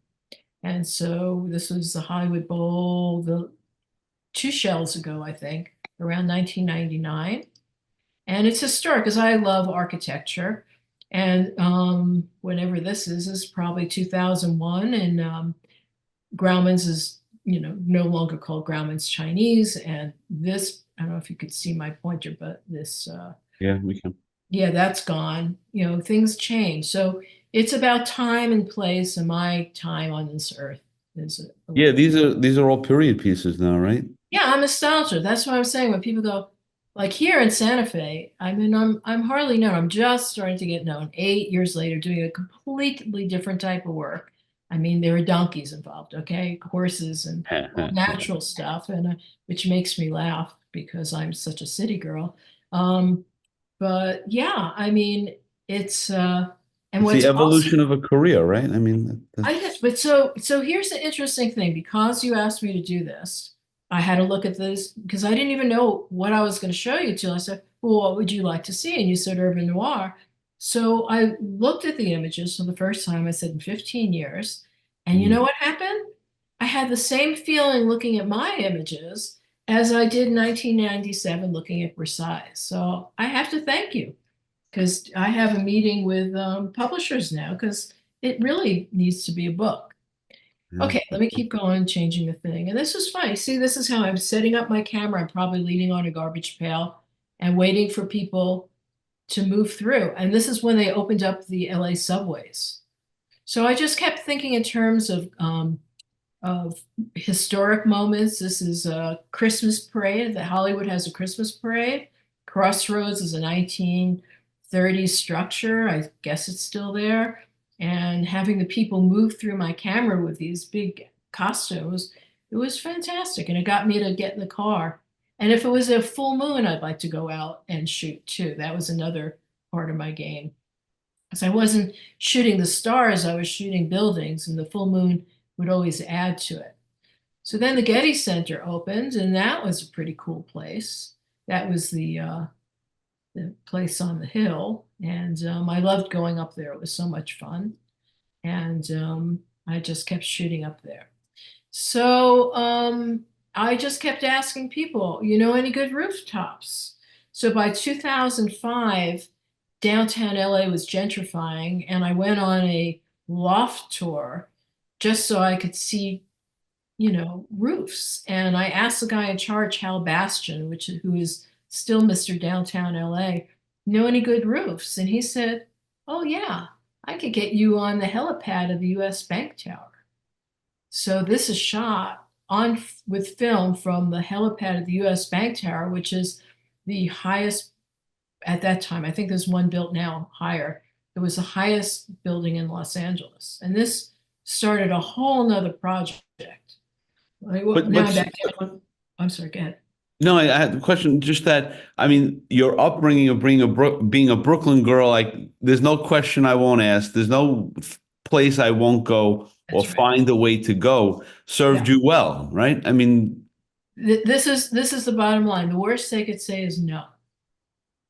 And so this was the Hollywood Bowl, the 2 shells ago, I think, around 1999. And it's historic because I love architecture. And whenever this is probably 2001. And Grauman's is, no longer called Grauman's Chinese. And this, I don't know if you could see my pointer, but this, Yeah, we can. yeah, that's gone. Things change. So it's about time and place, and my time on this earth is. Yeah, these are all period pieces now, right? Yeah, I'm nostalgia. That's what I'm saying. When people go, like here in Santa Fe, I mean, I'm hardly known. I'm just starting to get known 8 years later, doing a completely different type of work. I mean, there are donkeys involved, okay, horses and natural stuff, and which makes me laugh because I'm such a city girl. But yeah, I mean, it's and It's what's the also, evolution of a career, right? I mean, I guess, but so here's the interesting thing. Because you asked me to do this, I had to look at this because I didn't even know what I was going to show you till I said, well, what would you like to see? And you said Urban Noir. So I looked at the images for the first time, I said in 15 years. And you know what happened? I had the same feeling looking at my images as I did in 1997 looking at Versailles. So I have to thank you because I have a meeting with publishers now because it really needs to be a book. Okay, let me keep going, changing the thing. And this is fine. See, this is how I'm setting up my camera. I'm probably leaning on a garbage pail and waiting for people to move through. And this is when they opened up the LA subways. So I just kept thinking in terms of historic moments. This is a Christmas parade. That Hollywood has a Christmas parade. Crossroads is a 1930s structure. I guess it's still there. And having the people move through my camera with these big costumes, it was fantastic. And it got me to get in the car. And if it was a full moon, I'd like to go out and shoot too. That was another part of my game. Because I wasn't shooting the stars, I was shooting buildings, and the full moon would always add to it. So then the Getty Center opened, and that was a pretty cool place. That was the place on the hill, and I loved going up there. It was so much fun, and I just kept shooting up there. So I just kept asking people, any good rooftops? So by 2005, downtown LA was gentrifying, and I went on a loft tour just so I could see, roofs. And I asked the guy in charge, Hal Bastian, who is still Mr. Downtown LA, know any good roofs? And he said, oh yeah, I could get you on the helipad of the US Bank Tower. So this is shot on with film from the helipad of the US Bank Tower, which is the highest at that time. I think there's one built now higher. It was the highest building in Los Angeles. And this started a whole nother project. I'm sorry, go ahead. No, I had the question just that, I mean, your upbringing of being a Brooklyn girl, like there's no question I won't ask. There's no place I won't go or That's right. find a way to go served you well, right? I mean, this is the bottom line. The worst they could say is no.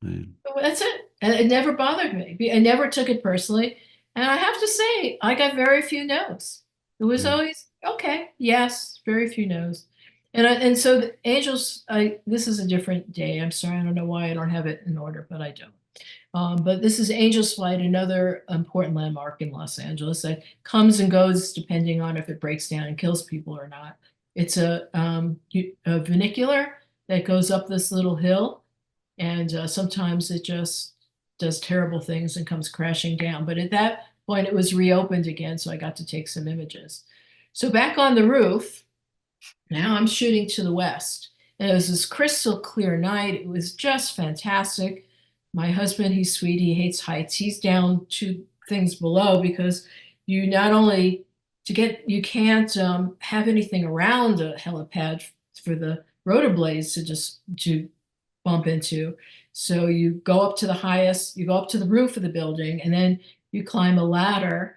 That's it. And it never bothered me. I never took it personally. And I have to say, I got very few no's. It was always, okay, yes, very few no's. And so the Angels, this is a different day. I'm sorry, I don't know why I don't have it in order, but I don't. But this is Angels Flight, another important landmark in Los Angeles that comes and goes depending on if it breaks down and kills people or not. It's a vernacular that goes up this little hill, and sometimes it just does terrible things and comes crashing down. But at that point, it was reopened again, so I got to take some images. So back on the roof, now I'm shooting to the west. And it was this crystal clear night. It was just fantastic. My husband, he's sweet, he hates heights. He's down 2 things below because you not only you can't have anything around a helipad for the rotor blades to bump into. So you go up to the highest, you go up to the roof of the building, and then you climb a ladder,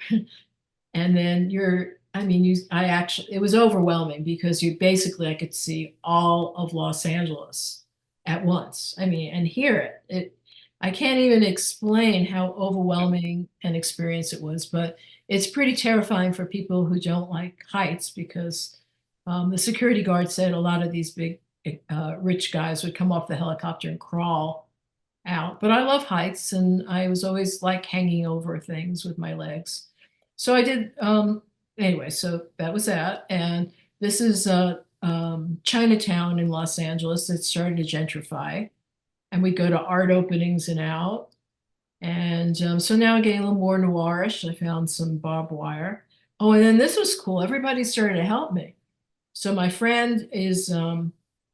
and then it was overwhelming because I could see all of Los Angeles at once. I mean, and hear it. I can't even explain how overwhelming an experience it was, but it's pretty terrifying for people who don't like heights because the security guard said a lot of these big rich guys would come off the helicopter and crawl out, but I love heights and I was always like hanging over things with my legs. So I did, anyway, so that was that. And this is Chinatown in Los Angeles that started to gentrify. And we go to art openings and out. And so now I'm getting a little more noirish. I found some barbed wire. Oh, and then this was cool. Everybody started to help me. So my friend is,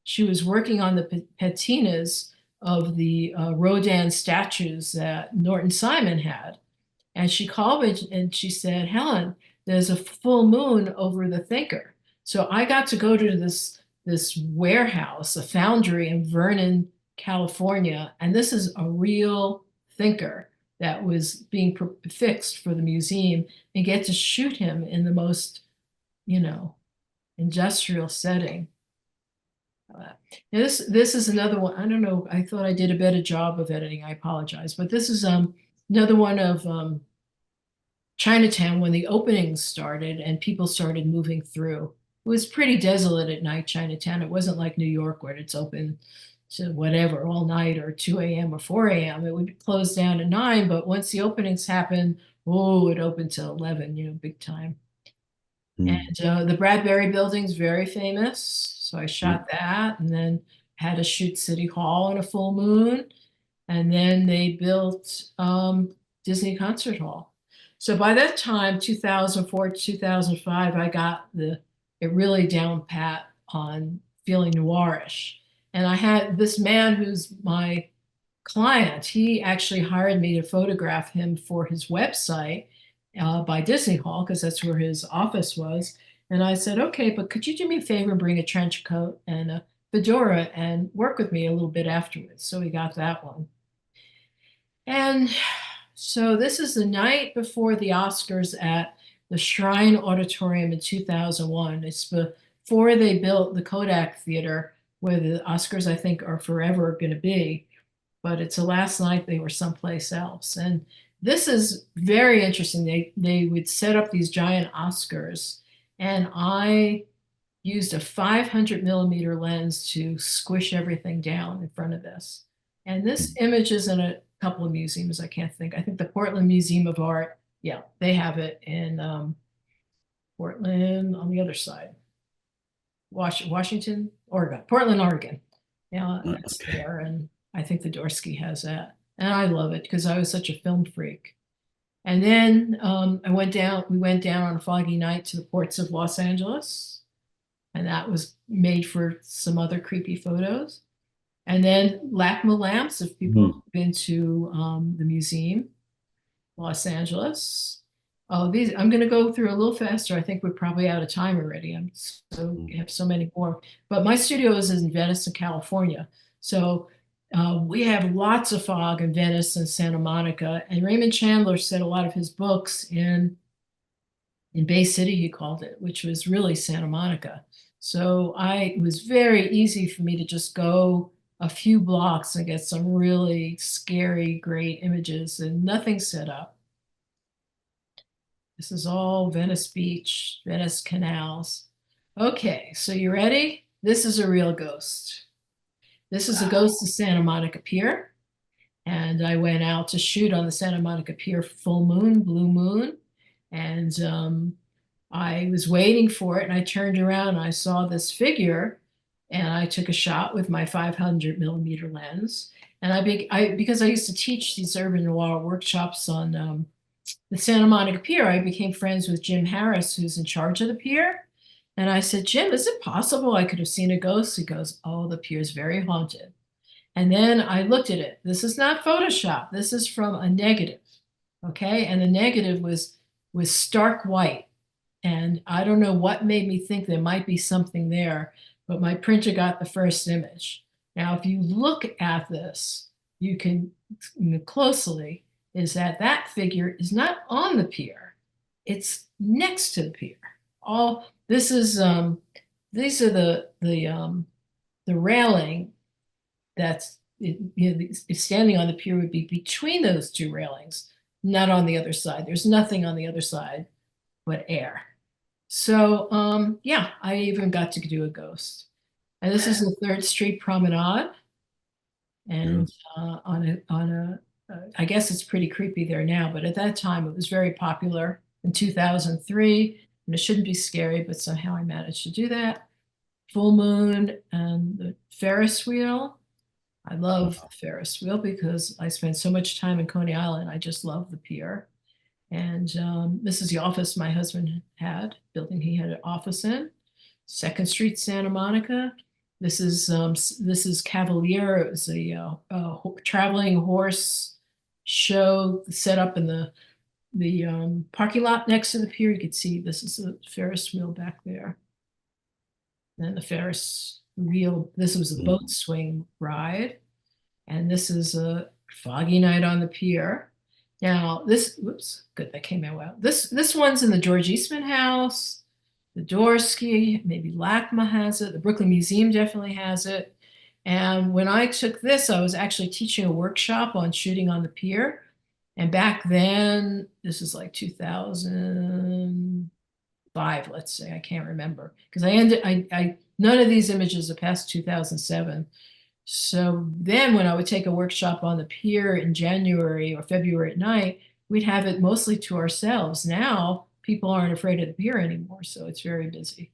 she was working on the patinas of the Rodin statues that Norton Simon had. And she called me and she said, Helen, there's a full moon over the Thinker. So I got to go to this warehouse, a foundry in Vernon, California. And this is a real Thinker that was being fixed for the museum and get to shoot him in the most, industrial setting. Now this is another one. I don't know. I thought I did a better job of editing. I apologize, but this is another one of Chinatown when the openings started and people started moving through. It was pretty desolate at night, Chinatown. It wasn't like New York where it's open to whatever all night or 2 a.m. or 4 a.m. It would close down at 9, but once the openings happened, oh, it opened till 11, big time. And the Bradbury building's very famous. So I shot that and then had to shoot City Hall in a full moon. And then they built Disney Concert Hall. So by that time, 2004, 2005, I got it really down pat on feeling noirish. And I had this man who's my client, he actually hired me to photograph him for his website by Disney Hall, because that's where his office was. And I said, okay, but could you do me a favor and bring a trench coat and a fedora and work with me a little bit afterwards? So we got that one. And so this is the night before the Oscars at the Shrine Auditorium in 2001. It's before they built the Kodak Theater, where the Oscars, I think, are forever going to be. But it's the last night they were someplace else. And this is very interesting. They would set up these giant Oscars, and I used a 500 millimeter lens to squish everything down in front of this. And this image is in a couple of museums. I can't think. I think the Portland Museum of Art, yeah, they have it in Portland on the other side. Washington, Oregon, Portland, Oregon. Yeah, it's there. And I think the Dorsky has that. And I love it because I was such a film freak. And then we went down on a foggy night to the ports of Los Angeles. And that was made for some other creepy photos. And then LACMA lamps, if people have been to the museum, Los Angeles. Oh, I'm going to go through a little faster. I think we're probably out of time already. Have so many more. But my studio is in Venice and California. So we have lots of fog in Venice and Santa Monica. And Raymond Chandler said a lot of his books in Bay City, he called it, which was really Santa Monica. So it was very easy for me to just go a few blocks and get some really scary, great images and nothing set up. This is all Venice Beach, Venice canals. Okay, so you ready? This is a real ghost. This is a ghost of Santa Monica Pier. And I went out to shoot on the Santa Monica Pier full moon, blue moon. And I was waiting for it and I turned around and I saw this figure and I took a shot with my 500 millimeter lens. And because I used to teach these urban noir workshops on the Santa Monica Pier, I became friends with Jim Harris, who's in charge of the pier. And I said, Jim, is it possible I could have seen a ghost? He goes, oh, the pier's very haunted. And then I looked at it. This is not Photoshop. This is from a negative. Okay. And the negative was stark white. And I don't know what made me think there might be something there, but my printer got the first image. Now, if you look at this, you can closely, is that figure is not on the pier. It's next to the pier. These are the railing that's standing on the pier would be between those two railings, not on the other side. There's nothing on the other side but air. So yeah, I even got to do a ghost. And this is the 3rd Street Promenade. and I guess it's pretty creepy there now, but at that time it was very popular in 2003, and it shouldn't be scary, but somehow I managed to do that. Full moon and the Ferris wheel. I love the Ferris wheel because I spent so much time in Coney Island. I just love the pier. And this is the office my husband had, building he had an office in. 2nd Street, Santa Monica. This is Cavalier. It was a traveling horse show set up in the parking lot next to the pier. You could see this is a Ferris wheel back there. Then the Ferris wheel, this was a boat swing ride. And this is a foggy night on the pier. Now this, whoops, good, that came out well. This one's in the George Eastman House, the Dorsky, maybe LACMA has it, the Brooklyn Museum definitely has it. And when I took this, I was actually teaching a workshop on shooting on the pier. And back then, this is like 2005, let's say, I can't remember. Because none of these images are past 2007. So then when I would take a workshop on the pier in January or February at night, we'd have it mostly to ourselves. Now people aren't afraid of the pier anymore, so it's very busy.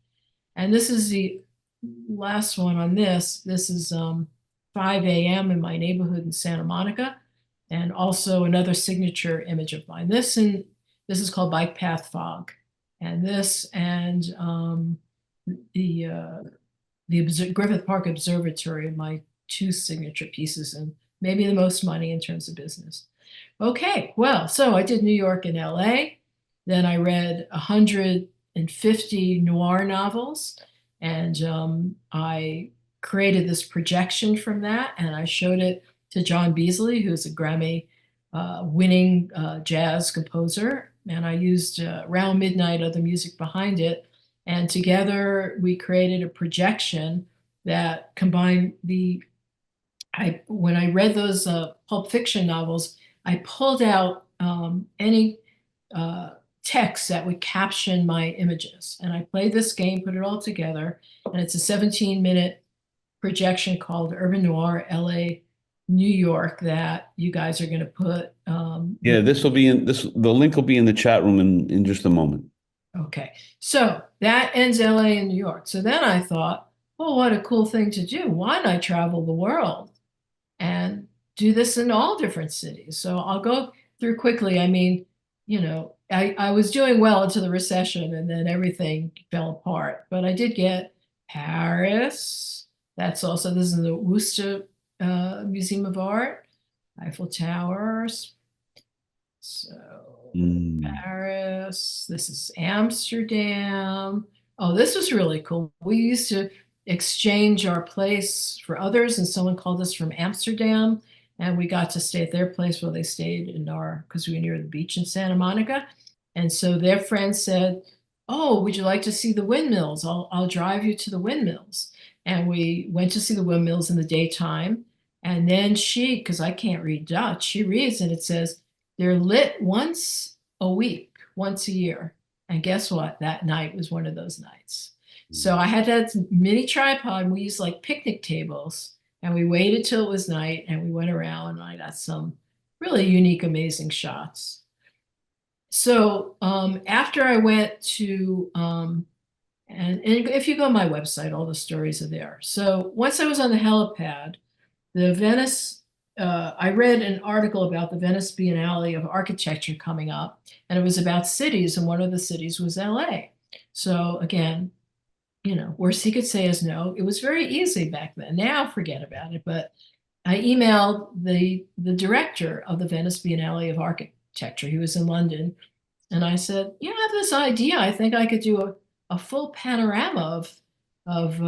And this is the last one on this. This is 5 a.m. in my neighborhood in Santa Monica, and also another signature image of mine. This is called Bike Path Fog. And this and the Griffith Park Observatory, my 2 signature pieces, and maybe the most money in terms of business. Okay, well, so I did New York and LA. Then I read 150 noir novels, and I created this projection from that, and I showed it to John Beasley, who's a Grammy winning jazz composer, and I used Around Midnight other music behind it, and together we created a projection that combined when I read those Pulp Fiction novels, I pulled out any text that would caption my images. And I played this game, put it all together, and it's a 17-minute projection called Urban Noir, LA, New York, that you guys are going to put. Yeah, the link will be in the chat room in just a moment. Okay, so that ends LA and New York. So then I thought, well, what a cool thing to do. Why not travel the world and do this in all different cities? So I'll go through quickly. I mean, you know, I was doing well into the recession and then everything fell apart. But I did get Paris. That's also, this is the Worcester Museum of Art, Eiffel Towers. So Paris, this is Amsterdam. Oh, this was really cool. We used to exchange our place for others, and someone called us from Amsterdam, and we got to stay at their place while they stayed in because we were near the beach in Santa Monica. And so their friend said, oh, would you like to see the windmills? I'll drive you to the windmills. And we went to see the windmills in the daytime. And then she, because I can't read Dutch, she reads and it says, they're lit once a week, once a year. And guess what? That night was one of those nights. So I had that mini tripod. We used like picnic tables, and we waited till it was night, and we went around, and I got some really unique, amazing shots. So after I went to, and if you go on my website, all the stories are there. So once I was on the helipad, the Venice, I read an article about the Venice Biennale of Architecture coming up, and it was about cities, and one of the cities was LA. So again, you know, worst he could say is no. It was very easy back then. Now forget about it. But I emailed the director of the Venice Biennale of Architecture. He was in London. And I said, you know, I have this idea. I think I could do a full panorama of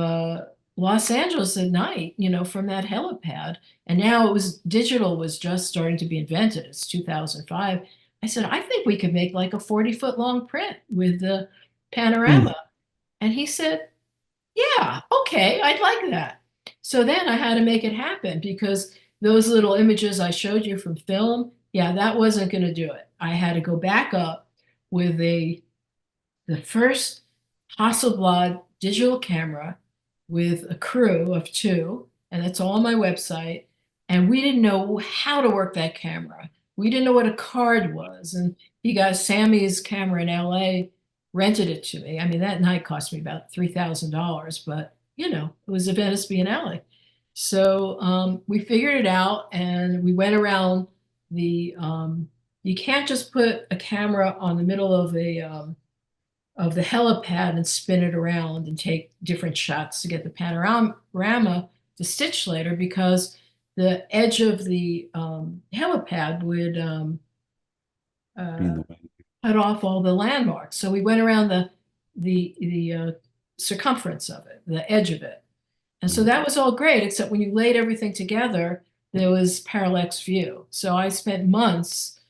Los Angeles at night, you know, from that helipad. And now digital was just starting to be invented. It's 2005. I said, I think we could make like a 40-foot long print with the panorama. And he said, yeah, okay, I'd like that. So then I had to make it happen, because those little images I showed you from film, yeah, that wasn't going to do it. I had to go back up with the first Hasselblad digital camera with a crew of 2, and it's all on my website. and we didn't know how to work that camera. We didn't know what a card was. And he got Sammy's camera in LA, rented it to me. I mean, that night cost me about $3,000, but you know, it was a Venice Biennale. So we figured it out and we went around you can't just put a camera on the middle of the helipad and spin it around and take different shots to get the panorama to stitch later, because the edge of the helipad would Be in the way. cut off all the landmarks. So we went around the circumference of it, the edge of it. And so that was all great, except when you laid everything together, there was parallax view. So I spent months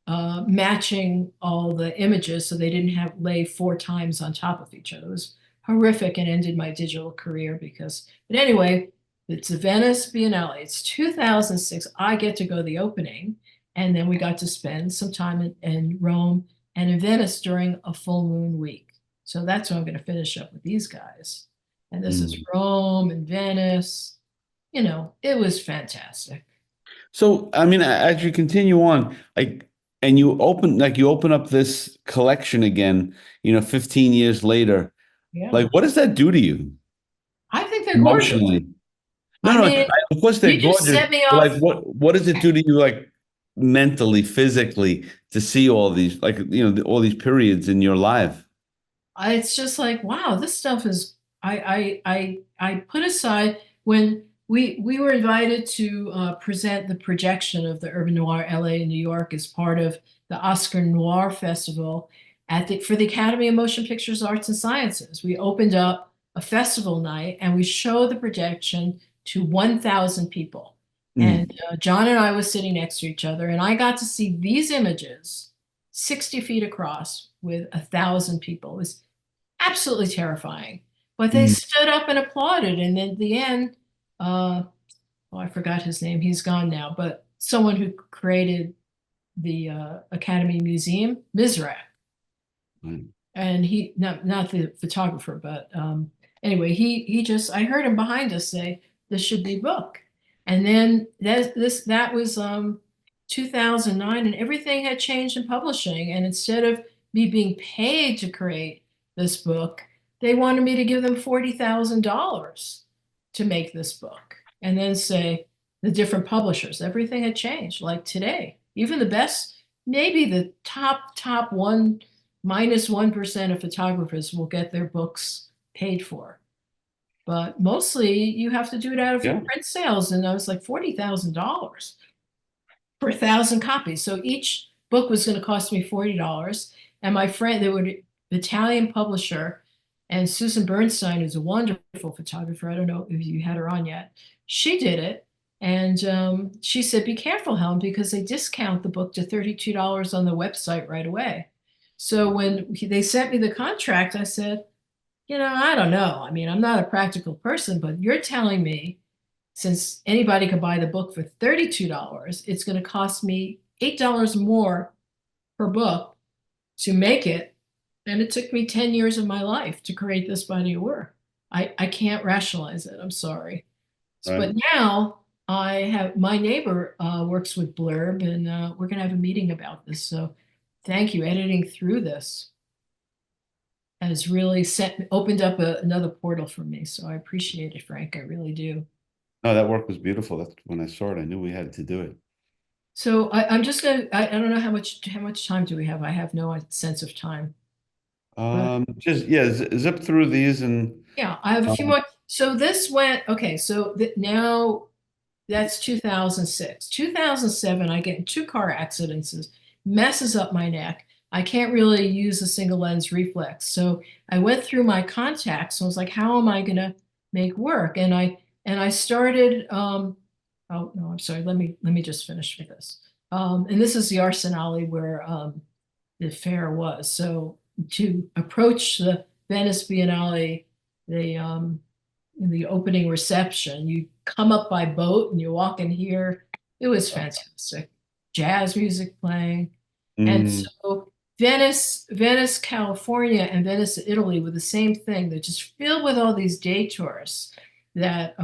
matching all the images so they didn't have lay 4 times on top of each other. It was horrific and ended my digital career but anyway, it's the Venice Biennale. It's 2006. I get to go to the opening, and then we got to spend some time in Rome and in Venice during a full moon week. So that's what I'm going to finish up with these guys. And this is Rome and Venice. You know, it was fantastic. So, I mean, as you continue on, like, and you open up this collection again, 15 years later, Yeah. like, what does that do to you I think they're gorgeous. emotionally? I mean, of course they're you just gorgeous. set me but, off. like, what does it do to you, like, mentally, physically, to see all these, like, all these periods in your life? It's just like, wow, this stuff is. I put aside when we were invited to present the projection of the Urban Noir LA and New York as part of the Oscar Noir Festival for the Academy of Motion Pictures Arts and Sciences. We opened up a festival night and we showed the projection to 1,000 people. And John and I was sitting next to each other, and I got to see these images 60 feet across with 1,000 people. It was absolutely terrifying. But they stood up and applauded. And then at the end, I forgot his name. He's gone now. But someone who created the Academy Museum, Mizrak. And he, not the photographer, but anyway, I heard him behind us say, this should be a book. And then that was 2009, and everything had changed in publishing. And instead of me being paid to create this book, they wanted me to give them $40,000 to make this book, and then say the different publishers. Everything had changed. Like today, even the best, maybe the top -1% of photographers will get their books paid for, but mostly you have to do it out of your print sales. And I was like, $40,000 for 1,000 copies. So each book was going to cost me $40. And my friend, there were Italian publisher, and Susan Bernstein, who's a wonderful photographer. I don't know if you had her on yet. She did it. And she said, be careful, Helen, because they discount the book to $32 on the website right away. So when they sent me the contract, I said, I don't know. I mean, I'm not a practical person, but you're telling me, since anybody could buy the book for $32, it's going to cost me $8 more per book to make it. And it took me 10 years of my life to create this body of work. I can't rationalize it. I'm sorry. Right. But now I have my neighbor works with Blurb, and we're going to have a meeting about this. So thank you. Editing through this has really opened up another portal for me. So I appreciate it, Frank. I really do. No, that work was beautiful. That's when I saw it, I knew we had to do it. So I'm just going to, I don't know how much time do we have? I have no sense of time. Zip through these and yeah, I have a few more. So this went, okay, so now that's 2006. 2007, I get in 2 car accidents, messes up my neck. I can't really use a single lens reflex. So I went through my contacts. So I was like, how am I going to make work? And I started, oh no, I'm sorry. Let me just finish with this. And this is the Arsenale where the fair was. So to approach the Venice Biennale, in the opening reception, you come up by boat and you walk in here. It was fantastic. Jazz music playing. And so Venice, California, and Venice, Italy were the same thing. They're just filled with all these day tourists that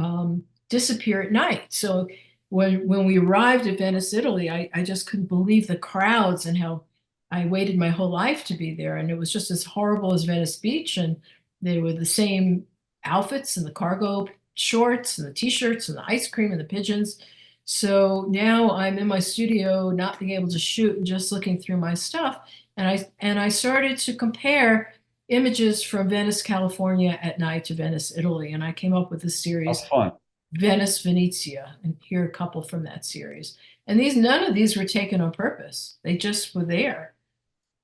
disappear at night. So when we arrived at Venice, Italy, I just couldn't believe the crowds and how I waited my whole life to be there. And it was just as horrible as Venice Beach. And they were the same outfits and the cargo shorts and the t-shirts and the ice cream and the pigeons. So now I'm in my studio, not being able to shoot and just looking through my stuff. And I started to compare images from Venice, California at night to Venice, Italy. And I came up with this How series, fun. Venice, Venezia, and here are a couple from that series. And none of these were taken on purpose. They just were there.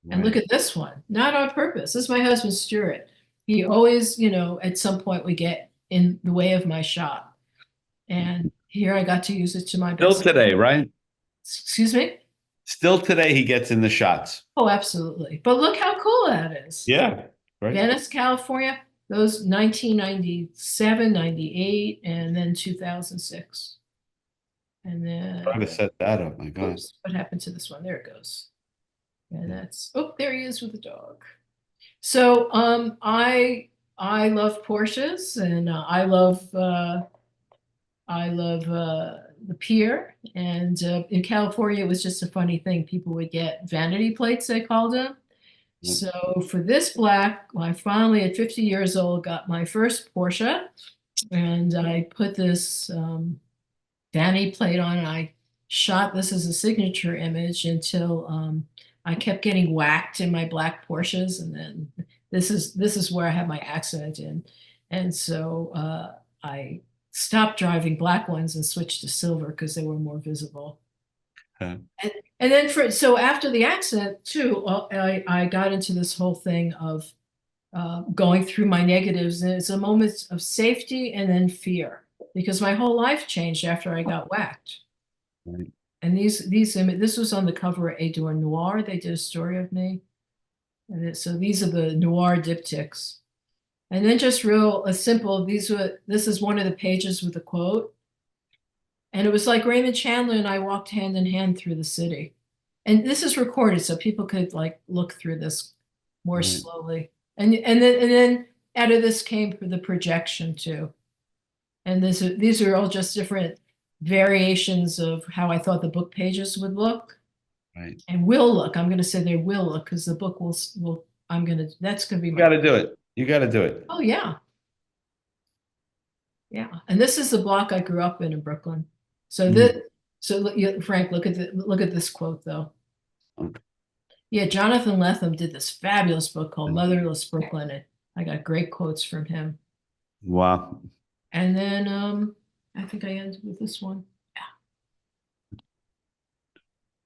And look Right. at this one, not on purpose. This is my husband, Stuart. He always, at some point would get in the way of my shot. And here I got to use it to my Still best. today, right? Excuse me? Still today, he gets in the shots. Oh, absolutely. But look how cool that is. Yeah. Right. Venice, California, those 1997, 98, and then 2006. And then, Trying to set that up. My God. oops, what happened to this one? There it goes. And that's, oh, there he is with the dog. So I love Porsches, and I love the pier. And in California, it was just a funny thing. People would get vanity plates, they called them. Yep. So for this black, I finally at 50 years old got my first Porsche, and I put this vanity plate on, and I shot this as a signature image until I kept getting whacked in my black Porsches, and then this is where I had my accident in, and so I stopped driving black ones and switched to silver because they were more visible. Okay. And then so after the accident too, I got into this whole thing of going through my negatives, and it's a moment of safety and then fear, because my whole life changed after I got whacked. Right. And this was on the cover of Urban Noir. They did a story of me. And so these are the noir diptychs. And then just real simple, this is one of the pages with a quote. And it was like Raymond Chandler and I walked hand in hand through the city. And this is recorded so people could like look through this more Right. slowly. And then out of this came the projection too. And these are all just different variations of how I thought the book pages would look. Right. And will look. I'm going to say they will look, because the book will. That's going to be. You got to do it. You got to do it. Oh yeah. Yeah, and this is the block I grew up in Brooklyn. So Frank, look at this quote though. Okay. Yeah, Jonathan Lethem did this fabulous book called Motherless Brooklyn, and I got great quotes from him. Wow. And then I think I ended with this one. Yeah.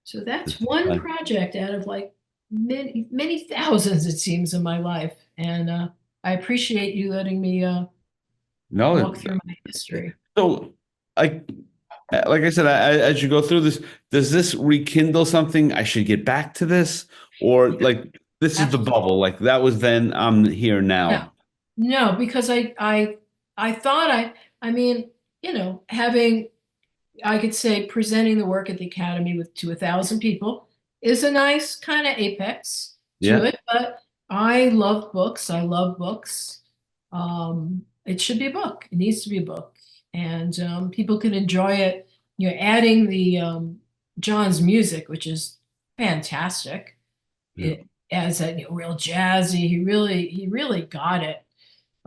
So that's one project out of like many thousands, it seems, in my life. And I appreciate you letting me walk through my history. So, like I said, as you go through this, does this rekindle something? I should get back to this, or like this is the bubble. Like that was then. I'm here now. No, because I thought I mean, having, I could say, presenting the work at the Academy to 1,000 people is a nice kind of apex to it. But I love books. I love books. It should be a book. It needs to be a book, and people can enjoy it. Adding the John's music, which is fantastic. It adds that real jazzy. He really got it.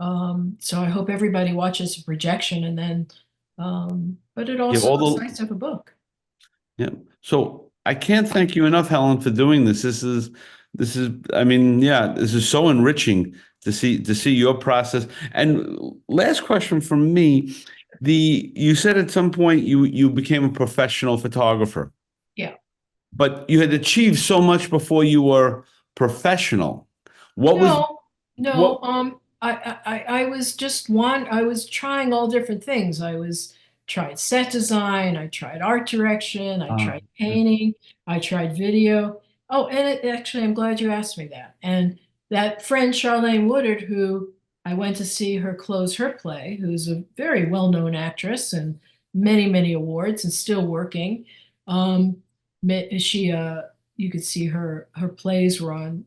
So I hope everybody watches the projection, and then, but it also is nice to have a book. Yeah. So I can't thank you enough, Helen, for doing this. This is, I mean, yeah, this is so enriching to see your process. And last question from me, you said at some point you became a professional photographer. Yeah. But you had achieved so much before you were professional. I was just I was trying all different things. Tried set design, I tried art direction, I tried painting, I tried video. Oh, and actually, I'm glad you asked me that. And that friend, Charlene Woodard, who I went to see her close her play, who's a very well-known actress and many awards and still working. You could see her plays were on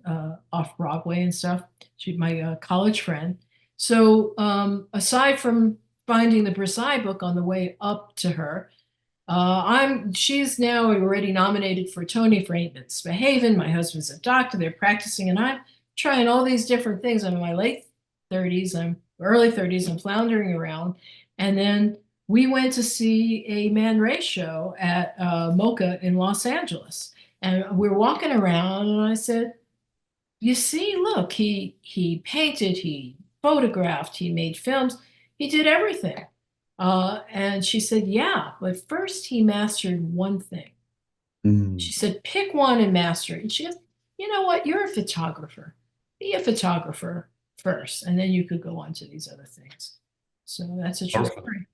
off Broadway and stuff. She's my college friend. So aside from finding the Versailles book on the way up to her, She's now already nominated for a Tony for Ain't Misbehavin'. My husband's a doctor, they're practicing, and I'm trying all these different things. I'm in my late 30s, I'm early 30s, I'm floundering around. And then we went to see a Man Ray show at MoCA in Los Angeles. And we're walking around, and I said, you see, look, he painted, he photographed, he made films, he did everything. And she said, yeah, but first he mastered one thing. She said, pick one and master it. And she goes, you know what? You're a photographer. Be a photographer first, and then you could go on to these other things. So that's a true Perfect. story.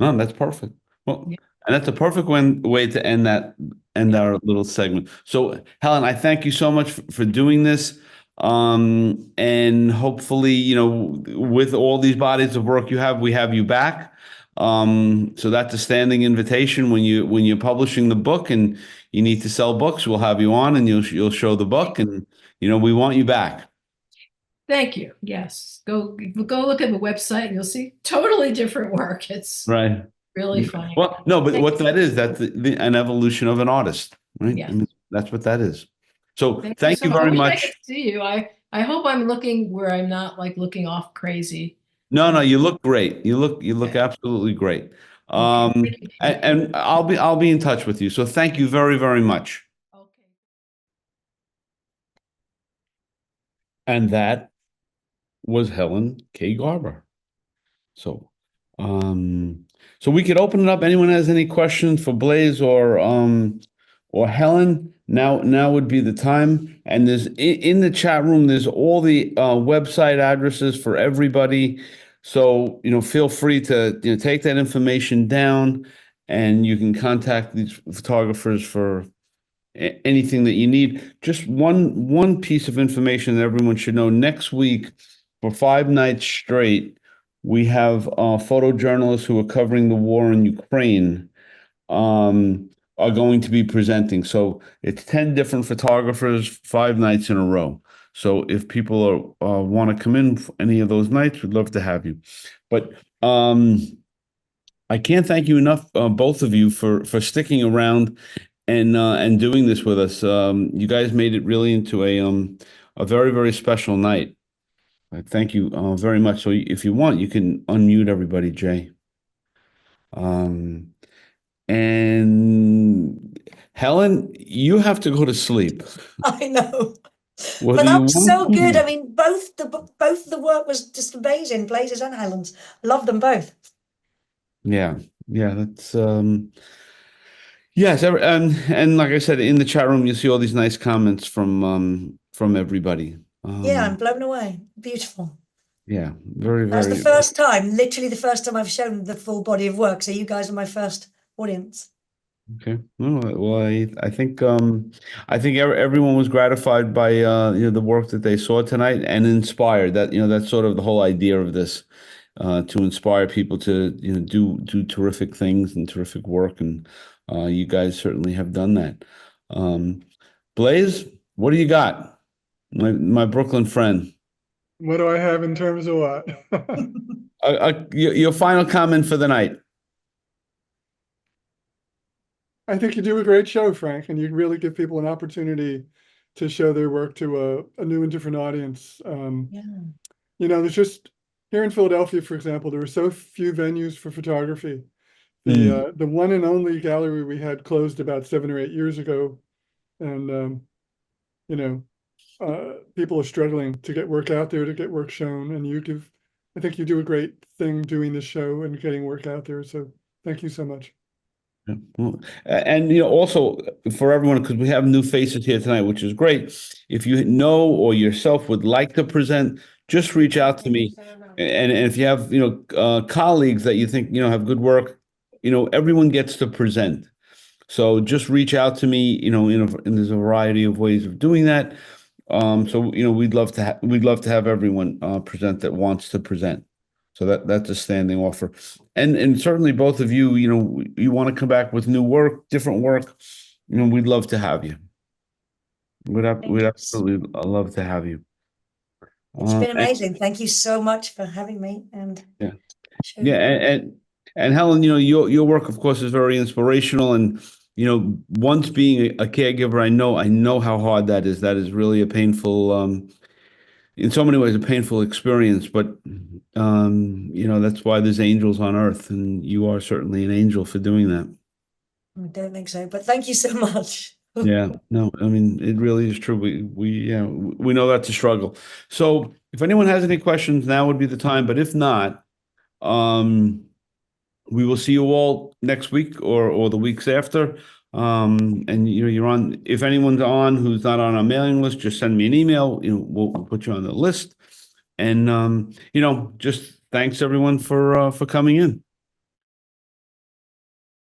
No, that's perfect. Well, Yeah. and that's a perfect way to end our little segment. So, Helen, I thank you so much for doing this. And hopefully, with all these bodies of work you have, we have you back. So that's a standing invitation when you're publishing the book and you need to sell books, we'll have you on and you'll show the book, and we want you back. Thank you. Yes. Go look at the website and you'll see totally different work. It's Right. really funny. Well, no, but Thank what that is, that's an evolution of an artist, right? Yeah. I mean, that's what that is. So Thank thank you so much. I very wish I much. could see you. I hope I'm looking where I'm not like looking off crazy. No, you look great. You look absolutely great. Okay. Thank you, Jay. And I'll be in touch with you. So thank you very, very much. Okay. And that was Helen K. Garber. So, so we could open it up. Anyone has any questions for Blaise or Helen? Now would be the time. And there's in the chat room, there's all the website addresses for everybody. So, feel free to take that information down, and you can contact these photographers for anything that you need. Just one piece of information that everyone should know. Next week, for 5 nights straight, we have photojournalists who are covering the war in Ukraine are going to be presenting. So it's 10 different photographers, 5 nights in a row. So if people want to come in for any of those nights, we'd love to have you. But I can't thank you enough, both of you, for sticking around and doing this with us. You guys made it really into a very, very special night. Thank you very much. So if you want, you can unmute everybody, Jay. And Helen, you have to go to sleep. I know. Whether But that you was want so to. good. I mean, both the work was just amazing. Blaise's and Helen's. Love them both. Yeah, that's yes, and like I said, in the chat room, you see all these nice comments from everybody. Yeah, I'm blown away. Beautiful. Yeah, very, That's the very. first time, literally the first time I've shown the full body of work. So you guys are my first audience. Okay. Well, I think everyone was gratified by the work that they saw tonight, and inspired. That's sort of the whole idea of this, to inspire people to do terrific things and terrific work, and you guys certainly have done that. Blaise, what do you got, my Brooklyn friend? What do I have in terms of what? Your final comment for the night. I think you do a great show, Frank, and you really give people an opportunity to show their work to a new and different audience. Yeah. There's just here in Philadelphia, for example, there were so few venues for photography. The one and only gallery we had closed about 7 or 8 years ago, and people are struggling to get work out there, to get work shown, and I think you do a great thing doing this show and getting work out there. So thank you so much. Yeah. Well, and also for everyone, because we have new faces here tonight, which is great. If you know or yourself would like to present, just reach out to me. And if you have colleagues that you think have good work, everyone gets to present. So just reach out to me. And there's a variety of ways of doing that. So we'd love to have everyone present that wants to present. So that's a standing offer, and certainly both of you, you want to come back with new work, different work, we'd love to have you. We'd absolutely love to have you. It's been amazing. Thank you so much for having me. And yeah, and And Helen, your work, of course, is very inspirational. And once being a caregiver, I know how hard that is. That is really a painful, in so many ways, a painful experience. But that's why there's angels on earth, and you are certainly an angel for doing that. I don't think so, but thank you so much. Yeah, no, I mean, it really is true. We know that's a struggle. So if anyone has any questions, now would be the time. But if not, we will see you all next week or the weeks after. And you're on, if anyone's on who's not on our mailing list, just send me an email. We'll put you on the list. And just thanks everyone for coming in.